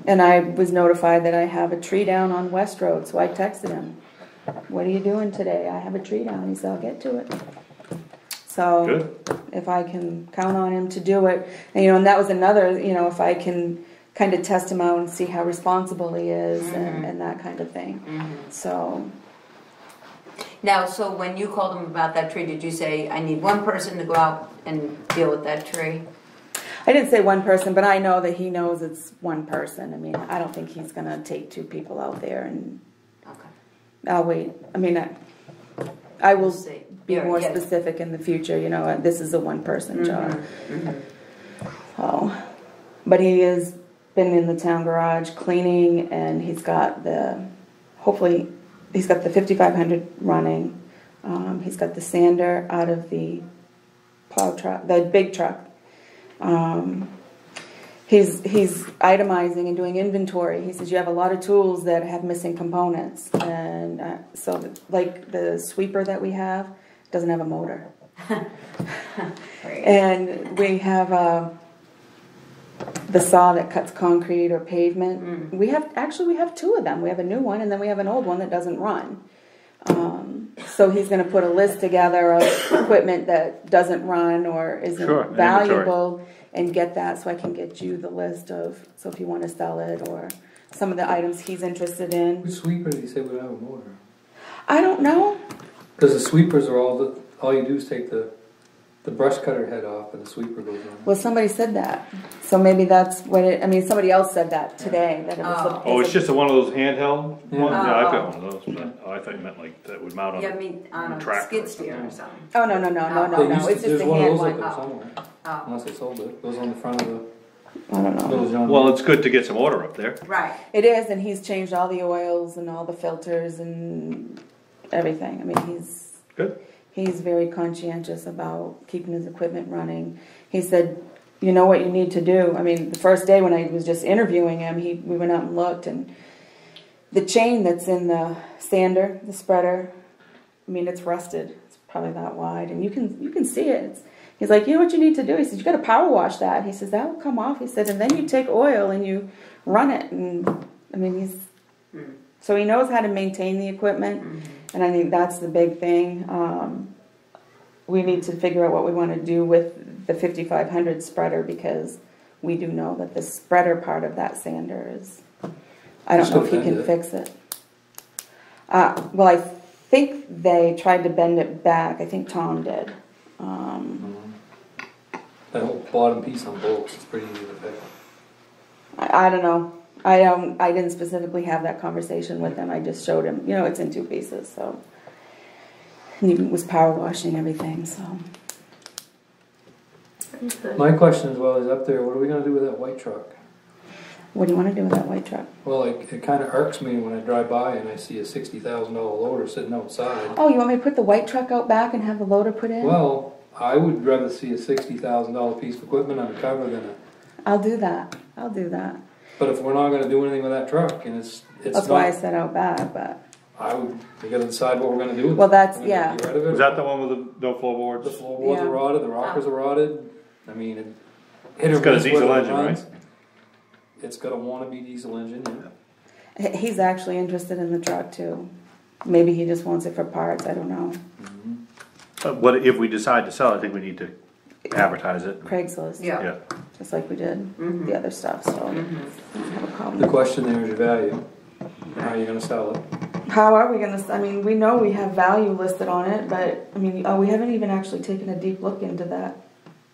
[SPEAKER 4] And I was notified that I have a tree down on West Road, so I texted him, what are you doing today? I have a tree down. He said, I'll get to it. So
[SPEAKER 6] Good.
[SPEAKER 4] if I can count on him to do it, and that was another, if I can kind of test him out and see how responsible he is and that kind of thing. So.
[SPEAKER 5] Now, so when you called him about that tree, did you say, I need one person to go out and deal with that tree?
[SPEAKER 4] I didn't say one person, but I know that he knows it's one person. I mean, I don't think he's gonna take two people out there, and
[SPEAKER 3] Okay.
[SPEAKER 4] I'll wait. I mean, I will
[SPEAKER 3] We'll see.
[SPEAKER 4] be
[SPEAKER 3] Yeah,
[SPEAKER 4] more
[SPEAKER 3] yeah.
[SPEAKER 4] specific in the future, you know, this is a one-person job. So, but he has been in the town garage cleaning, and he's got hopefully, he's got the 5500 running. He's got the sander out of the plow truck, the big truck. He's itemizing and doing inventory. He says you have a lot of tools that have missing components, and so like the sweeper that we have doesn't have a motor. And we have the saw that cuts concrete or pavement. We have two of them. We have a new one, and then we have an old one that doesn't run. So he's going to put a list together of equipment that doesn't run or isn't
[SPEAKER 6] Sure,
[SPEAKER 4] valuable, and get that so I can get you the list of, so if you want to sell it, or some of the items he's interested in.
[SPEAKER 2] Which sweeper did he say would have a motor?
[SPEAKER 4] I don't know.
[SPEAKER 2] Because the sweepers are all you do is take the brush cutter head off and the sweeper goes on.
[SPEAKER 4] Well, somebody said that. So maybe that's what somebody else said that today. That it was
[SPEAKER 6] It's just one of those handheld ones?
[SPEAKER 2] Yeah.
[SPEAKER 6] Yeah, I've got one of those, but I thought you meant like that would mount on
[SPEAKER 3] Yeah, I mean, on
[SPEAKER 6] a
[SPEAKER 3] a
[SPEAKER 6] tractor.
[SPEAKER 3] skid steer or something.
[SPEAKER 4] Oh, no. It's just
[SPEAKER 2] There's
[SPEAKER 4] a
[SPEAKER 2] one
[SPEAKER 4] hand
[SPEAKER 2] of those
[SPEAKER 4] one.
[SPEAKER 2] up there somewhere. Unless they sold it. It goes on the front of the
[SPEAKER 4] I don't know.
[SPEAKER 2] Little John.
[SPEAKER 6] Well, it's good to get some order up there.
[SPEAKER 3] Right.
[SPEAKER 4] It is, and he's changed all the oils and all the filters and everything. I mean,
[SPEAKER 6] Good.
[SPEAKER 4] he's very conscientious about keeping his equipment running. He said, you know what you need to do. I mean, the first day when I was just interviewing him, we went out and looked, and the chain that's in the sander, the spreader, I mean, it's rusted. It's probably that wide, and you can see it. He's like, you know what you need to do? He says, you got to power wash that. He says, that will come off. He said, and then you take oil and you run it. And I mean, so he knows how to maintain the equipment, and I think that's the big thing. We need to figure out what we want to do with the 5500 spreader, because we do know that the spreader part of that sander is, I don't know if he can fix it. Well, I think they tried to bend it back. I think Tom did.
[SPEAKER 2] That whole bottom piece on bolts is pretty easy to fix.
[SPEAKER 4] I don't know. I didn't specifically have that conversation with him. I just showed him, you know, it's in two pieces, so. And he was power washing everything, so.
[SPEAKER 2] My question as well is up there, what are we going to do with that white truck?
[SPEAKER 4] What do you want to do with that white truck?
[SPEAKER 2] Well, it kind of irks me when I drive by and I see a $60,000 loader sitting outside.
[SPEAKER 4] Oh, you want me to put the white truck out back and have the loader put in?
[SPEAKER 2] Well, I would rather see a $60,000 piece of equipment undercover than a...
[SPEAKER 4] I'll do that. I'll do that.
[SPEAKER 2] But if we're not going to do anything with that truck, and it's
[SPEAKER 4] That's
[SPEAKER 2] not...
[SPEAKER 4] why I said out back, but.
[SPEAKER 2] We got to decide what we're going to do with
[SPEAKER 4] Well,
[SPEAKER 2] it.
[SPEAKER 4] that's,
[SPEAKER 2] We're gonna
[SPEAKER 4] yeah.
[SPEAKER 2] Get rid of it.
[SPEAKER 6] Is that the one with the no floorboards?
[SPEAKER 2] The floorboards
[SPEAKER 4] Yeah.
[SPEAKER 2] are rotted, the rockers are rotted. I mean,
[SPEAKER 6] It's got a diesel engine, right?
[SPEAKER 2] It's got a wannabe diesel engine, yeah.
[SPEAKER 4] He's actually interested in the truck too. Maybe he just wants it for parts, I don't know.
[SPEAKER 6] What if we decide to sell it? I think we need to advertise it.
[SPEAKER 4] Craigslist.
[SPEAKER 3] Yeah.
[SPEAKER 4] Just like we did the other stuff, so I don't have a
[SPEAKER 2] The
[SPEAKER 4] problem.
[SPEAKER 2] question there is your value. How are you going to sell it?
[SPEAKER 4] How are we gonna, I mean, we know we have value listed on it, but, I mean, we haven't even actually taken a deep look into that.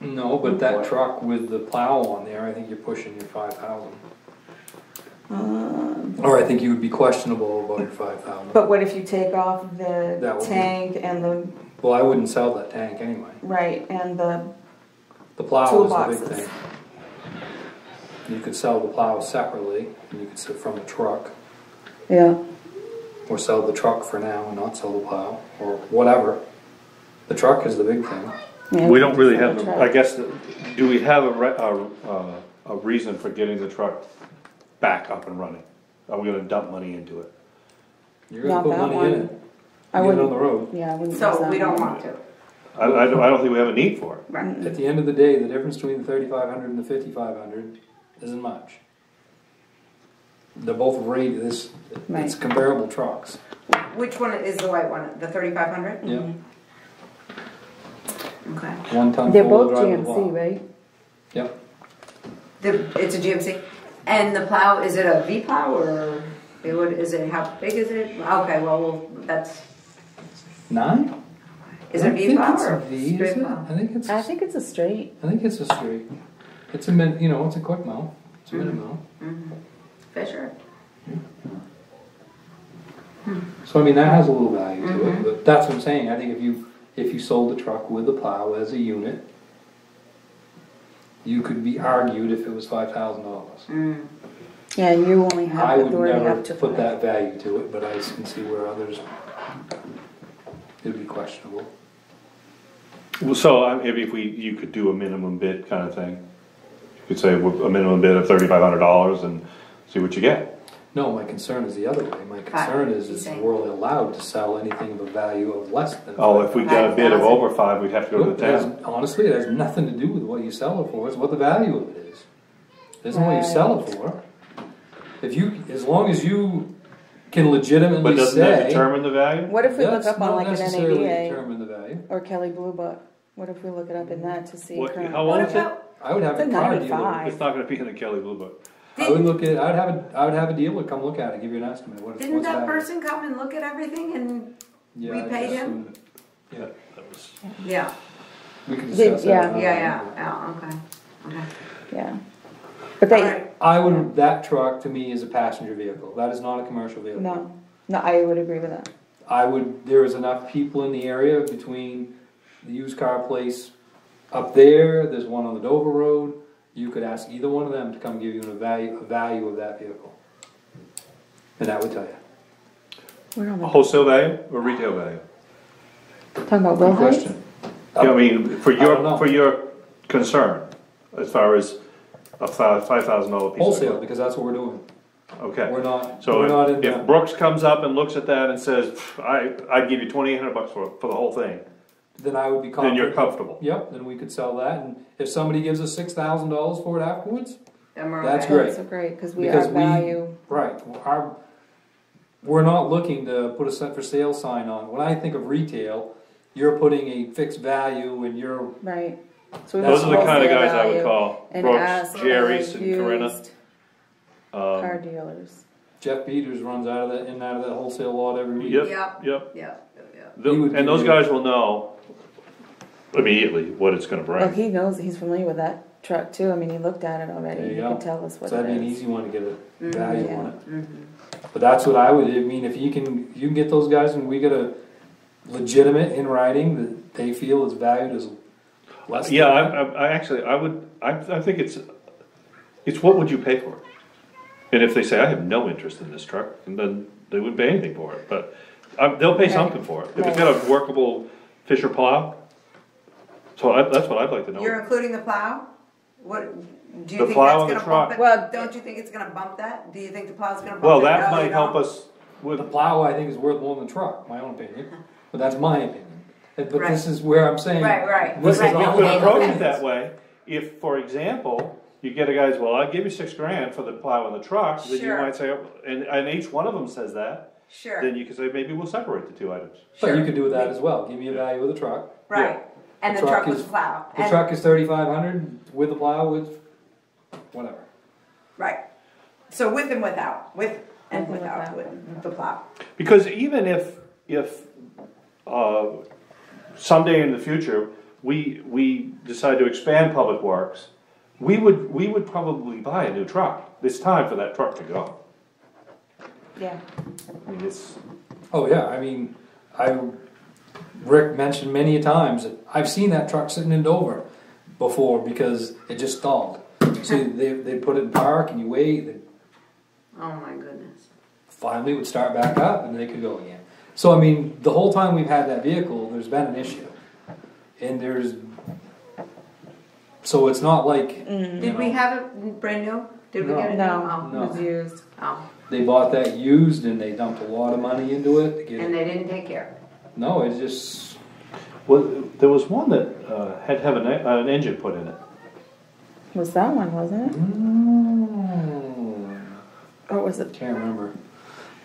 [SPEAKER 2] No, but that truck with the plow on there, I think you're pushing your 5,000. Or I think you would be questionable about your 5,000.
[SPEAKER 4] But what if you take off
[SPEAKER 2] That
[SPEAKER 4] the
[SPEAKER 2] would be-
[SPEAKER 4] tank and the,
[SPEAKER 2] Well, I wouldn't sell that tank anyway.
[SPEAKER 4] right, and the,
[SPEAKER 2] The plow is the
[SPEAKER 4] Toolboxes.
[SPEAKER 2] big thing. You could sell the plow separately, and you could sell from the truck,
[SPEAKER 4] yeah.
[SPEAKER 2] or sell the truck for now and not sell the plow, or whatever. The truck is the big thing.
[SPEAKER 4] Yeah,
[SPEAKER 6] We don't really
[SPEAKER 4] sell
[SPEAKER 6] have,
[SPEAKER 4] the
[SPEAKER 6] I
[SPEAKER 4] truck.
[SPEAKER 6] guess, do we have a reason for getting the truck back up and running? Are we gonna dump money into it?
[SPEAKER 2] You're going
[SPEAKER 4] Not
[SPEAKER 2] to put
[SPEAKER 4] that
[SPEAKER 2] money in
[SPEAKER 4] one.
[SPEAKER 2] it.
[SPEAKER 4] I
[SPEAKER 2] Get it on
[SPEAKER 4] wouldn't,
[SPEAKER 2] the road.
[SPEAKER 4] yeah, I wouldn't. use
[SPEAKER 3] So
[SPEAKER 4] that
[SPEAKER 3] we don't
[SPEAKER 4] one.
[SPEAKER 3] want to.
[SPEAKER 6] I don't think we have a need for it.
[SPEAKER 3] Right.
[SPEAKER 2] At the end of the day, the difference between the 3,500 and the 5,500 isn't much. They're both rated, it's
[SPEAKER 4] Right.
[SPEAKER 2] comparable trucks.
[SPEAKER 3] Which one is the white one? The 3,500?
[SPEAKER 2] Yeah.
[SPEAKER 3] Okay.
[SPEAKER 2] 1 ton
[SPEAKER 4] They're
[SPEAKER 2] four-wheel
[SPEAKER 4] both
[SPEAKER 2] drive
[SPEAKER 4] GMC,
[SPEAKER 2] plow.
[SPEAKER 4] right?
[SPEAKER 2] Yep.
[SPEAKER 3] It's a GMC. And the plow, is it a V plow or is it, how big is it? Okay, well, that's,
[SPEAKER 2] 9?
[SPEAKER 3] is it a V plow or
[SPEAKER 2] V, is
[SPEAKER 3] straight
[SPEAKER 2] it?
[SPEAKER 3] plow?
[SPEAKER 2] I think it's
[SPEAKER 4] I think it's a straight.
[SPEAKER 2] a straight. It's a it's a quick mow. It's a minute mow.
[SPEAKER 3] Fisher.
[SPEAKER 2] So I mean, that has a little value to it, but that's what I'm saying. I think if you sold the truck with the plow as a unit, you could be argued if it was $5,000.
[SPEAKER 4] Yeah, you only have
[SPEAKER 2] I would
[SPEAKER 4] authority
[SPEAKER 2] never
[SPEAKER 4] up to
[SPEAKER 2] put
[SPEAKER 4] 5.
[SPEAKER 2] that value to it, but I can see where others, it would be questionable.
[SPEAKER 6] Well, so maybe if you could do a minimum bid kind of thing. You could say a minimum bid of $3,500 and see what you get.
[SPEAKER 2] No, my concern is the other way. My concern is we're only allowed to sell anything of a value of less than.
[SPEAKER 6] Oh, if we got a bid of over 5, we'd have to go to the town.
[SPEAKER 2] Honestly, it has nothing to do with what you sell it for. It's what the value of it is. It isn't what you sell it for. As long as you can legitimately
[SPEAKER 6] But doesn't
[SPEAKER 2] say.
[SPEAKER 6] that determine the value?
[SPEAKER 4] What if we look
[SPEAKER 2] That's
[SPEAKER 4] up on
[SPEAKER 2] not
[SPEAKER 4] like an
[SPEAKER 2] necessarily
[SPEAKER 4] NADA
[SPEAKER 2] determine the value.
[SPEAKER 4] or Kelly Blue Book? What if we look it up in that to see current?
[SPEAKER 6] How old is it?
[SPEAKER 2] I would have
[SPEAKER 4] It's
[SPEAKER 2] a
[SPEAKER 4] a
[SPEAKER 2] car
[SPEAKER 4] 95.
[SPEAKER 2] dealer.
[SPEAKER 6] It's not gonna be in the Kelly Blue Book.
[SPEAKER 2] I would have a dealer come look at it, give you an estimate.
[SPEAKER 3] Didn't
[SPEAKER 2] what's
[SPEAKER 3] that
[SPEAKER 2] value.
[SPEAKER 3] person come and look at everything and
[SPEAKER 2] Yeah,
[SPEAKER 3] we
[SPEAKER 2] I
[SPEAKER 3] paid
[SPEAKER 2] just
[SPEAKER 3] him?
[SPEAKER 2] assumed it. Yeah,
[SPEAKER 6] That was.
[SPEAKER 3] Yeah,
[SPEAKER 2] we can discuss that.
[SPEAKER 4] Yeah.
[SPEAKER 3] yeah, okay.
[SPEAKER 4] Yeah. But they,
[SPEAKER 3] Alright.
[SPEAKER 2] That truck to me is a passenger vehicle. That is not a commercial vehicle.
[SPEAKER 4] no, I would agree with that.
[SPEAKER 2] There is enough people in the area between the used car place up there's one on the Dover Road. You could ask either one of them to come give you a value of that vehicle. And that would tell you.
[SPEAKER 4] We're on the,
[SPEAKER 6] Wholesale value or retail value?
[SPEAKER 4] talking about Will
[SPEAKER 2] Good
[SPEAKER 4] Heights?
[SPEAKER 2] question.
[SPEAKER 6] I mean, for
[SPEAKER 2] don't know.
[SPEAKER 6] your concern, as far as a $5,000 piece of
[SPEAKER 2] Wholesale,
[SPEAKER 6] equipment.
[SPEAKER 2] because that's what we're doing.
[SPEAKER 6] Okay.
[SPEAKER 2] We're not
[SPEAKER 6] So
[SPEAKER 2] in
[SPEAKER 6] if Brooks comes up and looks at that and says, I'd give you $2,800 for the whole thing,
[SPEAKER 2] then I would be
[SPEAKER 6] then
[SPEAKER 2] confident.
[SPEAKER 6] you're comfortable.
[SPEAKER 2] Yep, then we could sell that, and if somebody gives us $6,000 for it afterwards,
[SPEAKER 3] Then we're
[SPEAKER 2] That's
[SPEAKER 3] okay.
[SPEAKER 2] great.
[SPEAKER 4] That's so great, because we
[SPEAKER 2] Because
[SPEAKER 4] add value.
[SPEAKER 2] right, we're not looking to put a set for sale sign on. When I think of retail, you're putting a fixed value and you're,
[SPEAKER 4] Right. So we
[SPEAKER 6] Those
[SPEAKER 4] want
[SPEAKER 6] are the kind of
[SPEAKER 4] wholesale
[SPEAKER 6] guys I would
[SPEAKER 4] value
[SPEAKER 6] call.
[SPEAKER 4] and
[SPEAKER 6] Brooks,
[SPEAKER 4] ask
[SPEAKER 6] Jerry's, and
[SPEAKER 4] used
[SPEAKER 6] Corinna.
[SPEAKER 4] car dealers.
[SPEAKER 2] Jeff Peters runs out of that, in and out of that wholesale lot every week.
[SPEAKER 6] Yep,
[SPEAKER 3] Yep.
[SPEAKER 6] yep.
[SPEAKER 3] Yeah.
[SPEAKER 2] He would
[SPEAKER 6] And those
[SPEAKER 2] give you-
[SPEAKER 6] guys will know immediately what it's gonna
[SPEAKER 4] Well,
[SPEAKER 6] bring.
[SPEAKER 4] he knows, he's familiar with that truck too. I mean, he looked at it already.
[SPEAKER 2] There
[SPEAKER 4] He
[SPEAKER 2] you
[SPEAKER 4] can
[SPEAKER 2] go.
[SPEAKER 4] tell us what
[SPEAKER 2] So that'd
[SPEAKER 4] it
[SPEAKER 2] be an
[SPEAKER 4] is.
[SPEAKER 2] easy one to get a value
[SPEAKER 4] yeah.
[SPEAKER 2] on it. But that's what I mean, if you can get those guys and we get a legitimate in writing that they feel is valued as less than
[SPEAKER 6] Yeah,
[SPEAKER 2] that.
[SPEAKER 6] I think it's what would you pay for it? And if they say, I have no interest in this truck, then they wouldn't pay anything for it, but they'll pay something for it. If it's got a workable Fisher plow, that's what I'd like to know.
[SPEAKER 3] You're including the plow? What, do you
[SPEAKER 6] The
[SPEAKER 3] think
[SPEAKER 6] plow
[SPEAKER 3] that's
[SPEAKER 6] and the
[SPEAKER 3] gonna bump
[SPEAKER 6] truck.
[SPEAKER 3] it?
[SPEAKER 4] Well,
[SPEAKER 3] Don't you think it's gonna bump that? Do you think the plow's gonna bump it?
[SPEAKER 6] Well, that
[SPEAKER 3] No,
[SPEAKER 6] might
[SPEAKER 3] you
[SPEAKER 6] help
[SPEAKER 3] don't?
[SPEAKER 6] us with,
[SPEAKER 2] The plow, I think, is worth more than the truck, my own opinion. But that's my opinion. But
[SPEAKER 3] Right.
[SPEAKER 2] this is where I'm saying.
[SPEAKER 3] Right.
[SPEAKER 2] This
[SPEAKER 6] but
[SPEAKER 2] is
[SPEAKER 6] you
[SPEAKER 2] all
[SPEAKER 6] could
[SPEAKER 2] about
[SPEAKER 6] approach it
[SPEAKER 2] opinions.
[SPEAKER 6] that way. If, for example, you get a guy's, well, I'll give you $6,000 for the plow and the truck, then you
[SPEAKER 3] Sure.
[SPEAKER 6] might say, and each one of them says that,
[SPEAKER 3] Sure,
[SPEAKER 6] then you can say, maybe we'll separate the two items.
[SPEAKER 2] But you could do that as well. Give me a value of the truck.
[SPEAKER 3] right. And the truck with the plow.
[SPEAKER 2] The
[SPEAKER 3] And-
[SPEAKER 2] truck is $3,500 with the plow with whatever.
[SPEAKER 3] Right. So with and without, with and
[SPEAKER 4] With and
[SPEAKER 3] without,
[SPEAKER 4] without.
[SPEAKER 3] with the plow.
[SPEAKER 6] Because even if someday in the future, we decide to expand Public Works, we would probably buy a new truck. It's time for that truck to go.
[SPEAKER 4] Yeah.
[SPEAKER 6] I mean, it's,
[SPEAKER 2] Oh yeah, I mean, Rick mentioned many a times that I've seen that truck sitting in Dover before because it just stalled. So they put it in park and you wait, and
[SPEAKER 3] Oh my goodness.
[SPEAKER 2] finally it would start back up and they could go again. So I mean, the whole time we've had that vehicle, there's been an issue. And so it's not like,
[SPEAKER 3] Did we have it brand new? Did we
[SPEAKER 2] No.
[SPEAKER 3] get it new?
[SPEAKER 4] No,
[SPEAKER 2] No.
[SPEAKER 4] it was used.
[SPEAKER 3] Oh,
[SPEAKER 2] they bought that used and they dumped a lot of money into it to get
[SPEAKER 3] and
[SPEAKER 2] it.
[SPEAKER 3] they didn't take care.
[SPEAKER 2] No, it's just,
[SPEAKER 6] well, there was one that had to have an engine put in it.
[SPEAKER 4] Was that one, wasn't it? Or was it?
[SPEAKER 2] can't remember.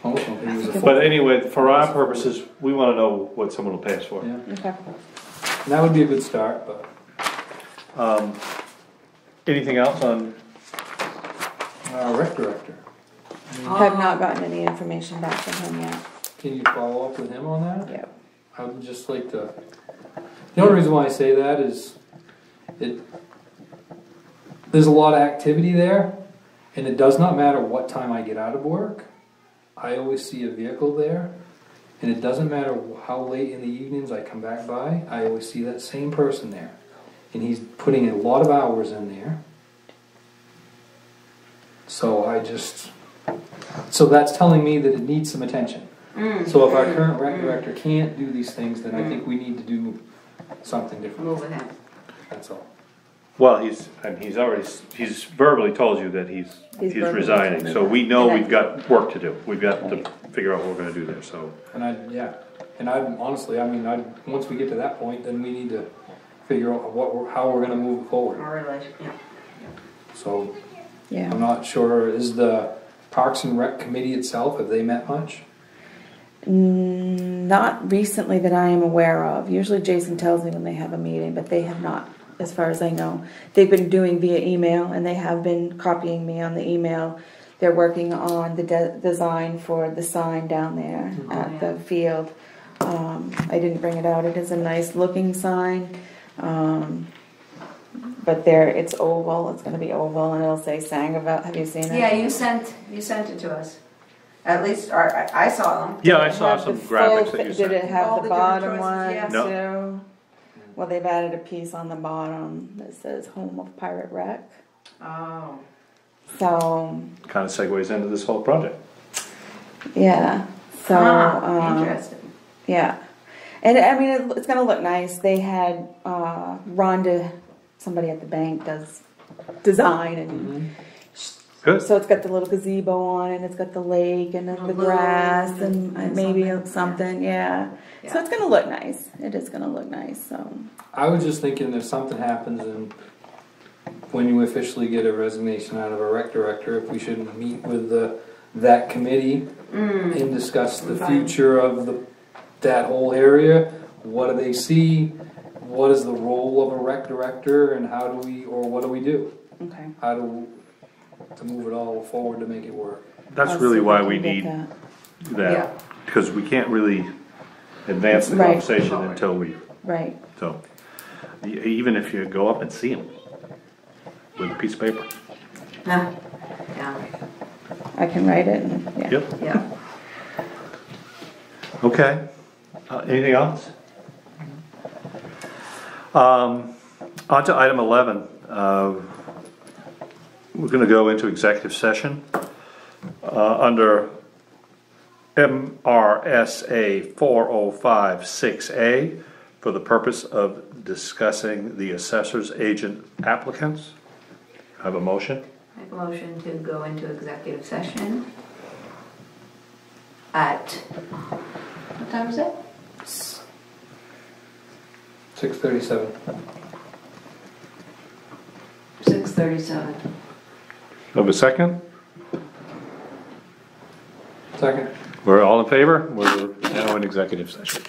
[SPEAKER 2] Almost don't think it was a
[SPEAKER 6] But anyway, for our purposes, we want to know what someone will pay us for.
[SPEAKER 2] Yeah,
[SPEAKER 4] Okay.
[SPEAKER 2] and that would be a good start, but.
[SPEAKER 6] Anything else on?
[SPEAKER 2] Rec director,
[SPEAKER 4] Have not gotten any information back from him yet.
[SPEAKER 2] can you follow up with him on that?
[SPEAKER 4] Yep.
[SPEAKER 2] I would just like to, the only reason why I say that is, there's a lot of activity there, and it does not matter what time I get out of work. I always see a vehicle there, and it doesn't matter how late in the evenings I come back by, I always see that same person there. And he's putting a lot of hours in there. So that's telling me that it needs some attention. So if our current rec director can't do these things, then I think we need to do something different.
[SPEAKER 3] Move ahead.
[SPEAKER 2] That's all.
[SPEAKER 6] Well, he's verbally told you that he's resigning, so we know we've got work to do. We've got to figure out what we're gonna do there, so.
[SPEAKER 2] And honestly, once we get to that point, then we need to figure out how we're gonna move forward.
[SPEAKER 3] Our relation, yeah.
[SPEAKER 2] So,
[SPEAKER 4] Yeah.
[SPEAKER 2] I'm not sure, is the Parks and Rec Committee itself, have they met much?
[SPEAKER 4] Not recently that I am aware of. Usually Jason tells me when they have a meeting, but they have not, as far as I know. They've been doing via email, and they have been copying me on the email. They're working on the design for the sign down there at the field. I didn't bring it out. It is a nice looking sign. But it's oval. It's going to be oval, and it'll say Sangerville. Have you seen it?
[SPEAKER 3] Yeah, you sent it to us. At least I saw them.
[SPEAKER 6] Yeah, I saw some graphics that you sent.
[SPEAKER 4] Did it have
[SPEAKER 3] All
[SPEAKER 4] the
[SPEAKER 3] the
[SPEAKER 4] bottom
[SPEAKER 3] different
[SPEAKER 4] one
[SPEAKER 3] choices,
[SPEAKER 6] yeah.
[SPEAKER 4] too? Well, they've added a piece on the bottom that says Home of Pirate Rec.
[SPEAKER 3] Oh.
[SPEAKER 4] So,
[SPEAKER 6] Kind of segues into this whole project.
[SPEAKER 4] yeah. So,
[SPEAKER 3] Interesting.
[SPEAKER 4] yeah. And I mean, it's going to look nice. They had Rhonda, somebody at the bank does design, and
[SPEAKER 6] Good.
[SPEAKER 4] so it's got the little gazebo on it, and it's got the lake and then the
[SPEAKER 3] Balloons
[SPEAKER 4] grass and maybe
[SPEAKER 3] something.
[SPEAKER 4] something, yeah. So it's going to look nice. It is going to look nice, so.
[SPEAKER 2] I was just thinking if something happens and when you officially get a resignation out of a rec director, if we should meet with that committee and discuss the future of that whole area. What do they see? What is the role of a rec director, and what do we do?
[SPEAKER 4] Okay.
[SPEAKER 2] To move it all forward to make it work.
[SPEAKER 6] That's really why we need that, because we can't really advance the conversation until we.
[SPEAKER 4] Right.
[SPEAKER 6] So, even if you go up and see them with a piece of paper.
[SPEAKER 3] Yeah.
[SPEAKER 4] I can write it. And, yeah.
[SPEAKER 6] Yep.
[SPEAKER 3] Yeah.
[SPEAKER 6] Okay. Anything else? On to item 11. We're going to go into executive session under MRSA 4056A for the purpose of discussing the assessor's agent applicants. I have a motion.
[SPEAKER 3] Make a motion to go into executive session at, what time is it?
[SPEAKER 2] 6:37.
[SPEAKER 3] 6:37.
[SPEAKER 6] Have a second?
[SPEAKER 2] Second.
[SPEAKER 6] We're all in favor? We're now in executive session.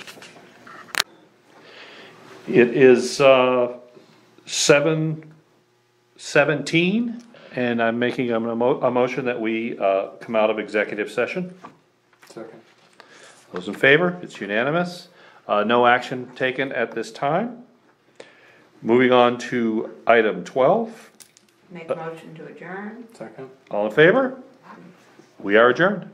[SPEAKER 6] It is 7:17, and I'm making a motion that we come out of executive session.
[SPEAKER 2] Second.
[SPEAKER 6] Those in favor? It's unanimous. No action taken at this time. Moving on to item 12.
[SPEAKER 3] Make a motion to adjourn.
[SPEAKER 2] Second.
[SPEAKER 6] All in favor? We are adjourned.